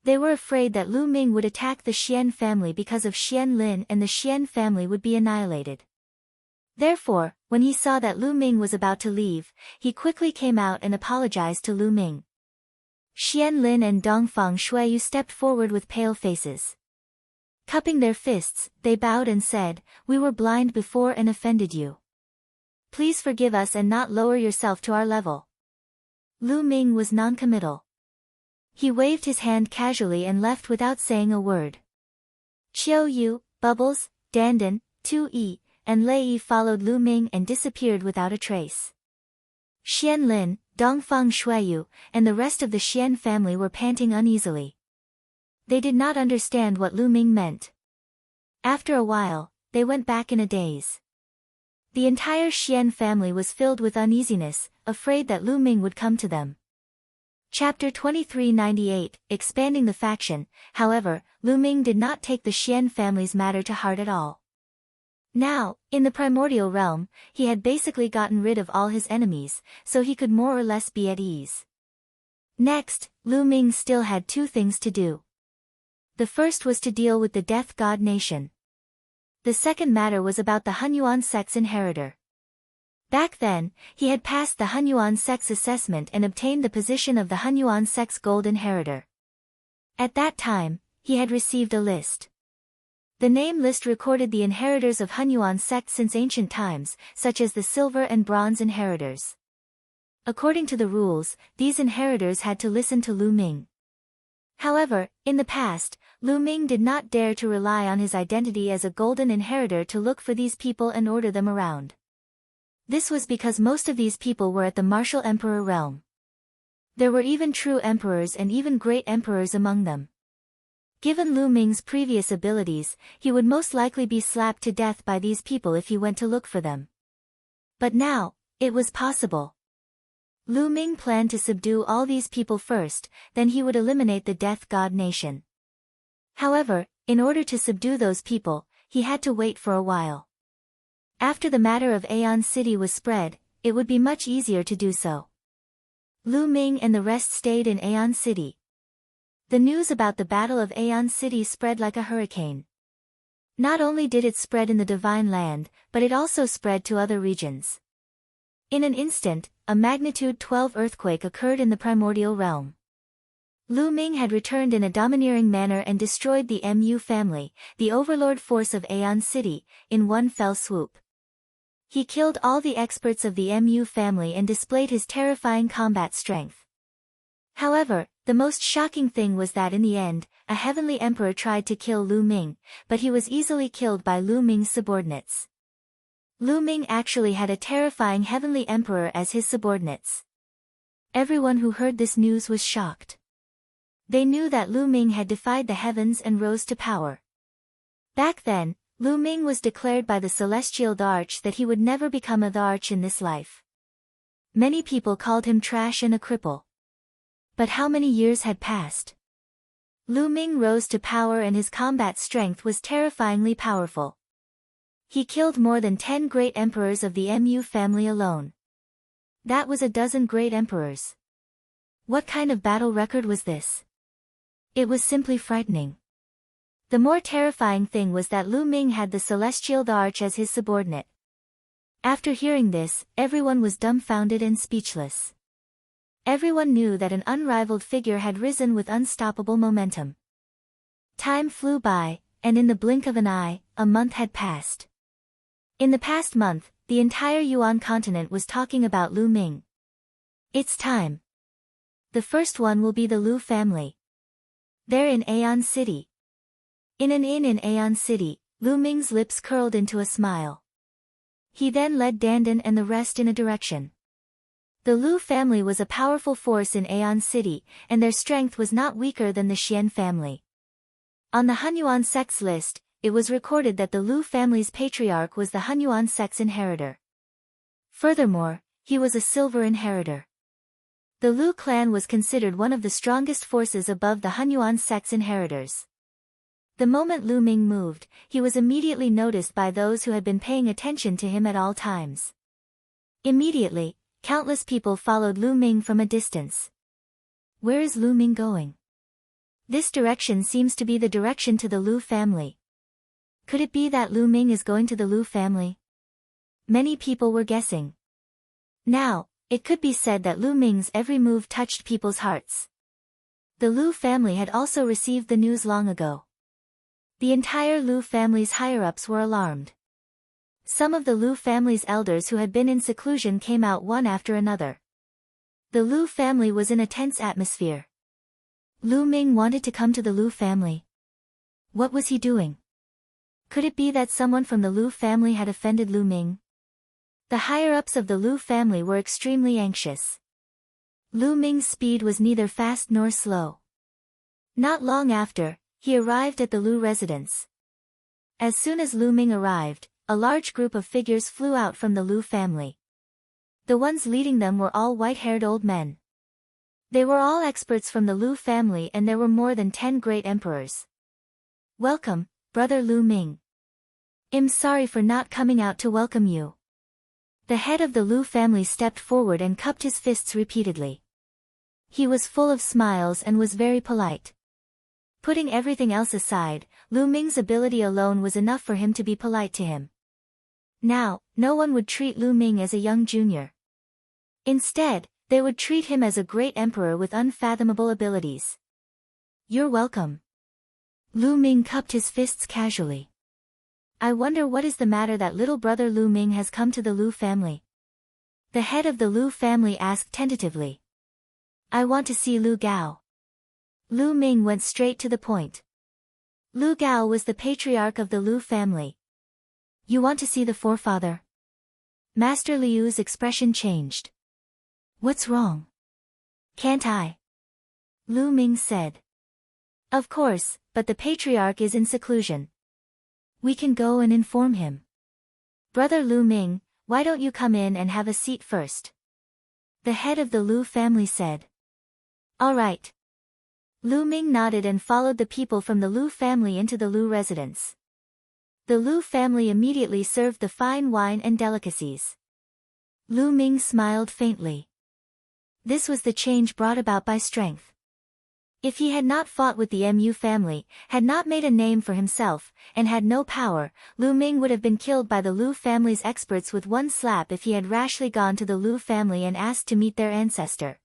Speaker 1: They were afraid that Lu Ming would attack the Xian family because of Xian Lin and the Xian family would be annihilated. Therefore, when he saw that Lu Ming was about to leave, he quickly came out and apologized to Lu Ming. Xian Lin and Dongfang Shuiyu stepped forward with pale faces. Cupping their fists, they bowed and said, "We were blind before and offended you. Please forgive us and not lower yourself to our level." Lu Ming was noncommittal. He waved his hand casually and left without saying a word. Qiu Yu, Bubbles, Dandan, Tu and Lei followed Lu Ming and disappeared without a trace. Xian Lin, Dongfang Shuiyu, and the rest of the Xian family were panting uneasily. They did not understand what Lu Ming meant. After a while, they went back in a daze. The entire Xian family was filled with uneasiness, afraid that Lu Ming would come to them. Chapter 2398, Expanding the Faction. However, Lu Ming did not take the Xian family's matter to heart at all. Now, in the primordial realm, he had basically gotten rid of all his enemies, so he could more or less be at ease. Next, Lu Ming still had 2 things to do. The first was to deal with the Death God Nation. The second matter was about the Hunyuan sect's inheritor. Back then, he had passed the Hunyuan sect's assessment and obtained the position of the Hunyuan sect's gold inheritor. At that time, he had received a list. The name list recorded the inheritors of Hunyuan sect since ancient times, such as the silver and bronze inheritors. According to the rules, these inheritors had to listen to Lu Ming. However, in the past, Lu Ming did not dare to rely on his identity as a golden inheritor to look for these people and order them around. This was because most of these people were at the martial emperor realm. There were even true emperors and even great emperors among them. Given Lu Ming's previous abilities, he would most likely be slapped to death by these people if he went to look for them. But now, it was possible. Lu Ming planned to subdue all these people first, then he would eliminate the Death God Nation. However, in order to subdue those people, he had to wait for a while. After the matter of Aeon City was spread, it would be much easier to do so. Lu Ming and the rest stayed in Aeon City. The news about the Battle of Aeon City spread like a hurricane. Not only did it spread in the Divine Land, but it also spread to other regions. In an instant, a magnitude 12 earthquake occurred in the primordial realm. Lu Ming had returned in a domineering manner and destroyed the Mu family, the overlord force of Aeon City, in one fell swoop. He killed all the experts of the Mu family and displayed his terrifying combat strength. However, the most shocking thing was that in the end, a heavenly emperor tried to kill Lu Ming, but he was easily killed by Lu Ming's subordinates. Lu Ming actually had a terrifying heavenly emperor as his subordinates. Everyone who heard this news was shocked. They knew that Lu Ming had defied the heavens and rose to power. Back then, Lu Ming was declared by the celestial Arch that he would never become a Arch in this life. Many people called him trash and a cripple. But how many years had passed? Lu Ming rose to power and his combat strength was terrifyingly powerful. He killed more than 10 great emperors of the Mu family alone. That was a dozen great emperors. What kind of battle record was this? It was simply frightening. The more terrifying thing was that Lu Ming had the celestial Arch as his subordinate. After hearing this, everyone was dumbfounded and speechless. Everyone knew that an unrivaled figure had risen with unstoppable momentum. Time flew by, and in the blink of an eye, a month had passed. In the past month, the entire Yuan continent was talking about Lu Ming. It's time. The first one will be the Lu family. They're in Aeon City. In an inn in Aeon City, Lu Ming's lips curled into a smile. He then led Dandan and the rest in a direction. The Lu family was a powerful force in Aeon City, and their strength was not weaker than the Xian family. On the Hunyuan sect's list, it was recorded that the Lu family's patriarch was the Hunyuan sect's inheritor. Furthermore, he was a silver inheritor. The Lu clan was considered one of the strongest forces above the Hunyuan sect's inheritors. The moment Lu Ming moved, he was immediately noticed by those who had been paying attention to him at all times. Immediately, countless people followed Lu Ming from a distance. Where is Lu Ming going? This direction seems to be the direction to the Lu family. Could it be that Lu Ming is going to the Lu family? Many people were guessing. Now, it could be said that Lu Ming's every move touched people's hearts. The Lu family had also received the news long ago. The entire Lu family's higher-ups were alarmed. Some of the Lu family's elders who had been in seclusion came out one after another. The Lu family was in a tense atmosphere. Lu Ming wanted to come to the Lu family. What was he doing? Could it be that someone from the Lu family had offended Lu Ming? The higher-ups of the Lu family were extremely anxious. Lu Ming's speed was neither fast nor slow. Not long after, he arrived at the Lu residence. As soon as Lu Ming arrived, a large group of figures flew out from the Lu family. The ones leading them were all white-haired old men. They were all experts from the Lu family, and there were more than 10 great emperors. Welcome, brother Lu Ming. I'm sorry for not coming out to welcome you. The head of the Lu family stepped forward and cupped his fists repeatedly. He was full of smiles and was very polite. Putting everything else aside, Lu Ming's ability alone was enough for him to be polite to him. Now, no one would treat Lu Ming as a young junior. Instead, they would treat him as a great emperor with unfathomable abilities. You're welcome. Lu Ming cupped his fists casually. I wonder what is the matter that little brother Lu Ming has come to the Lu family. The head of the Lu family asked tentatively. I want to see Lu Gao. Lu Ming went straight to the point. Lu Gao was the patriarch of the Lu family. You want to see the forefather? Master Liu's expression changed. What's wrong? Can't I? Lu Ming said. Of course, but the patriarch is in seclusion. We can go and inform him. Brother Lu Ming, why don't you come in and have a seat first? The head of the Lu family said. All right. Lu Ming nodded and followed the people from the Lu family into the Lu residence. The Lu family immediately served the fine wine and delicacies. Lu Ming smiled faintly. This was the change brought about by strength. If he had not fought with the Mu family, had not made a name for himself, and had no power, Lu Ming would have been killed by the Lu family's experts with one slap if he had rashly gone to the Lu family and asked to meet their ancestor.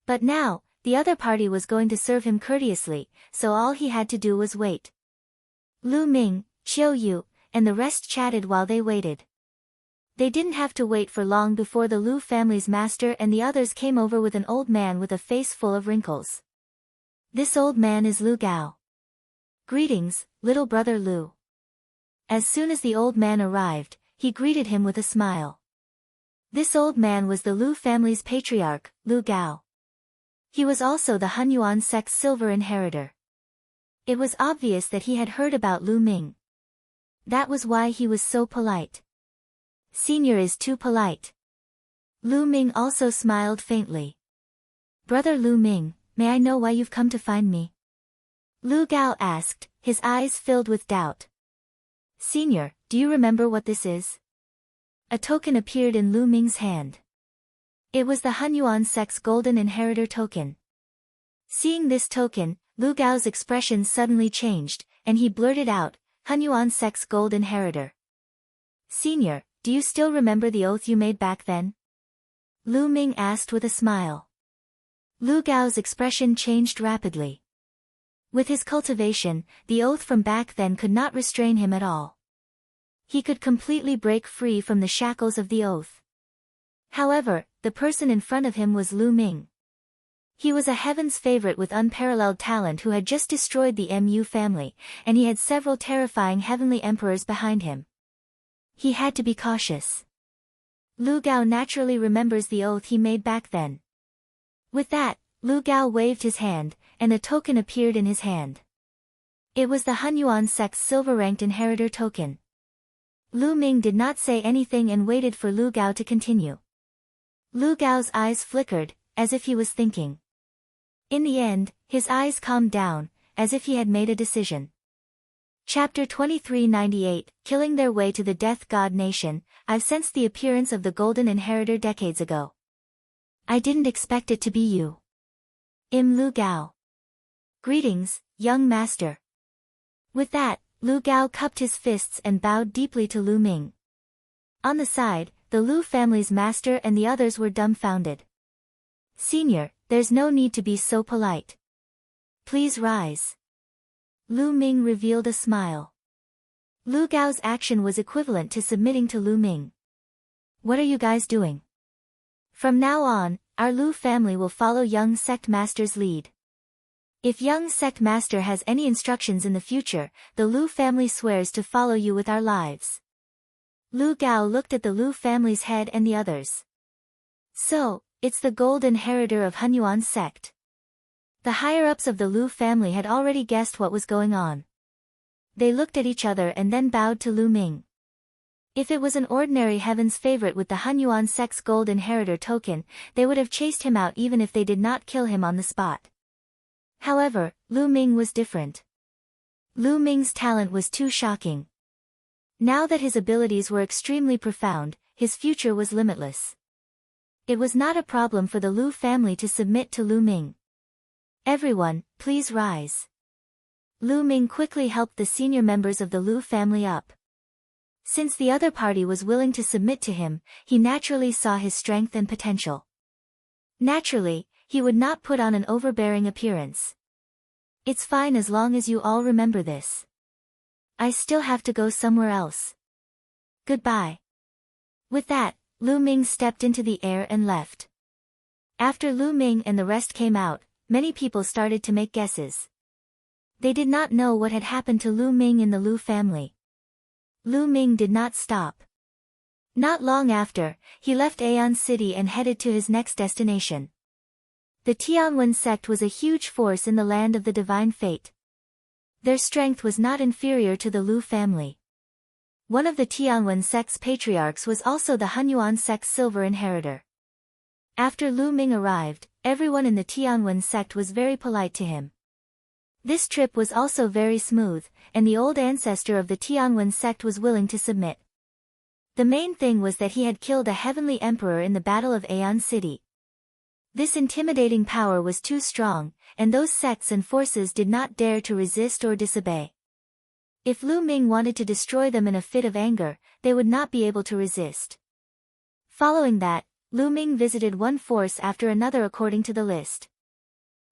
Speaker 1: But now, the other party was going to serve him courteously, so all he had to do was wait. Lu Ming, Qiu Yu, and the rest chatted while they waited. They didn't have to wait for long before the Lu family's master and the others came over with an old man with a face full of wrinkles. This old man is Lu Gao. Greetings, little brother Lu. As soon as the old man arrived, he greeted him with a smile. This old man was the Lu family's patriarch, Lu Gao. He was also the Hunyuan sect's silver inheritor. It was obvious that he had heard about Lu Ming. That was why he was so polite. Senior is too polite. Lu Ming also smiled faintly. Brother Lu Ming, may I know why you've come to find me? Lu Gao asked, his eyes filled with doubt. Senior, do you remember what this is? A token appeared in Lu Ming's hand. It was the Hunyuan sect's golden inheritor token. Seeing this token, Lu Gao's expression suddenly changed, and he blurted out, Hunyuan sect's gold inheritor. Senior, do you still remember the oath you made back then? Lu Ming asked with a smile. Lu Gao's expression changed rapidly. With his cultivation, the oath from back then could not restrain him at all. He could completely break free from the shackles of the oath. However, the person in front of him was Lu Ming. He was a heaven's favorite with unparalleled talent who had just destroyed the Mu family, and he had several terrifying heavenly emperors behind him. He had to be cautious. Lu Gao naturally remembers the oath he made back then. With that, Lu Gao waved his hand, and a token appeared in his hand. It was the Hunyuan sect's silver-ranked inheritor token. Lu Ming did not say anything and waited for Lu Gao to continue. Lu Gao's eyes flickered, as if he was thinking. In the end, his eyes calmed down, as if he had made a decision. Chapter 2398, Killing Their Way to the Death God Nation. I've sensed the appearance of the Golden Inheritor decades ago. I didn't expect it to be you. Lu Gao. Greetings, young master. With that, Lu Gao cupped his fists and bowed deeply to Lu Ming. On the side, the Lu family's master and the others were dumbfounded. Senior, there's no need to be so polite. Please rise. Lu Ming revealed a smile. Lu Gao's action was equivalent to submitting to Lu Ming. What are you guys doing? From now on, our Lu family will follow young sect master's lead. If young sect master has any instructions in the future, the Lu family swears to follow you with our lives. Lu Gao looked at the Lu family's head and the others. So, it's the gold inheritor of Hunyuan sect. The higher-ups of the Lu family had already guessed what was going on. They looked at each other and then bowed to Lu Ming. If it was an ordinary heaven's favorite with the Hunyuan sect's gold inheritor token, they would have chased him out even if they did not kill him on the spot. However, Lu Ming was different. Lu Ming's talent was too shocking. Now that his abilities were extremely profound, his future was limitless. It was not a problem for the Lu family to submit to Lu Ming. Everyone, please rise. Lu Ming quickly helped the senior members of the Lu family up. Since the other party was willing to submit to him, he naturally saw his strength and potential. Naturally, he would not put on an overbearing appearance. It's fine as long as you all remember this. I still have to go somewhere else. Goodbye. With that, Lu Ming stepped into the air and left. After Lu Ming and the rest came out, many people started to make guesses. They did not know what had happened to Lu Ming in the Lu family. Lu Ming did not stop. Not long after, he left Aeon City and headed to his next destination. The Tianwen sect was a huge force in the land of the divine fate. Their strength was not inferior to the Lu family. One of the Tianwen sect's patriarchs was also the Hunyuan sect's silver inheritor. After Lu Ming arrived, everyone in the Tianwen sect was very polite to him. This trip was also very smooth, and the old ancestor of the Tianwen sect was willing to submit. The main thing was that he had killed a heavenly emperor in the Battle of Aeon City. This intimidating power was too strong, and those sects and forces did not dare to resist or disobey. If Lu Ming wanted to destroy them in a fit of anger, they would not be able to resist. Following that, Lu Ming visited one force after another according to the list.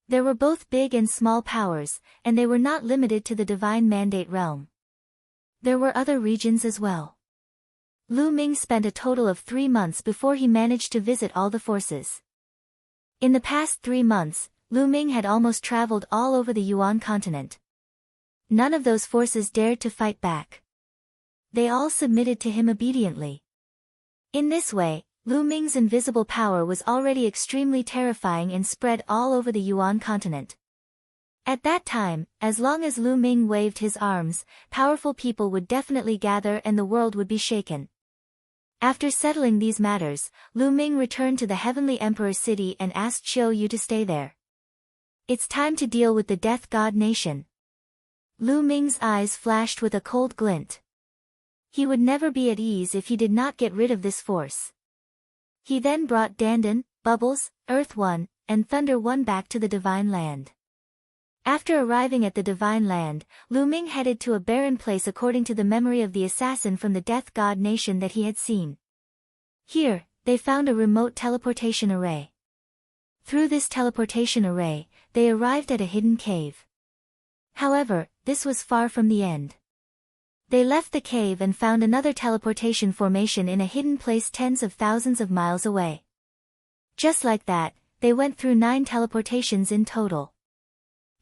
Speaker 1: There were both big and small powers, and they were not limited to the Divine Mandate realm. There were other regions as well. Lu Ming spent a total of 3 months before he managed to visit all the forces. In the past 3 months, Lu Ming had almost traveled all over the Yuan continent. None of those forces dared to fight back. They all submitted to him obediently. In this way, Lu Ming's invisible power was already extremely terrifying and spread all over the Yuan continent. At that time, as long as Lu Ming waved his arms, powerful people would definitely gather and the world would be shaken. After settling these matters, Lu Ming returned to the Heavenly Emperor City and asked Qiu Yu to stay there. It's time to deal with the Death God Nation. Lu Ming's eyes flashed with a cold glint. He would never be at ease if he did not get rid of this force. He then brought Dandan, Bubbles, Earth One, and Thunder One back to the Divine Land. After arriving at the Divine Land, Lu Ming headed to a barren place according to the memory of the assassin from the Death God Nation that he had seen. Here, they found a remote teleportation array. Through this teleportation array, they arrived at a hidden cave. However, this was far from the end. They left the cave and found another teleportation formation in a hidden place tens of thousands of miles away. Just like that, they went through 9 teleportations in total.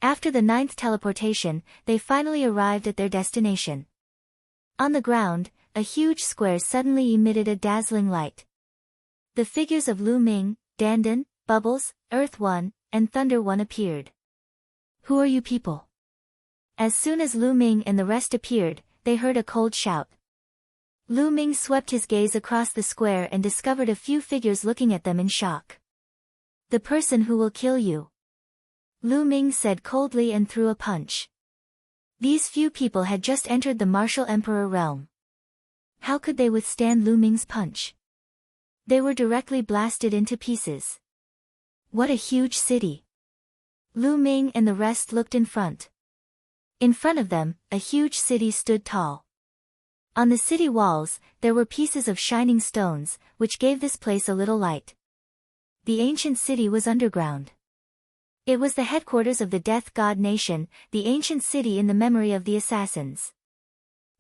Speaker 1: After the 9th teleportation, they finally arrived at their destination. On the ground, a huge square suddenly emitted a dazzling light. The figures of Lu Ming, Dandan, Bubbles, Earth 1, and Thunder 1 appeared. Who are you people? As soon as Lu Ming and the rest appeared, they heard a cold shout. Lu Ming swept his gaze across the square and discovered a few figures looking at them in shock. The person who will kill you. Lu Ming said coldly and threw a punch. These few people had just entered the martial emperor realm. How could they withstand Lu Ming's punch? They were directly blasted into pieces. What a huge city! Lu Ming and the rest looked in front. In front of them, a huge city stood tall. On the city walls, there were pieces of shining stones, which gave this place a little light. The ancient city was underground. It was the headquarters of the Death God Nation, the ancient city in the memory of the assassins.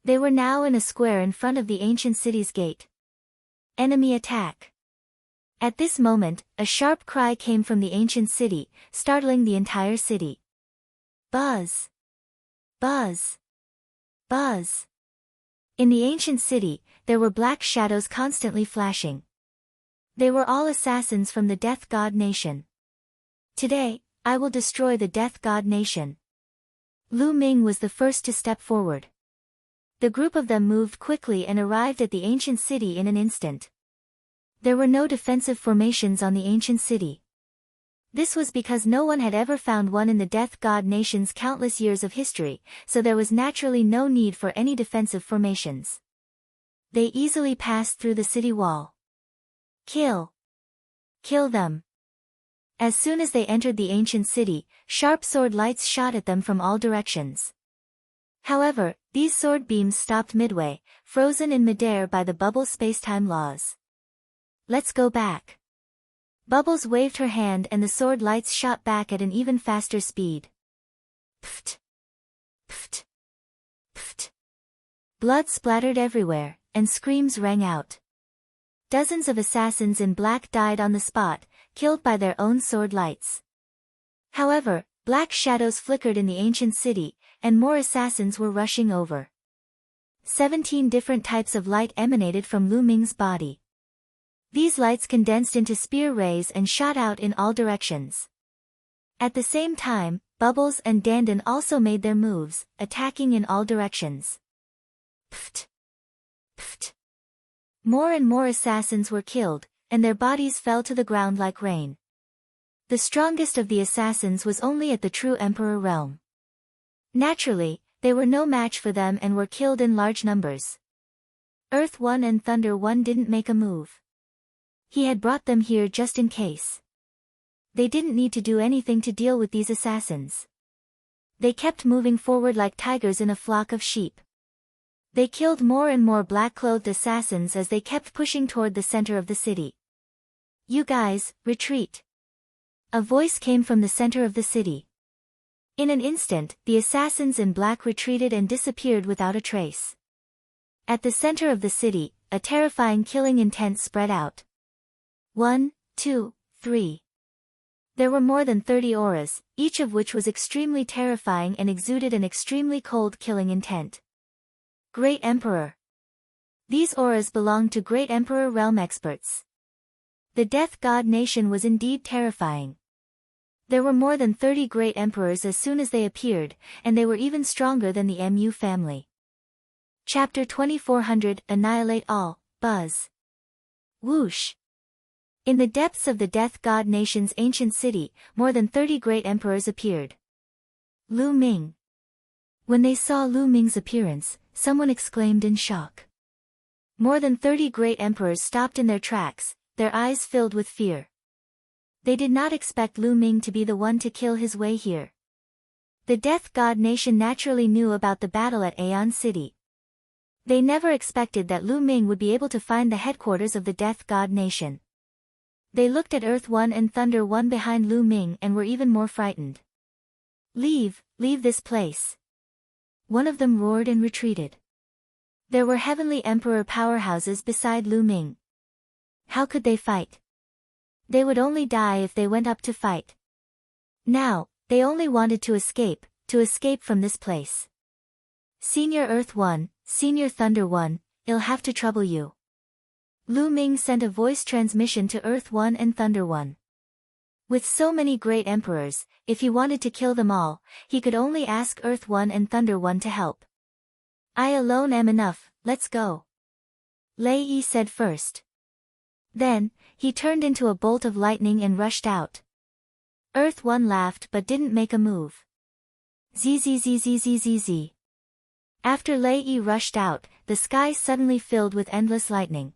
Speaker 1: They were now in a square in front of the ancient city's gate. Enemy attack! At this moment, a sharp cry came from the ancient city, startling the entire city. Buzz! Buzz! Buzz! In the ancient city, there were black shadows constantly flashing. They were all assassins from the Death God Nation. Today, I will destroy the Death God Nation. Lu Ming was the first to step forward. The group of them moved quickly and arrived at the ancient city in an instant. There were no defensive formations on the ancient city. This was because no one had ever found one in the Death God Nation's countless years of history, so there was naturally no need for any defensive formations. They easily passed through the city wall. Kill! Kill them! As soon as they entered the ancient city, sharp sword lights shot at them from all directions. However, these sword beams stopped midway, frozen in midair by the bubble spacetime laws. Let's go back. Bubbles waved her hand and the sword lights shot back at an even faster speed. Pft! Pft! Pft! Blood splattered everywhere, and screams rang out. Dozens of assassins in black died on the spot, killed by their own sword lights. However, black shadows flickered in the ancient city, and more assassins were rushing over. 17 different types of light emanated from Lu Ming's body. These lights condensed into spear rays and shot out in all directions. At the same time, Bubbles and Dandan also made their moves, attacking in all directions. Pft! Pft! More and more assassins were killed, and their bodies fell to the ground like rain. The strongest of the assassins was only at the true Emperor realm. Naturally, they were no match for them and were killed in large numbers. Earth 1 and Thunder 1 didn't make a move. He had brought them here just in case. They didn't need to do anything to deal with these assassins. They kept moving forward like tigers in a flock of sheep. They killed more and more black-clothed assassins as they kept pushing toward the center of the city. You guys, retreat! A voice came from the center of the city. In an instant, the assassins in black retreated and disappeared without a trace. At the center of the city, a terrifying killing intent spread out. 1, 2, 3. There were more than 30 auras, each of which was extremely terrifying and exuded an extremely cold killing intent. Great Emperor. These auras belonged to Great Emperor realm experts. The Death God Nation was indeed terrifying. There were more than 30 Great Emperors as soon as they appeared, and they were even stronger than the MU family. Chapter 2400 Annihilate All, Buzz. Whoosh. In the depths of the Death God Nation's ancient city, more than 30 Great Emperors appeared. Lu Ming. When they saw Lu Ming's appearance, someone exclaimed in shock. More than 30 Great Emperors stopped in their tracks, their eyes filled with fear. They did not expect Lu Ming to be the one to kill his way here. The Death God Nation naturally knew about the battle at Aeon City. They never expected that Lu Ming would be able to find the headquarters of the Death God Nation. They looked at Earth One and Thunder One behind Lu Ming and were even more frightened. Leave this place. One of them roared and retreated. There were heavenly emperor powerhouses beside Lu Ming. How could they fight? They would only die if they went up to fight. Now, they only wanted to escape from this place. Senior Earth One, Senior Thunder One, I'll have to trouble you. Lu Ming sent a voice transmission to Earth One and Thunder One. With so many great emperors, if he wanted to kill them all, he could only ask Earth One and Thunder One to help. I alone am enough, let's go. Lei Yi said first. Then, he turned into a bolt of lightning and rushed out. Earth One laughed but didn't make a move. Zzz. After Lei Yi rushed out, the sky suddenly filled with endless lightning.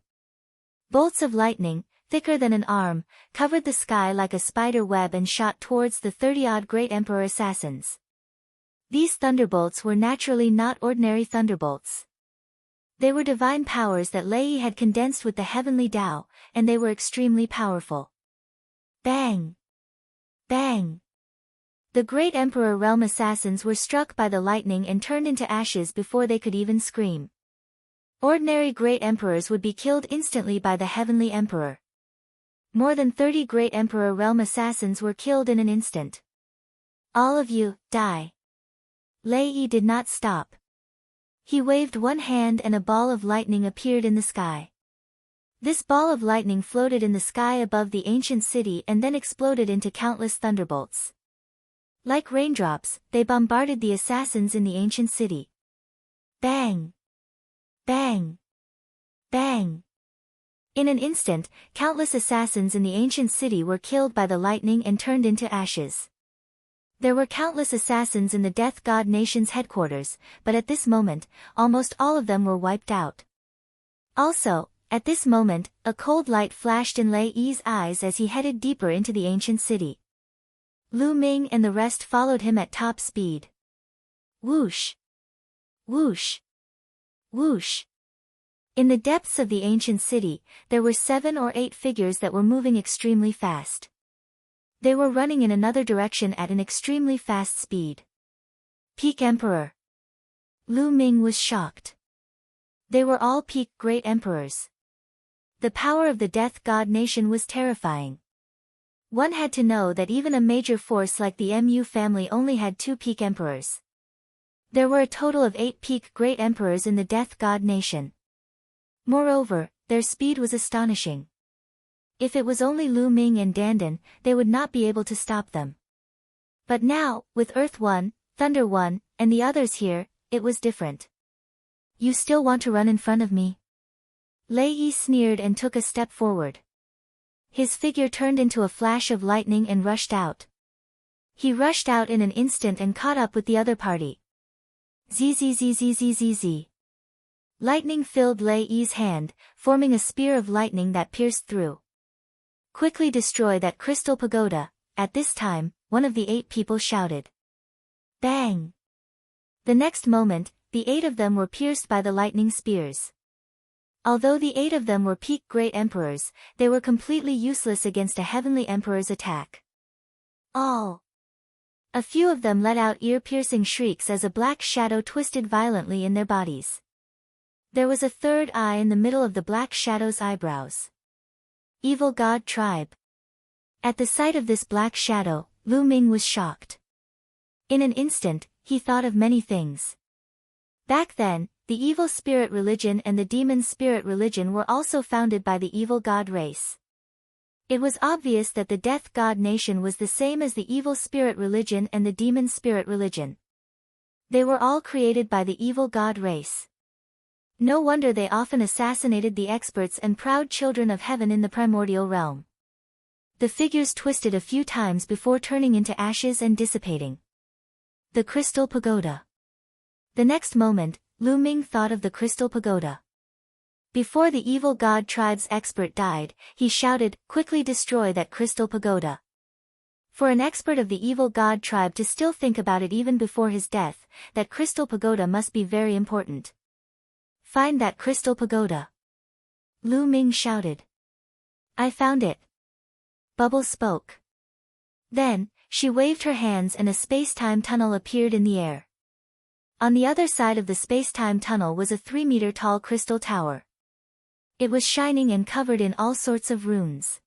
Speaker 1: Bolts of lightning, thicker than an arm, covered the sky like a spider web and shot towards the 30-odd great emperor assassins. These thunderbolts were naturally not ordinary thunderbolts. They were divine powers that Lei Yi had condensed with the heavenly Tao, and they were extremely powerful. Bang! Bang! The great emperor realm assassins were struck by the lightning and turned into ashes before they could even scream. Ordinary great emperors would be killed instantly by the heavenly emperor. More than 30 great emperor realm assassins were killed in an instant. All of you, die. Lei Yi did not stop. He waved one hand and a ball of lightning appeared in the sky. This ball of lightning floated in the sky above the ancient city and then exploded into countless thunderbolts. Like raindrops, they bombarded the assassins in the ancient city. Bang! Bang! Bang! In an instant, countless assassins in the ancient city were killed by the lightning and turned into ashes. There were countless assassins in the Death God Nation's headquarters, but at this moment, almost all of them were wiped out. Also, at this moment, a cold light flashed in Lei Yi's eyes as he headed deeper into the ancient city. Lu Ming and the rest followed him at top speed. Whoosh! Whoosh! Whoosh! In the depths of the ancient city, there were 7 or 8 figures that were moving extremely fast. They were running in another direction at an extremely fast speed. Peak Emperor. Lu Ming was shocked. They were all peak great emperors. The power of the Death God Nation was terrifying. One had to know that even a major force like the Mu family only had 2 peak emperors. There were a total of 8 peak great emperors in the Death God Nation. Moreover, their speed was astonishing. If it was only Lu Ming and Dandan, they would not be able to stop them. But now, with Earth One, Thunder One, and the others here, it was different. You still want to run in front of me? Lei Yi sneered and took a step forward. His figure turned into a flash of lightning and rushed out. He rushed out in an instant and caught up with the other party. Zzz. Lightning filled Lei Yi's hand, forming a spear of lightning that pierced through. Quickly destroy that crystal pagoda. At this time, one of the 8 people shouted. Bang! The next moment, the 8 of them were pierced by the lightning spears. Although the 8 of them were peak great emperors, they were completely useless against a heavenly emperor's attack. All. A few of them let out ear-piercing shrieks as a black shadow twisted violently in their bodies. There was a third eye in the middle of the black shadow's eyebrows. Evil God Tribe. At the sight of this black shadow, Lu Ming was shocked. In an instant, he thought of many things. Back then, the evil spirit religion and the demon spirit religion were also founded by the evil god race. It was obvious that the Death God Nation was the same as the evil spirit religion and the demon spirit religion. They were all created by the evil god race. No wonder they often assassinated the experts and proud children of heaven in the primordial realm. The figures twisted a few times before turning into ashes and dissipating. The Crystal Pagoda. The next moment, Lu Ming thought of the Crystal Pagoda. Before the evil god tribe's expert died, he shouted, "Quickly destroy that Crystal Pagoda." For an expert of the evil god tribe to still think about it even before his death, that Crystal Pagoda must be very important. Find that Crystal Pagoda. Lu Ming shouted. I found it. Bubbles spoke. Then, she waved her hands and a space-time tunnel appeared in the air. On the other side of the space-time tunnel was a 3-meter-tall crystal tower. It was shining and covered in all sorts of runes.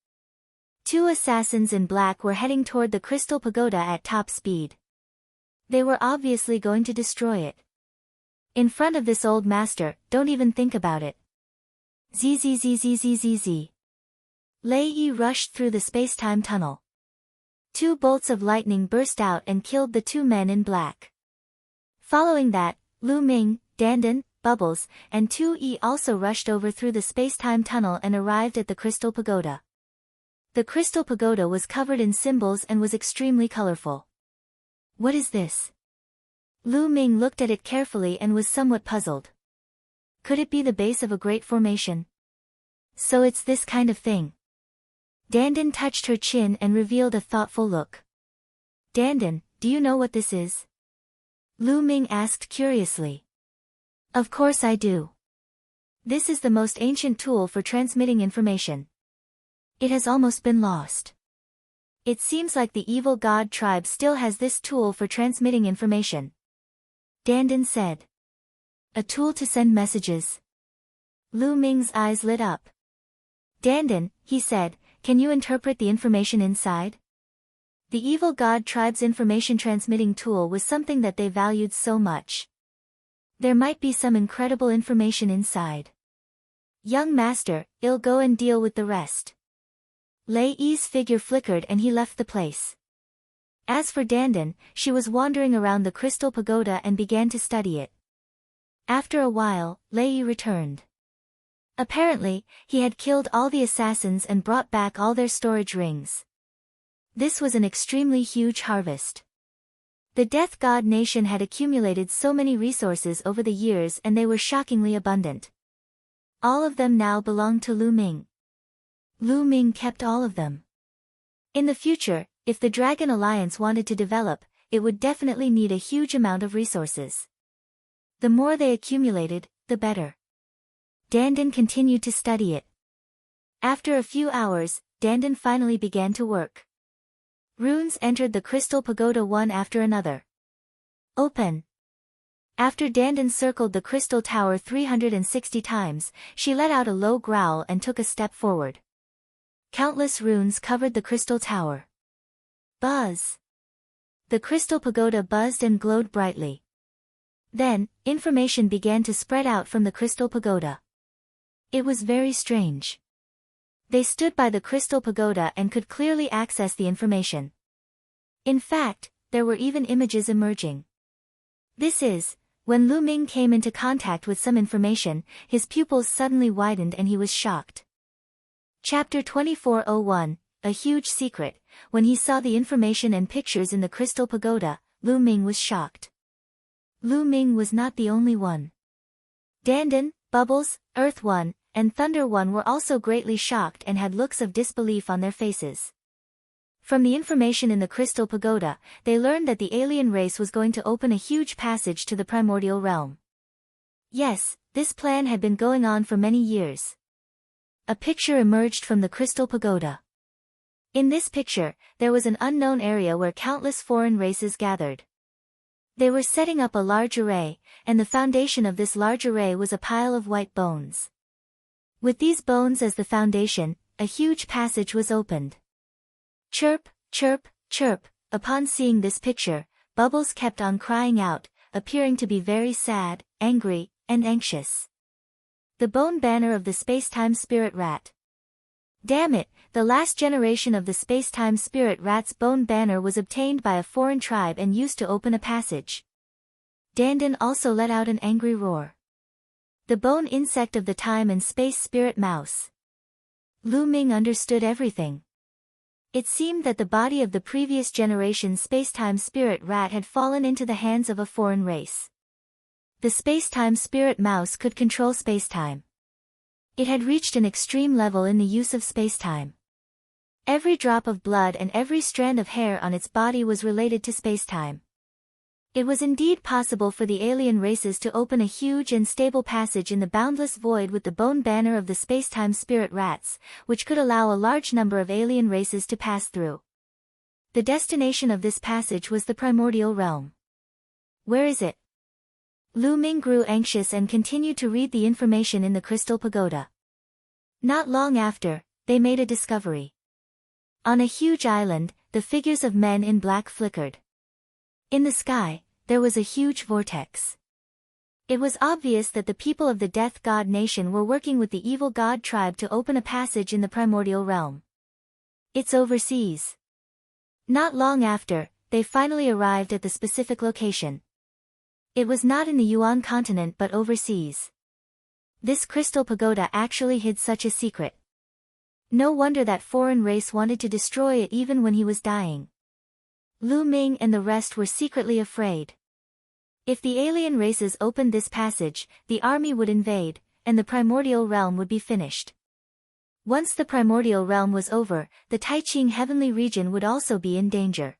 Speaker 1: 2 assassins in black were heading toward the crystal pagoda at top speed. They were obviously going to destroy it. In front of this old master, don't even think about it. Zzzzzzzzz. Lei Yi rushed through the space-time tunnel. 2 bolts of lightning burst out and killed the 2 men in black. Following that, Ming, Dandan, Bubbles, and 2E also rushed over through the space-time tunnel and arrived at the crystal pagoda. The crystal pagoda was covered in symbols and was extremely colorful. What is this? Ming looked at it carefully and was somewhat puzzled. Could it be the base of a great formation? So it's this kind of thing. Dandan touched her chin and revealed a thoughtful look. Dandan, do you know what this is? Ming asked curiously. Of course I do. This is the most ancient tool for transmitting information. It has almost been lost. It seems like the evil god tribe still has this tool for transmitting information. Dandan said. A tool to send messages. Ming's eyes lit up. Dandan, he said, can you interpret the information inside? The evil god tribe's information transmitting tool was something that they valued so much. There might be some incredible information inside. Young master, I'll go and deal with the rest. Lei Yi's figure flickered and he left the place. As for Dandan, she was wandering around the crystal pagoda and began to study it. After a while, Lei Yi returned. Apparently, he had killed all the assassins and brought back all their storage rings. This was an extremely huge harvest. The Death God nation had accumulated so many resources over the years and they were shockingly abundant. All of them now belonged to Ming. Ming kept all of them. In the future, if the Dragon Alliance wanted to develop, it would definitely need a huge amount of resources. The more they accumulated, the better. Dandan continued to study it. After a few hours, Dandan finally began to work. Runes entered the crystal pagoda one after another. Open. After Dandan circled the crystal tower 360 times, she let out a low growl and took a step forward. Countless runes covered the crystal tower. Buzz. The crystal pagoda buzzed and glowed brightly. Then, information began to spread out from the crystal pagoda. It was very strange. They stood by the crystal pagoda and could clearly access the information. In fact, there were even images emerging. This is, when Ming came into contact with some information, his pupils suddenly widened and he was shocked. Chapter 2401, A Huge Secret. When he saw the information and pictures in the crystal pagoda, Ming was shocked. Ming was not the only one. Dandan, Bubbles, Earth One, and Thunder One were also greatly shocked and had looks of disbelief on their faces. From the information in the crystal pagoda, they learned that the alien race was going to open a huge passage to the primordial realm. Yes, this plan had been going on for many years. A picture emerged from the crystal pagoda. In this picture, there was an unknown area where countless foreign races gathered. They were setting up a large array, and the foundation of this large array was a pile of white bones. With these bones as the foundation, a huge passage was opened. Chirp, chirp, chirp. Upon seeing this picture, Bubbles kept on crying out, appearing to be very sad, angry, and anxious. The bone banner of the space-time spirit rat. Damn it, the last generation of the space-time spirit rat's bone banner was obtained by a foreign tribe and used to open a passage. Dandan also let out an angry roar. The bone insect of the time and space spirit mouse. Ming understood everything. It seemed that the body of the previous generation space-time spirit rat had fallen into the hands of a foreign race. The space-time spirit mouse could control space-time. It had reached an extreme level in the use of space-time. Every drop of blood and every strand of hair on its body was related to space-time. It was indeed possible for the alien races to open a huge and stable passage in the boundless void with the bone banner of the spacetime spirit rats, which could allow a large number of alien races to pass through. The destination of this passage was the primordial realm. Where is it? Lu Ming grew anxious and continued to read the information in the crystal pagoda. Not long after, they made a discovery. On a huge island, the figures of men in black flickered. In the sky, there was a huge vortex. It was obvious that the people of the Death God Nation were working with the evil God tribe to open a passage in the primordial realm. It's overseas. Not long after, they finally arrived at the specific location. It was not in the Yuan continent but overseas. This crystal pagoda actually hid such a secret. No wonder that foreign race wanted to destroy it even when he was dying. Lu Ming and the rest were secretly afraid. If the alien races opened this passage, the army would invade, and the primordial realm would be finished. Once the primordial realm was over, the Taiqing heavenly region would also be in danger.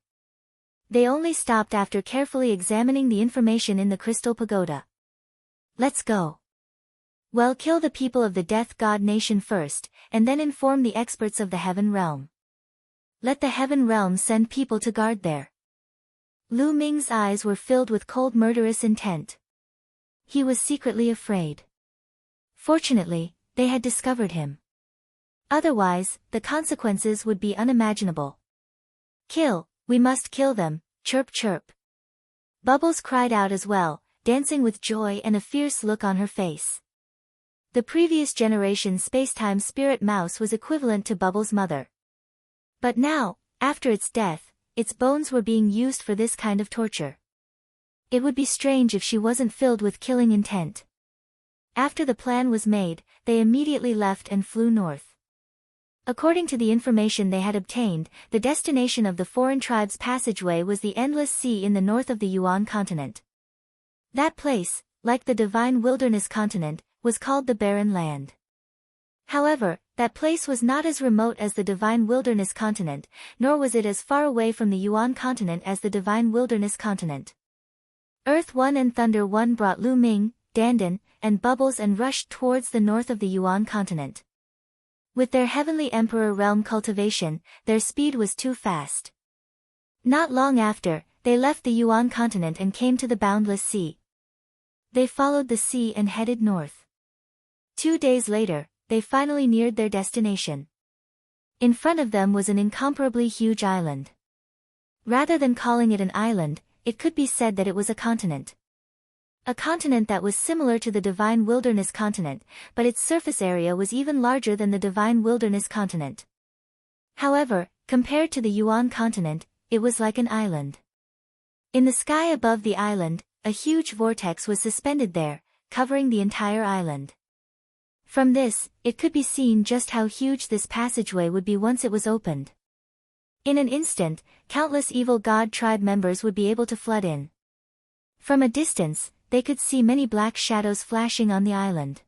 Speaker 1: They only stopped after carefully examining the information in the crystal pagoda. Let's go. Well, kill the people of the Death God Nation first, and then inform the experts of the heaven realm. Let the heaven realm send people to guard there. Lu Ming's eyes were filled with cold murderous intent. He was secretly afraid. Fortunately, they had discovered him. Otherwise, the consequences would be unimaginable. Kill, we must kill them, chirp chirp. Bubbles cried out as well, dancing with joy and a fierce look on her face. The previous generation spacetime spirit mouse was equivalent to Bubbles' mother. But now, after its death, its bones were being used for this kind of torture. It would be strange if she wasn't filled with killing intent. After the plan was made, they immediately left and flew north. According to the information they had obtained, the destination of the foreign tribe's passageway was the endless sea in the north of the Yuan continent. That place, like the divine wilderness continent, was called the Barren Land. However, that place was not as remote as the divine wilderness continent, nor was it as far away from the Yuan continent as the divine wilderness continent. Earth 1 and Thunder 1 brought Lu Ming, Dandan, and Bubbles and rushed towards the north of the Yuan continent. With their heavenly emperor realm cultivation, their speed was too fast. Not long after, they left the Yuan continent and came to the boundless sea. They followed the sea and headed north. 2 days later, they finally neared their destination. In front of them was an incomparably huge island. Rather than calling it an island, it could be said that it was a continent. A continent that was similar to the divine wilderness continent, but its surface area was even larger than the divine wilderness continent. However, compared to the Yuan continent, it was like an island. In the sky above the island, a huge vortex was suspended there, covering the entire island. From this, it could be seen just how huge this passageway would be once it was opened. In an instant, countless evil god tribe members would be able to flood in. From a distance, they could see many black shadows flashing on the island.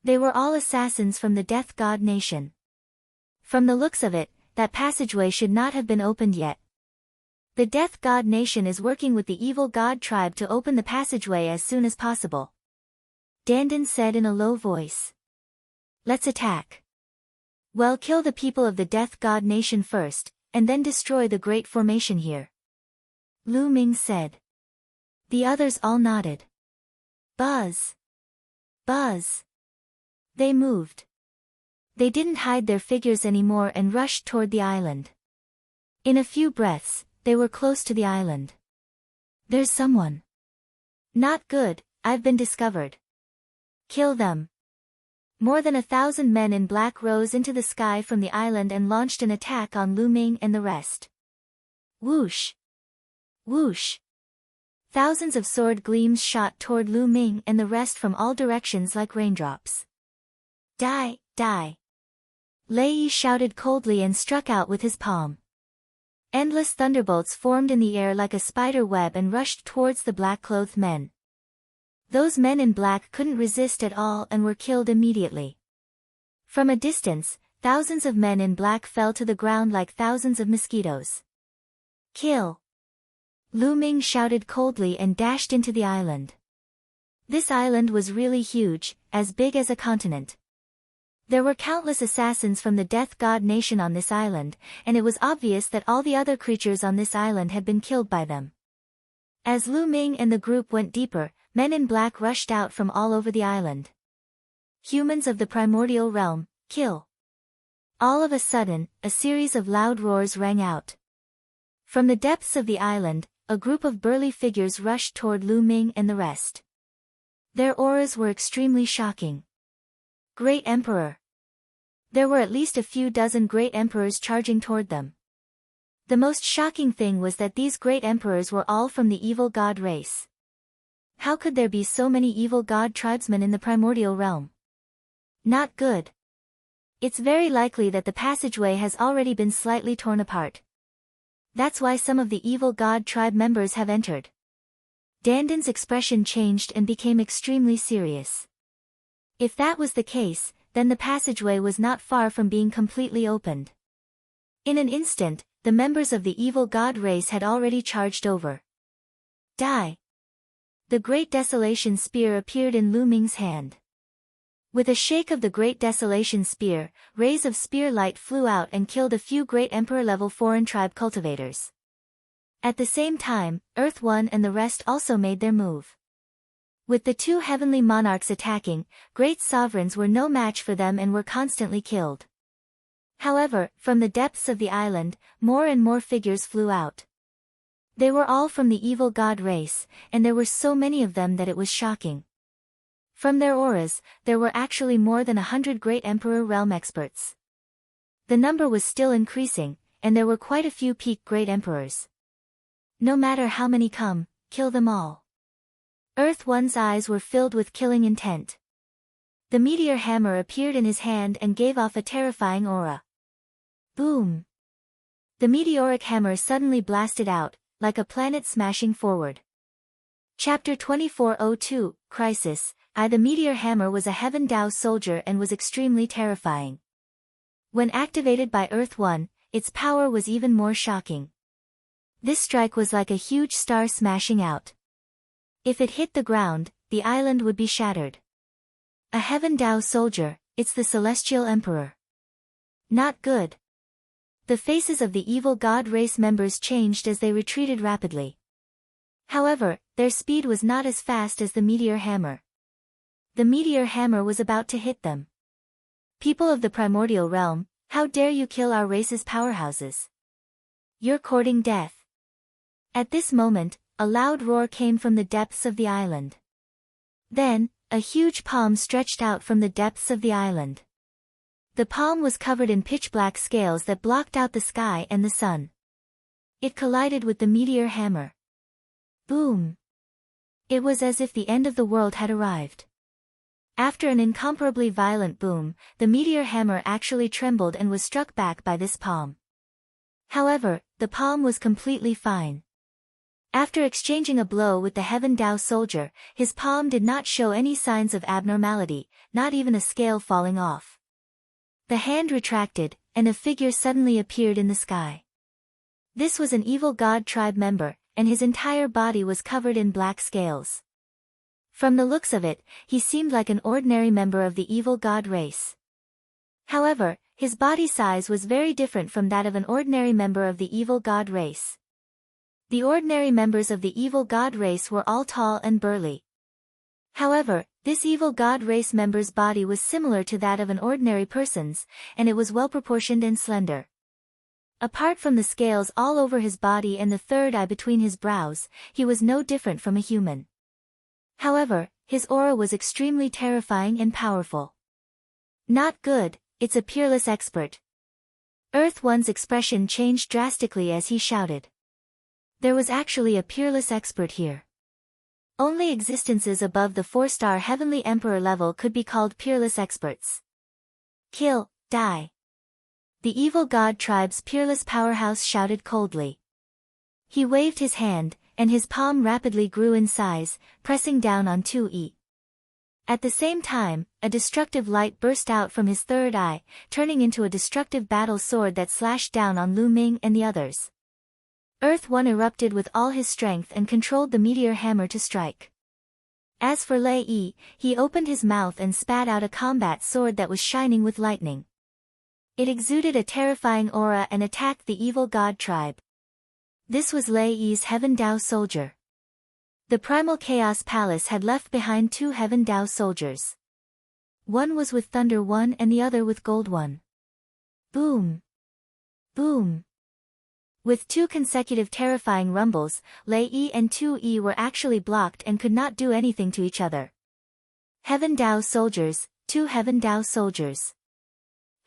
Speaker 1: They were all assassins from the Death God Nation. From the looks of it, that passageway should not have been opened yet. The Death God Nation is working with the evil god tribe to open the passageway as soon as possible. Dandan said in a low voice. Let's attack. Well, kill the people of the Death God Nation first, and then destroy the great formation here. Lu Ming said. The others all nodded. Buzz. Buzz. They moved. They didn't hide their figures anymore and rushed toward the island. In a few breaths, they were close to the island. There's someone. Not good, I've been discovered. Kill them. More than 1,000 men in black rose into the sky from the island and launched an attack on Lu Ming and the rest. Whoosh. Whoosh. Thousands of sword gleams shot toward Lu Ming and the rest from all directions like raindrops. Die, die. Lei Yi shouted coldly and struck out with his palm. Endless thunderbolts formed in the air like a spider web and rushed towards the black-clothed men. Those men in black couldn't resist at all and were killed immediately. From a distance, thousands of men in black fell to the ground like thousands of mosquitoes. Kill. Lu Ming shouted coldly and dashed into the island. This island was really huge, as big as a continent. There were countless assassins from the Death God nation on this island, and it was obvious that all the other creatures on this island had been killed by them. As Lu Ming and the group went deeper, men in black rushed out from all over the island. Humans of the primordial realm, kill. All of a sudden, a series of loud roars rang out. From the depths of the island, a group of burly figures rushed toward Lu Ming and the rest. Their auras were extremely shocking. Great Emperor. There were at least a few dozen great emperors charging toward them. The most shocking thing was that these great emperors were all from the evil god race. How could there be so many evil god tribesmen in the primordial realm? Not good. It's very likely that the passageway has already been slightly torn apart. That's why some of the evil god tribe members have entered. Dandan's expression changed and became extremely serious. If that was the case, then the passageway was not far from being completely opened. In an instant, the members of the evil god race had already charged over. Die! The Great Desolation Spear appeared in Lu Ming's hand. With a shake of the Great Desolation Spear, rays of spear light flew out and killed a few great Emperor-level foreign tribe cultivators. At the same time, Earth One and the rest also made their move. With the two heavenly monarchs attacking, great sovereigns were no match for them and were constantly killed. However, from the depths of the island, more and more figures flew out. They were all from the evil god race, and there were so many of them that it was shocking. From their auras, there were actually more than 100 great Emperor realm experts. The number was still increasing, and there were quite a few peak great emperors. No matter how many come, kill them all. Earth One's eyes were filled with killing intent. The meteor hammer appeared in his hand and gave off a terrifying aura. Boom! The meteoric hammer suddenly blasted out, like a planet smashing forward. Chapter 2402, Crisis. The meteor hammer was a Heaven Dao soldier and was extremely terrifying. When activated by Earth One, its power was even more shocking. This strike was like a huge star smashing out. If it hit the ground, the island would be shattered. A Heaven Dao soldier, it's the Celestial Emperor. Not good. The faces of the evil god race members changed as they retreated rapidly. However, their speed was not as fast as the meteor hammer. The meteor hammer was about to hit them. People of the primordial realm, how dare you kill our race's powerhouses? You're courting death. At this moment, a loud roar came from the depths of the island. Then, a huge palm stretched out from the depths of the island. The palm was covered in pitch-black scales that blocked out the sky and the sun. It collided with the meteor hammer. Boom! It was as if the end of the world had arrived. After an incomparably violent boom, the meteor hammer actually trembled and was struck back by this palm. However, the palm was completely fine. After exchanging a blow with the Heaven Dao soldier, his palm did not show any signs of abnormality, not even a scale falling off. The hand retracted, and a figure suddenly appeared in the sky. This was an evil god tribe member, and his entire body was covered in black scales. From the looks of it, he seemed like an ordinary member of the evil god race. However, his body size was very different from that of an ordinary member of the evil god race. The ordinary members of the evil god race were all tall and burly. However, this evil god race member's body was similar to that of an ordinary person's, and it was well-proportioned and slender. Apart from the scales all over his body and the third eye between his brows, he was no different from a human. However, his aura was extremely terrifying and powerful. Not good, it's a peerless expert. Earth One's expression changed drastically as he shouted. There was actually a peerless expert here. Only existences above the 4-star Heavenly Emperor level could be called peerless experts. Kill, die. The evil god tribe's peerless powerhouse shouted coldly. He waved his hand, and his palm rapidly grew in size, pressing down on 2E. At the same time, a destructive light burst out from his third eye, turning into a destructive battle sword that slashed down on Lu Ming and the others. Earth 1 erupted with all his strength and controlled the meteor hammer to strike. As for Lei Yi, he opened his mouth and spat out a combat sword that was shining with lightning. It exuded a terrifying aura and attacked the evil god tribe. This was Lei Yi's Heaven Dao soldier. The Primal Chaos Palace had left behind 2 Heaven Dao soldiers. One was with Thunder 1 and the other with Gold 1. Boom! Boom! With 2 consecutive terrifying rumbles, Lei Yi and 2E were actually blocked and could not do anything to each other. Heaven Dao soldiers, 2 Heaven Dao soldiers.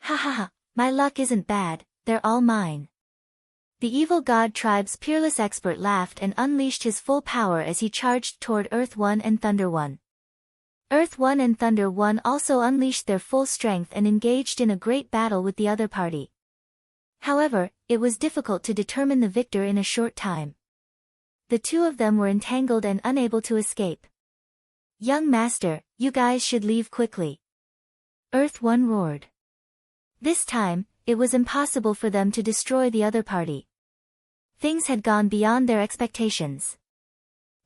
Speaker 1: Ha ha ha, my luck isn't bad, they're all mine. The evil god tribe's peerless expert laughed and unleashed his full power as he charged toward Earth 1 and Thunder 1. Earth 1 and Thunder 1 also unleashed their full strength and engaged in a great battle with the other party. However, it was difficult to determine the victor in a short time. The 2 of them were entangled and unable to escape. Young master, you guys should leave quickly. Earth 1 roared. This time, it was impossible for them to destroy the other party. Things had gone beyond their expectations.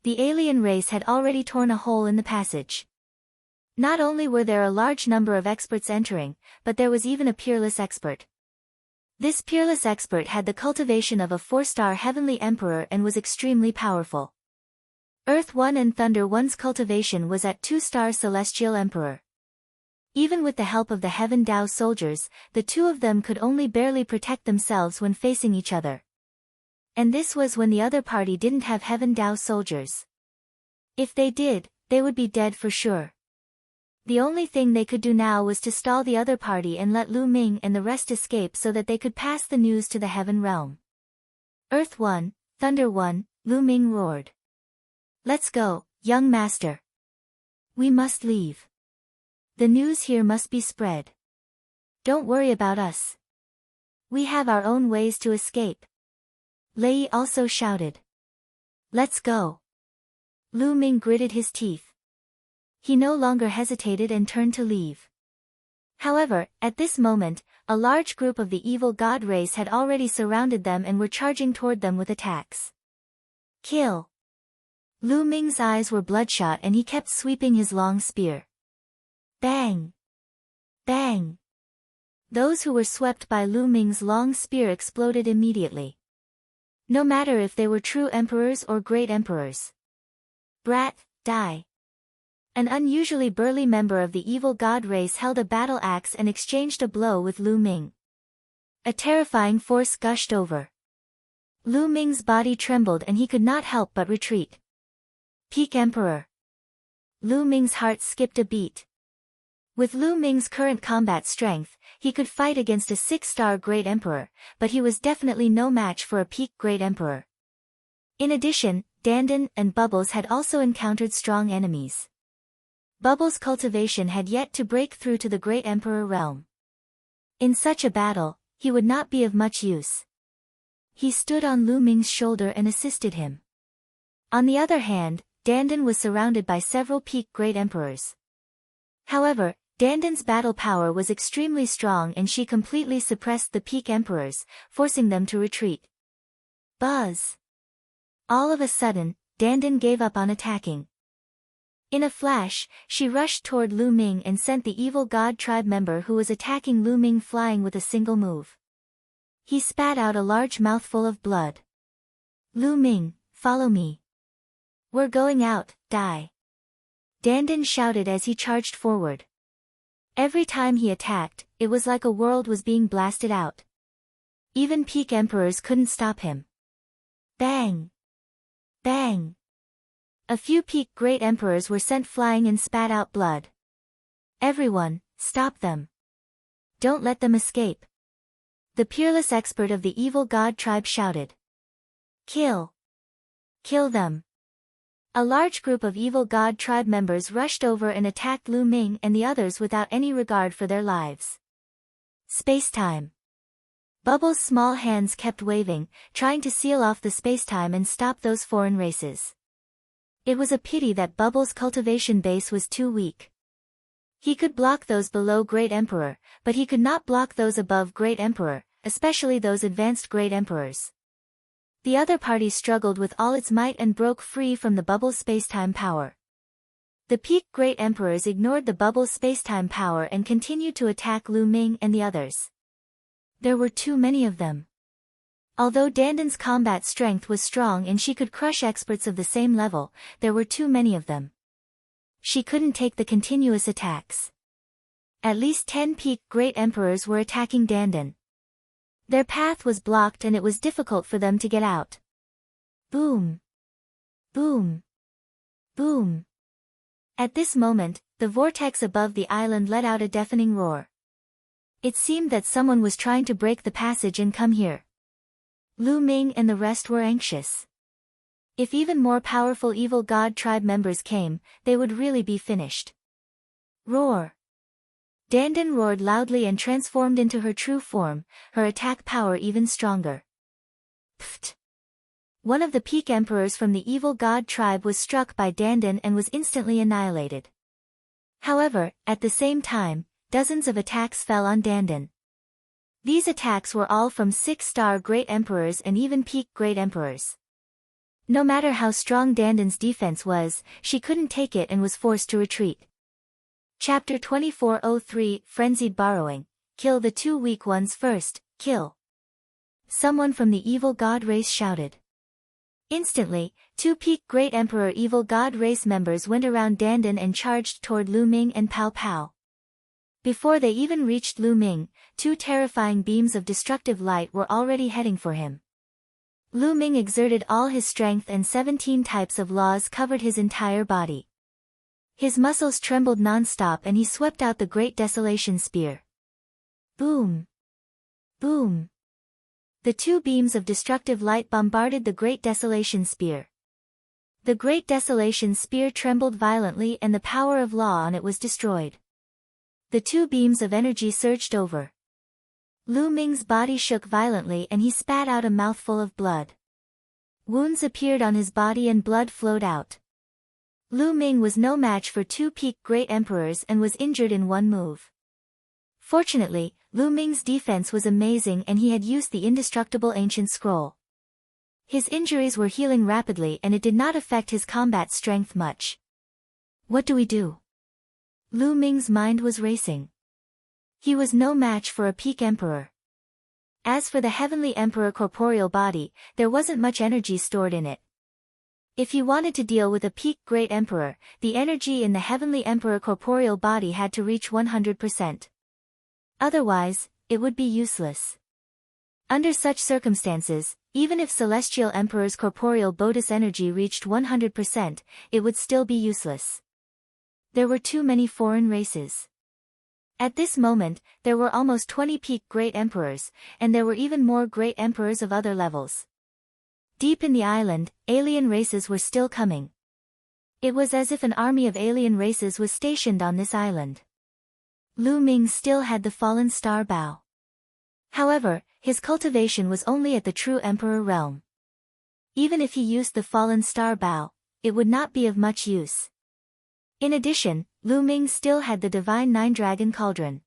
Speaker 1: The alien race had already torn a hole in the passage. Not only were there a large number of experts entering, but there was even a peerless expert. This peerless expert had the cultivation of a 4-star heavenly emperor and was extremely powerful. Earth 1 and Thunder 1's cultivation was at 2-star celestial emperor. Even with the help of the Heaven Dao soldiers, the 2 of them could only barely protect themselves when facing each other. And this was when the other party didn't have Heaven Dao soldiers. If they did, they would be dead for sure. The only thing they could do now was to stall the other party and let Lu Ming and the rest escape so that they could pass the news to the Heaven Realm. Earth 1, Thunder 1, Lu Ming roared. Let's go, young master. We must leave. The news here must be spread. Don't worry about us. We have our own ways to escape. Lei also shouted. Let's go. Lu Ming gritted his teeth. He no longer hesitated and turned to leave. However, at this moment, a large group of the evil god race had already surrounded them and were charging toward them with attacks. Kill! Lu Ming's eyes were bloodshot and he kept sweeping his long spear. Bang! Bang! Those who were swept by Lu Ming's long spear exploded immediately. No matter if they were true emperors or great emperors. Brat, die! An unusually burly member of the evil god race held a battle axe and exchanged a blow with Lu Ming. A terrifying force gushed over. Lu Ming's body trembled and he could not help but retreat. Peak Emperor. Lu Ming's heart skipped a beat. With Lu Ming's current combat strength, he could fight against a 6-star Great Emperor, but he was definitely no match for a peak Great Emperor. In addition, Dandan and Bubbles had also encountered strong enemies. Bubbles' cultivation had yet to break through to the Great Emperor realm. In such a battle, he would not be of much use. He stood on Lu Ming's shoulder and assisted him. On the other hand, Dandan was surrounded by several peak Great Emperors. However, Dandan's battle power was extremely strong and she completely suppressed the peak emperors, forcing them to retreat. Buzz! All of a sudden, Dandan gave up on attacking. In a flash, she rushed toward Lu Ming and sent the evil god tribe member who was attacking Lu Ming flying with a single move. He spat out a large mouthful of blood. Lu Ming, follow me. We're going out, die. Dandan shouted as he charged forward. Every time he attacked, it was like a world was being blasted out. Even peak emperors couldn't stop him. Bang! Bang! A few peak great emperors were sent flying and spat out blood. Everyone, stop them. Don't let them escape. The peerless expert of the evil god tribe shouted. Kill! Kill them! A large group of evil god tribe members rushed over and attacked Lu Ming and the others without any regard for their lives. Spacetime. Bubbles' small hands kept waving, trying to seal off the spacetime and stop those foreign races. It was a pity that Bubbles' cultivation base was too weak. He could block those below Great Emperor, but he could not block those above Great Emperor, especially those advanced Great Emperors. The other party struggled with all its might and broke free from the bubble's spacetime power. The peak Great Emperors ignored the bubble's spacetime power and continued to attack Lu Ming and the others. There were too many of them. Although Dandan's combat strength was strong and she could crush experts of the same level, there were too many of them. She couldn't take the continuous attacks. At least 10 peak Great Emperors were attacking Dandan. Their path was blocked and it was difficult for them to get out. Boom! Boom! Boom! At this moment, the vortex above the island let out a deafening roar. It seemed that someone was trying to break the passage and come here. Lu Ming and the rest were anxious. If even more powerful evil god tribe members came, they would really be finished. Roar! Dandan roared loudly and transformed into her true form, her attack power even stronger. Pfft! One of the peak emperors from the evil god tribe was struck by Dandan and was instantly annihilated. However, at the same time, dozens of attacks fell on Dandan. These attacks were all from 6-star Great Emperors and even peak Great Emperors. No matter how strong Dandan's defense was, she couldn't take it and was forced to retreat. Chapter 2403 Frenzied Borrowing. Kill the 2 weak ones first, kill. Someone from the evil god race shouted. Instantly, 2 peak Great Emperor evil god race members went around Dandan and charged toward Lu Ming and Pow Pow. Before they even reached Lu Ming, 2 terrifying beams of destructive light were already heading for him. Lu Ming exerted all his strength and 17 types of laws covered his entire body. His muscles trembled non-stop and he swept out the Great Desolation Spear. Boom! Boom! The 2 beams of destructive light bombarded the Great Desolation Spear. The Great Desolation Spear trembled violently and the power of law on it was destroyed. The 2 beams of energy surged over. Lu Ming's body shook violently and he spat out a mouthful of blood. Wounds appeared on his body and blood flowed out. Lu Ming was no match for 2 peak Great Emperors and was injured in one move. Fortunately, Lu Ming's defense was amazing and he had used the indestructible ancient scroll. His injuries were healing rapidly and it did not affect his combat strength much. What do we do? Lu Ming's mind was racing. He was no match for a peak emperor. As for the Heavenly Emperor corporeal body, there wasn't much energy stored in it. If he wanted to deal with a peak Great Emperor, the energy in the Heavenly Emperor corporeal body had to reach 100%. Otherwise, it would be useless. Under such circumstances, even if Celestial Emperor's corporeal Bodhis energy reached 100%, it would still be useless. There were too many foreign races. At this moment, there were almost 20 peak Great Emperors, and there were even more Great Emperors of other levels. Deep in the island, alien races were still coming. It was as if an army of alien races was stationed on this island. Lu Ming still had the fallen star bow. However, his cultivation was only at the true emperor realm. Even if he used the fallen star bow, it would not be of much use. In addition, Lu Ming still had the divine 9-dragon cauldron.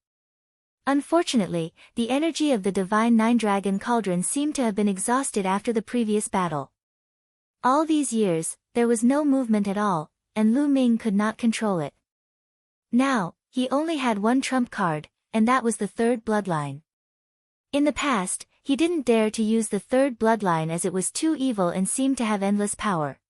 Speaker 1: Unfortunately, the energy of the divine 9-dragon cauldron seemed to have been exhausted after the previous battle. All these years, there was no movement at all, and Lu Ming could not control it. Now, he only had one trump card, and that was the 3rd bloodline. In the past, he didn't dare to use the 3rd bloodline as it was too evil and seemed to have endless power.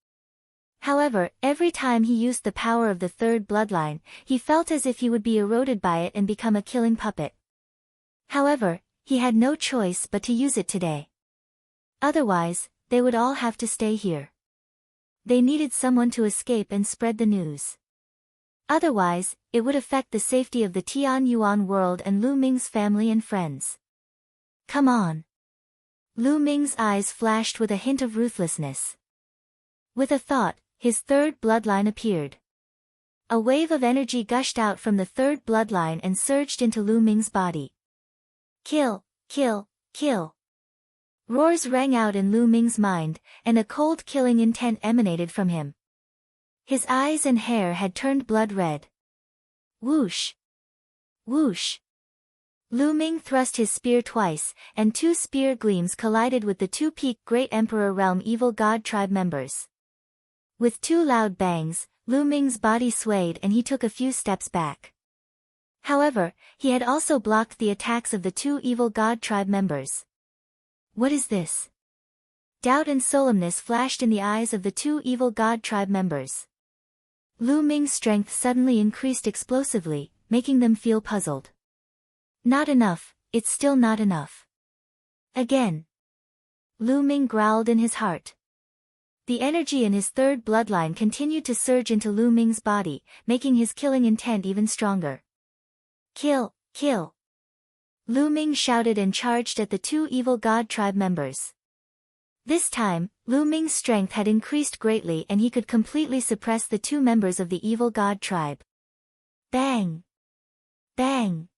Speaker 1: However, every time he used the power of the 3rd bloodline, he felt as if he would be eroded by it and become a killing puppet. However, he had no choice but to use it today. Otherwise, they would all have to stay here. They needed someone to escape and spread the news. Otherwise, it would affect the safety of the Tian Yuan world and Lu Ming's family and friends. Come on. Lu Ming's eyes flashed with a hint of ruthlessness. With a thought, his 3rd bloodline appeared. A wave of energy gushed out from the 3rd bloodline and surged into Lu Ming's body. Kill, kill, kill. Roars rang out in Lu Ming's mind, and a cold killing intent emanated from him. His eyes and hair had turned blood red. Whoosh! Whoosh! Lu Ming thrust his spear twice, and two spear gleams collided with the two peak Great Emperor Realm Evil God Tribe members. With two loud bangs, Lu Ming's body swayed and he took a few steps back. However, he had also blocked the attacks of the two Evil God Tribe members. What is this? Doubt and solemnness flashed in the eyes of the two Evil God Tribe members. Lu Ming's strength suddenly increased explosively, making them feel puzzled. Not enough, it's still not enough. Again. Lu Ming growled in his heart. The energy in his third bloodline continued to surge into Lu Ming's body, making his killing intent even stronger. Kill, kill. Lu Ming shouted and charged at the two Evil God Tribe members. This time, Lu Ming's strength had increased greatly and he could completely suppress the two members of the Evil God Tribe. Bang! Bang!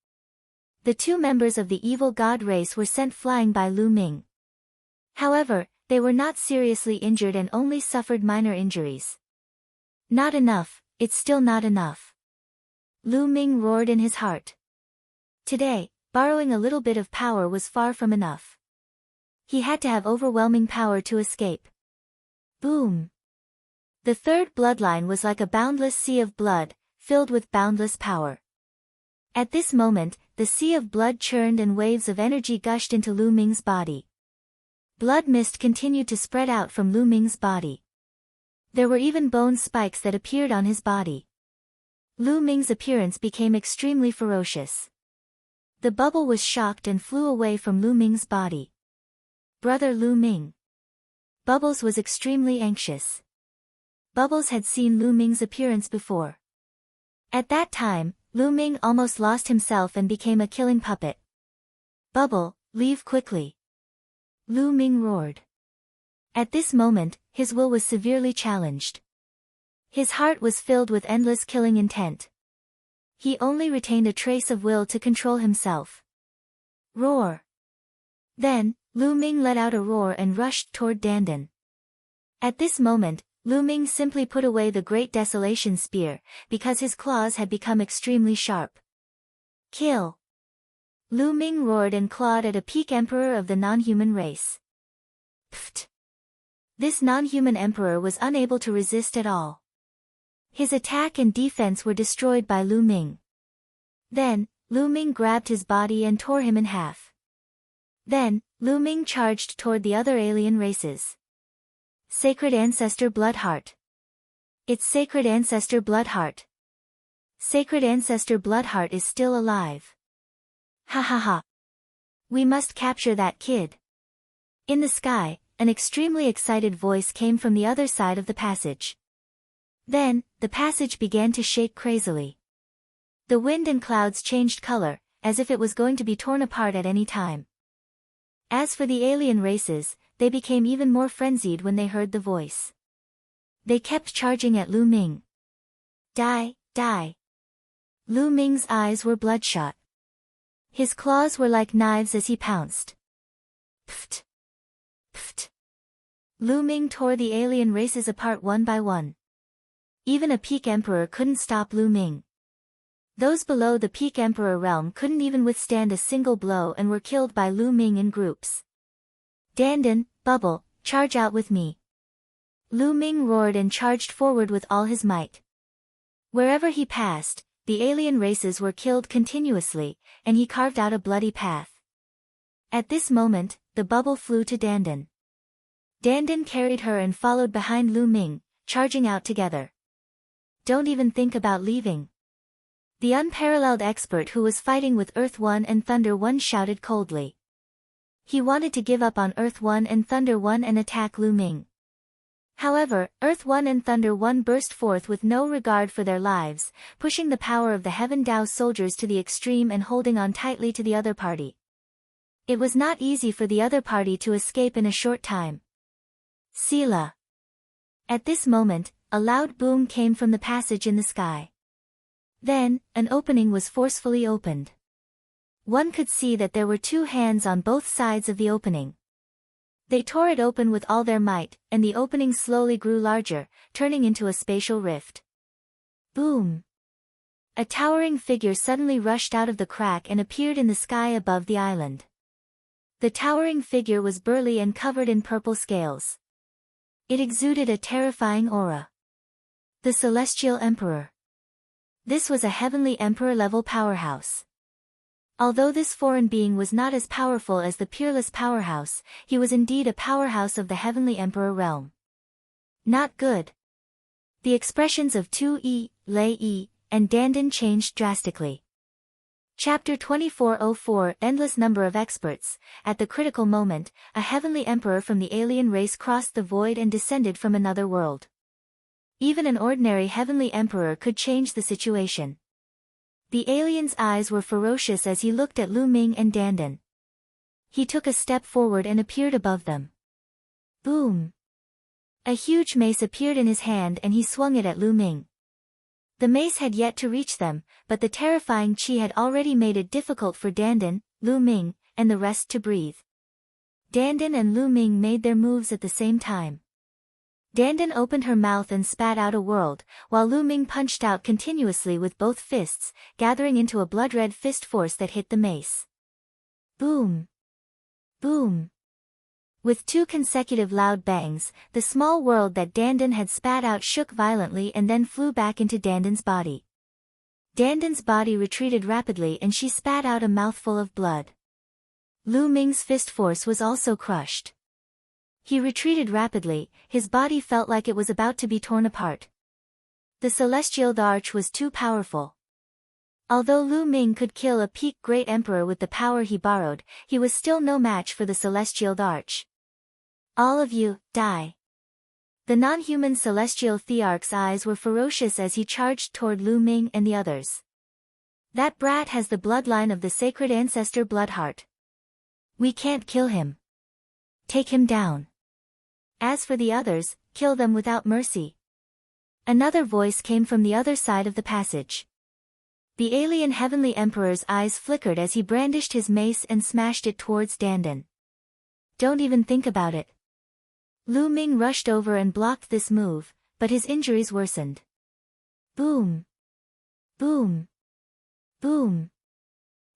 Speaker 1: The two members of the Evil God race were sent flying by Lu Ming. However, they were not seriously injured and only suffered minor injuries. Not enough, it's still not enough. Lu Ming roared in his heart. Today, borrowing a little bit of power was far from enough. He had to have overwhelming power to escape. Boom! The third bloodline was like a boundless sea of blood, filled with boundless power. At this moment, the sea of blood churned and waves of energy gushed into Lu Ming's body. Blood mist continued to spread out from Lu Ming's body. There were even bone spikes that appeared on his body. Lu Ming's appearance became extremely ferocious. The bubble was shocked and flew away from Lu Ming's body. Brother Lu Ming. Bubbles was extremely anxious. Bubbles had seen Lu Ming's appearance before. At that time, Lu Ming almost lost himself and became a killing puppet. Bubble, leave quickly. Lu Ming roared. At this moment, his will was severely challenged. His heart was filled with endless killing intent. He only retained a trace of will to control himself. Roar. Then, Lu Ming let out a roar and rushed toward Dandan. At this moment, Lu Ming simply put away the Great Desolation Spear, because his claws had become extremely sharp. Kill! Lu Ming roared and clawed at a peak emperor of the non-human race. Pfft! This non-human emperor was unable to resist at all. His attack and defense were destroyed by Lu Ming. Then, Lu Ming grabbed his body and tore him in half. Then, Lu Ming charged toward the other alien races. Sacred Ancestor Bloodheart. It's Sacred Ancestor Bloodheart. Sacred Ancestor Bloodheart is still alive. Ha ha ha. We must capture that kid. In the sky, an extremely excited voice came from the other side of the passage. Then, the passage began to shake crazily. The wind and clouds changed color, as if it was going to be torn apart at any time. As for the alien races, they became even more frenzied when they heard the voice. They kept charging at Lu Ming. Die, die. Lu Ming's eyes were bloodshot. His claws were like knives as he pounced. Pfft. Pfft. Lu Ming tore the alien races apart one by one. Even a peak emperor couldn't stop Lu Ming. Those below the peak emperor realm couldn't even withstand a single blow and were killed by Lu Ming in groups. Dandan, Bubble, charge out with me. Lu Ming roared and charged forward with all his might. Wherever he passed, the alien races were killed continuously, and he carved out a bloody path. At this moment, the bubble flew to Dandan. Dandan carried her and followed behind Lu Ming, charging out together. Don't even think about leaving. The unparalleled expert who was fighting with Earth 1 and Thunder 1 shouted coldly. He wanted to give up on Earth 1 and Thunder 1 and attack Lu Ming. However, Earth 1 and Thunder 1 burst forth with no regard for their lives, pushing the power of the Heaven Dao soldiers to the extreme and holding on tightly to the other party. It was not easy for the other party to escape in a short time. Sela. At this moment, a loud boom came from the passage in the sky. Then, an opening was forcefully opened. One could see that there were two hands on both sides of the opening. They tore it open with all their might, and the opening slowly grew larger, turning into a spatial rift. Boom! A towering figure suddenly rushed out of the crack and appeared in the sky above the island. The towering figure was burly and covered in purple scales. It exuded a terrifying aura. The Celestial Emperor. This was a heavenly emperor-level powerhouse. Although this foreign being was not as powerful as the peerless powerhouse, he was indeed a powerhouse of the heavenly emperor realm. Not good. The expressions of Tu-yi, Lei-yi, and Dandan changed drastically. Chapter 2404 Endless number of experts. At the critical moment, a heavenly emperor from the alien race crossed the void and descended from another world. Even an ordinary heavenly emperor could change the situation. The alien's eyes were ferocious as he looked at Lu Ming and Dandan. He took a step forward and appeared above them. Boom! A huge mace appeared in his hand and he swung it at Lu Ming. The mace had yet to reach them, but the terrifying chi had already made it difficult for Dandan, Lu Ming, and the rest to breathe. Dandan and Lu Ming made their moves at the same time. Dandan opened her mouth and spat out a world, while Lu Ming punched out continuously with both fists, gathering into a blood-red fist force that hit the mace. Boom! Boom! With two consecutive loud bangs, the small world that Dandan had spat out shook violently and then flew back into Dandan's body. Dandan's body retreated rapidly and she spat out a mouthful of blood. Lu Ming's fist force was also crushed. He retreated rapidly, his body felt like it was about to be torn apart. The Celestial Arch was too powerful. Although Lu Ming could kill a peak great emperor with the power he borrowed, he was still no match for the Celestial Arch. All of you, die. The non-human Celestial Thearch's eyes were ferocious as he charged toward Lu Ming and the others. That brat has the bloodline of the sacred ancestor Bloodheart. We can't kill him. Take him down. As for the others, kill them without mercy. Another voice came from the other side of the passage. The alien heavenly emperor's eyes flickered as he brandished his mace and smashed it towards Dandan. Don't even think about it. Lu Ming rushed over and blocked this move, but his injuries worsened. Boom! Boom! Boom!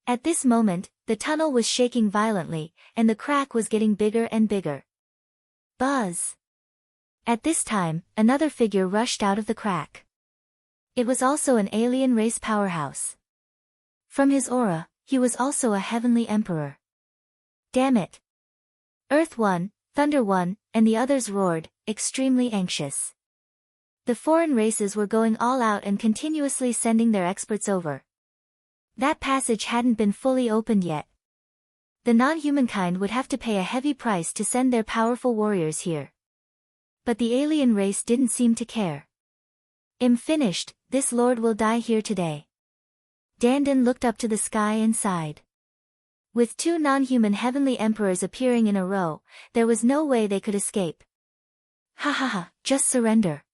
Speaker 1: At this moment, the tunnel was shaking violently, and the crack was getting bigger and bigger. Buzz! At this time, another figure rushed out of the crack. It was also an alien race powerhouse. From his aura, he was also a heavenly emperor. Damn it! Earth One, Thunder One, and the others roared, extremely anxious. The foreign races were going all out and continuously sending their experts over. That passage hadn't been fully opened yet. The non-humankind would have to pay a heavy price to send their powerful warriors here. But the alien race didn't seem to care. I'm finished, this lord will die here today. Dandan looked up to the sky and sighed. With two non-human heavenly emperors appearing in a row, there was no way they could escape. Ha ha ha, just surrender.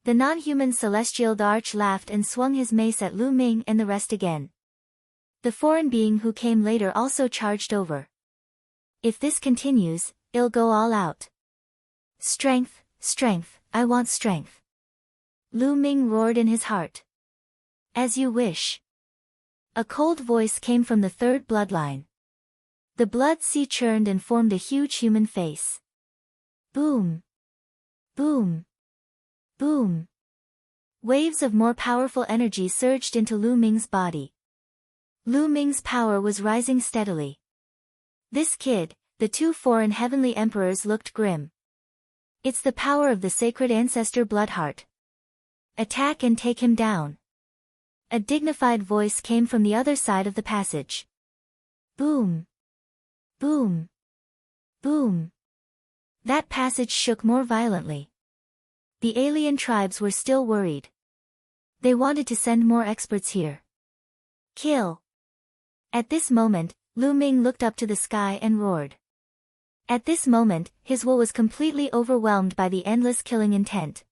Speaker 1: The non-human Celestial Arch laughed and swung his mace at Lu Ming and the rest again. The foreign being who came later also charged over. If this continues, it'll go all out. Strength, strength, I want strength. Lu Ming roared in his heart. As you wish. A cold voice came from the third bloodline. The blood sea churned and formed a huge human face. Boom! Boom! Boom! Waves of more powerful energy surged into Lu Ming's body. Lu Ming's power was rising steadily. This kid, the two foreign heavenly emperors looked grim. It's the power of the sacred ancestor Bloodheart. Attack and take him down. A dignified voice came from the other side of the passage. Boom! Boom! Boom! That passage shook more violently. The alien tribes were still worried. They wanted to send more experts here. Kill! At this moment, Lu Ming looked up to the sky and roared. At this moment, his will was completely overwhelmed by the endless killing intent.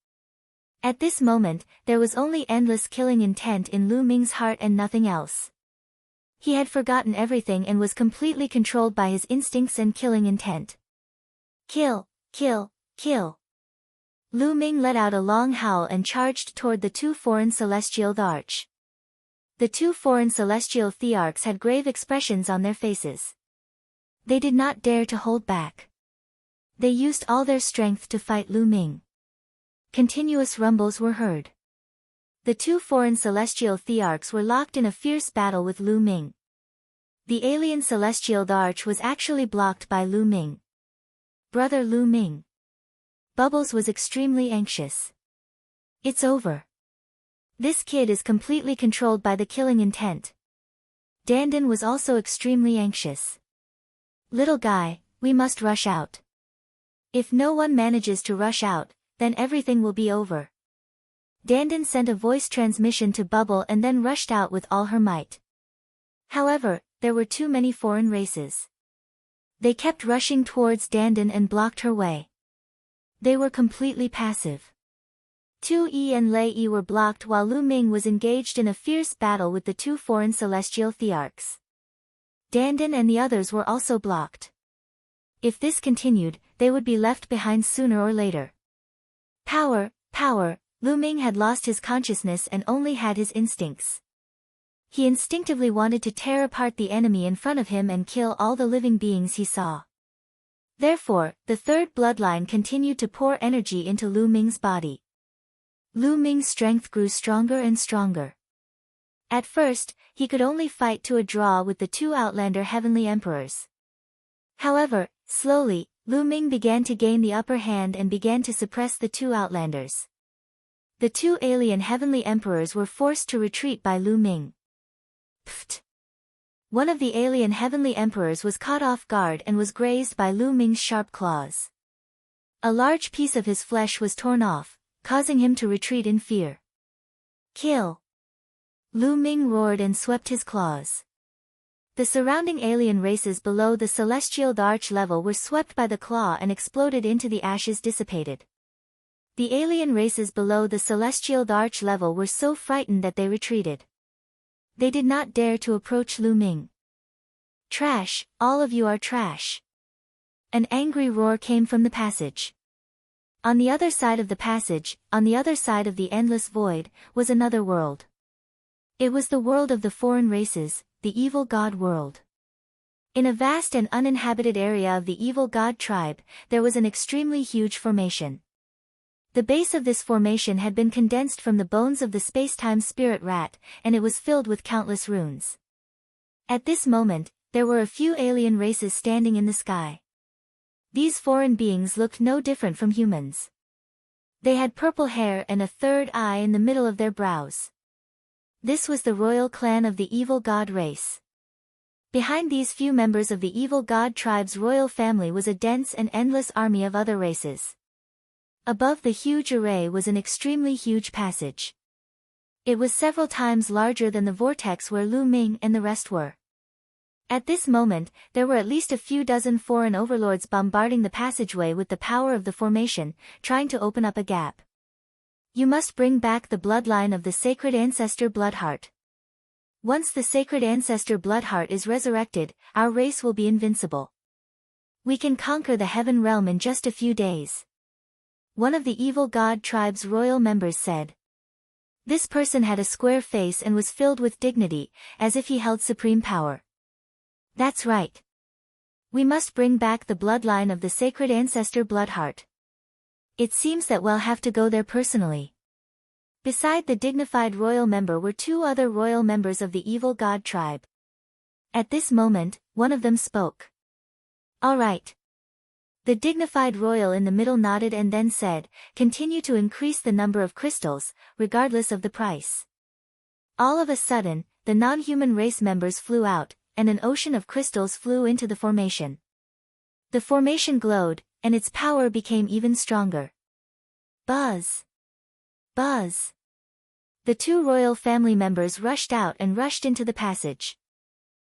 Speaker 1: At this moment, there was only endless killing intent in Lu Ming's heart and nothing else. He had forgotten everything and was completely controlled by his instincts and killing intent. Kill, kill, kill. Lu Ming let out a long howl and charged toward the two foreign Celestial Arch. The two foreign celestial thearchs had grave expressions on their faces. They did not dare to hold back. They used all their strength to fight Lu Ming. Continuous rumbles were heard. The two foreign celestial thearchs were locked in a fierce battle with Lu Ming. The alien celestial arch was actually blocked by Lu Ming. Brother Lu Ming. Bubbles was extremely anxious. It's over. This kid is completely controlled by the killing intent. Dandan was also extremely anxious. Little guy, we must rush out. If no one manages to rush out, then everything will be over. Dandan sent a voice transmission to Bubble and then rushed out with all her might. However, there were too many foreign races. They kept rushing towards Dandan and blocked her way. They were completely passive. 2E and Lei Yi were blocked while Lu Ming was engaged in a fierce battle with the two foreign celestial thearchs. Dandan and the others were also blocked. If this continued, they would be left behind sooner or later. Power, power, Lu Ming had lost his consciousness and only had his instincts. He instinctively wanted to tear apart the enemy in front of him and kill all the living beings he saw. Therefore, the third bloodline continued to pour energy into Lu Ming's body. Lu Ming's strength grew stronger and stronger. At first, he could only fight to a draw with the two Outlander Heavenly Emperors. However, slowly, Lu Ming began to gain the upper hand and began to suppress the two Outlanders. The two alien Heavenly Emperors were forced to retreat by Lu Ming. Pfft! One of the alien Heavenly Emperors was caught off guard and was grazed by Lu Ming's sharp claws. A large piece of his flesh was torn off, causing him to retreat in fear. Kill! Lu Ming roared and swept his claws. The surrounding alien races below the celestial arch level were swept by the claw and exploded into the ashes dissipated. The alien races below the celestial arch level were so frightened that they retreated. They did not dare to approach Lu Ming. Trash, all of you are trash. An angry roar came from the passage. On the other side of the passage, on the other side of the endless void, was another world. It was the world of the foreign races, the evil god world. In a vast and uninhabited area of the evil god tribe, there was an extremely huge formation. The base of this formation had been condensed from the bones of the space-time spirit rat, and it was filled with countless runes. At this moment, there were a few alien races standing in the sky. These foreign beings looked no different from humans. They had purple hair and a third eye in the middle of their brows. This was the royal clan of the evil god race. Behind these few members of the evil god tribe's royal family was a dense and endless army of other races. Above the huge array was an extremely huge passage. It was several times larger than the vortex where Lu Ming and the rest were. At this moment, there were at least a few dozen foreign overlords bombarding the passageway with the power of the formation, trying to open up a gap. You must bring back the bloodline of the sacred ancestor Bloodheart. Once the sacred ancestor Bloodheart is resurrected, our race will be invincible. We can conquer the heaven realm in just a few days. One of the evil god tribe's royal members said. This person had a square face and was filled with dignity, as if he held supreme power. That's right. We must bring back the bloodline of the sacred ancestor Bloodheart. It seems that we'll have to go there personally. Beside the dignified royal member were two other royal members of the evil god tribe. At this moment, one of them spoke. All right. The dignified royal in the middle nodded and then said, continue to increase the number of crystals, regardless of the price. All of a sudden, the non-human race members flew out, and an ocean of crystals flew into the formation. The formation glowed, and its power became even stronger. Buzz! Buzz! The two royal family members rushed out and rushed into the passage.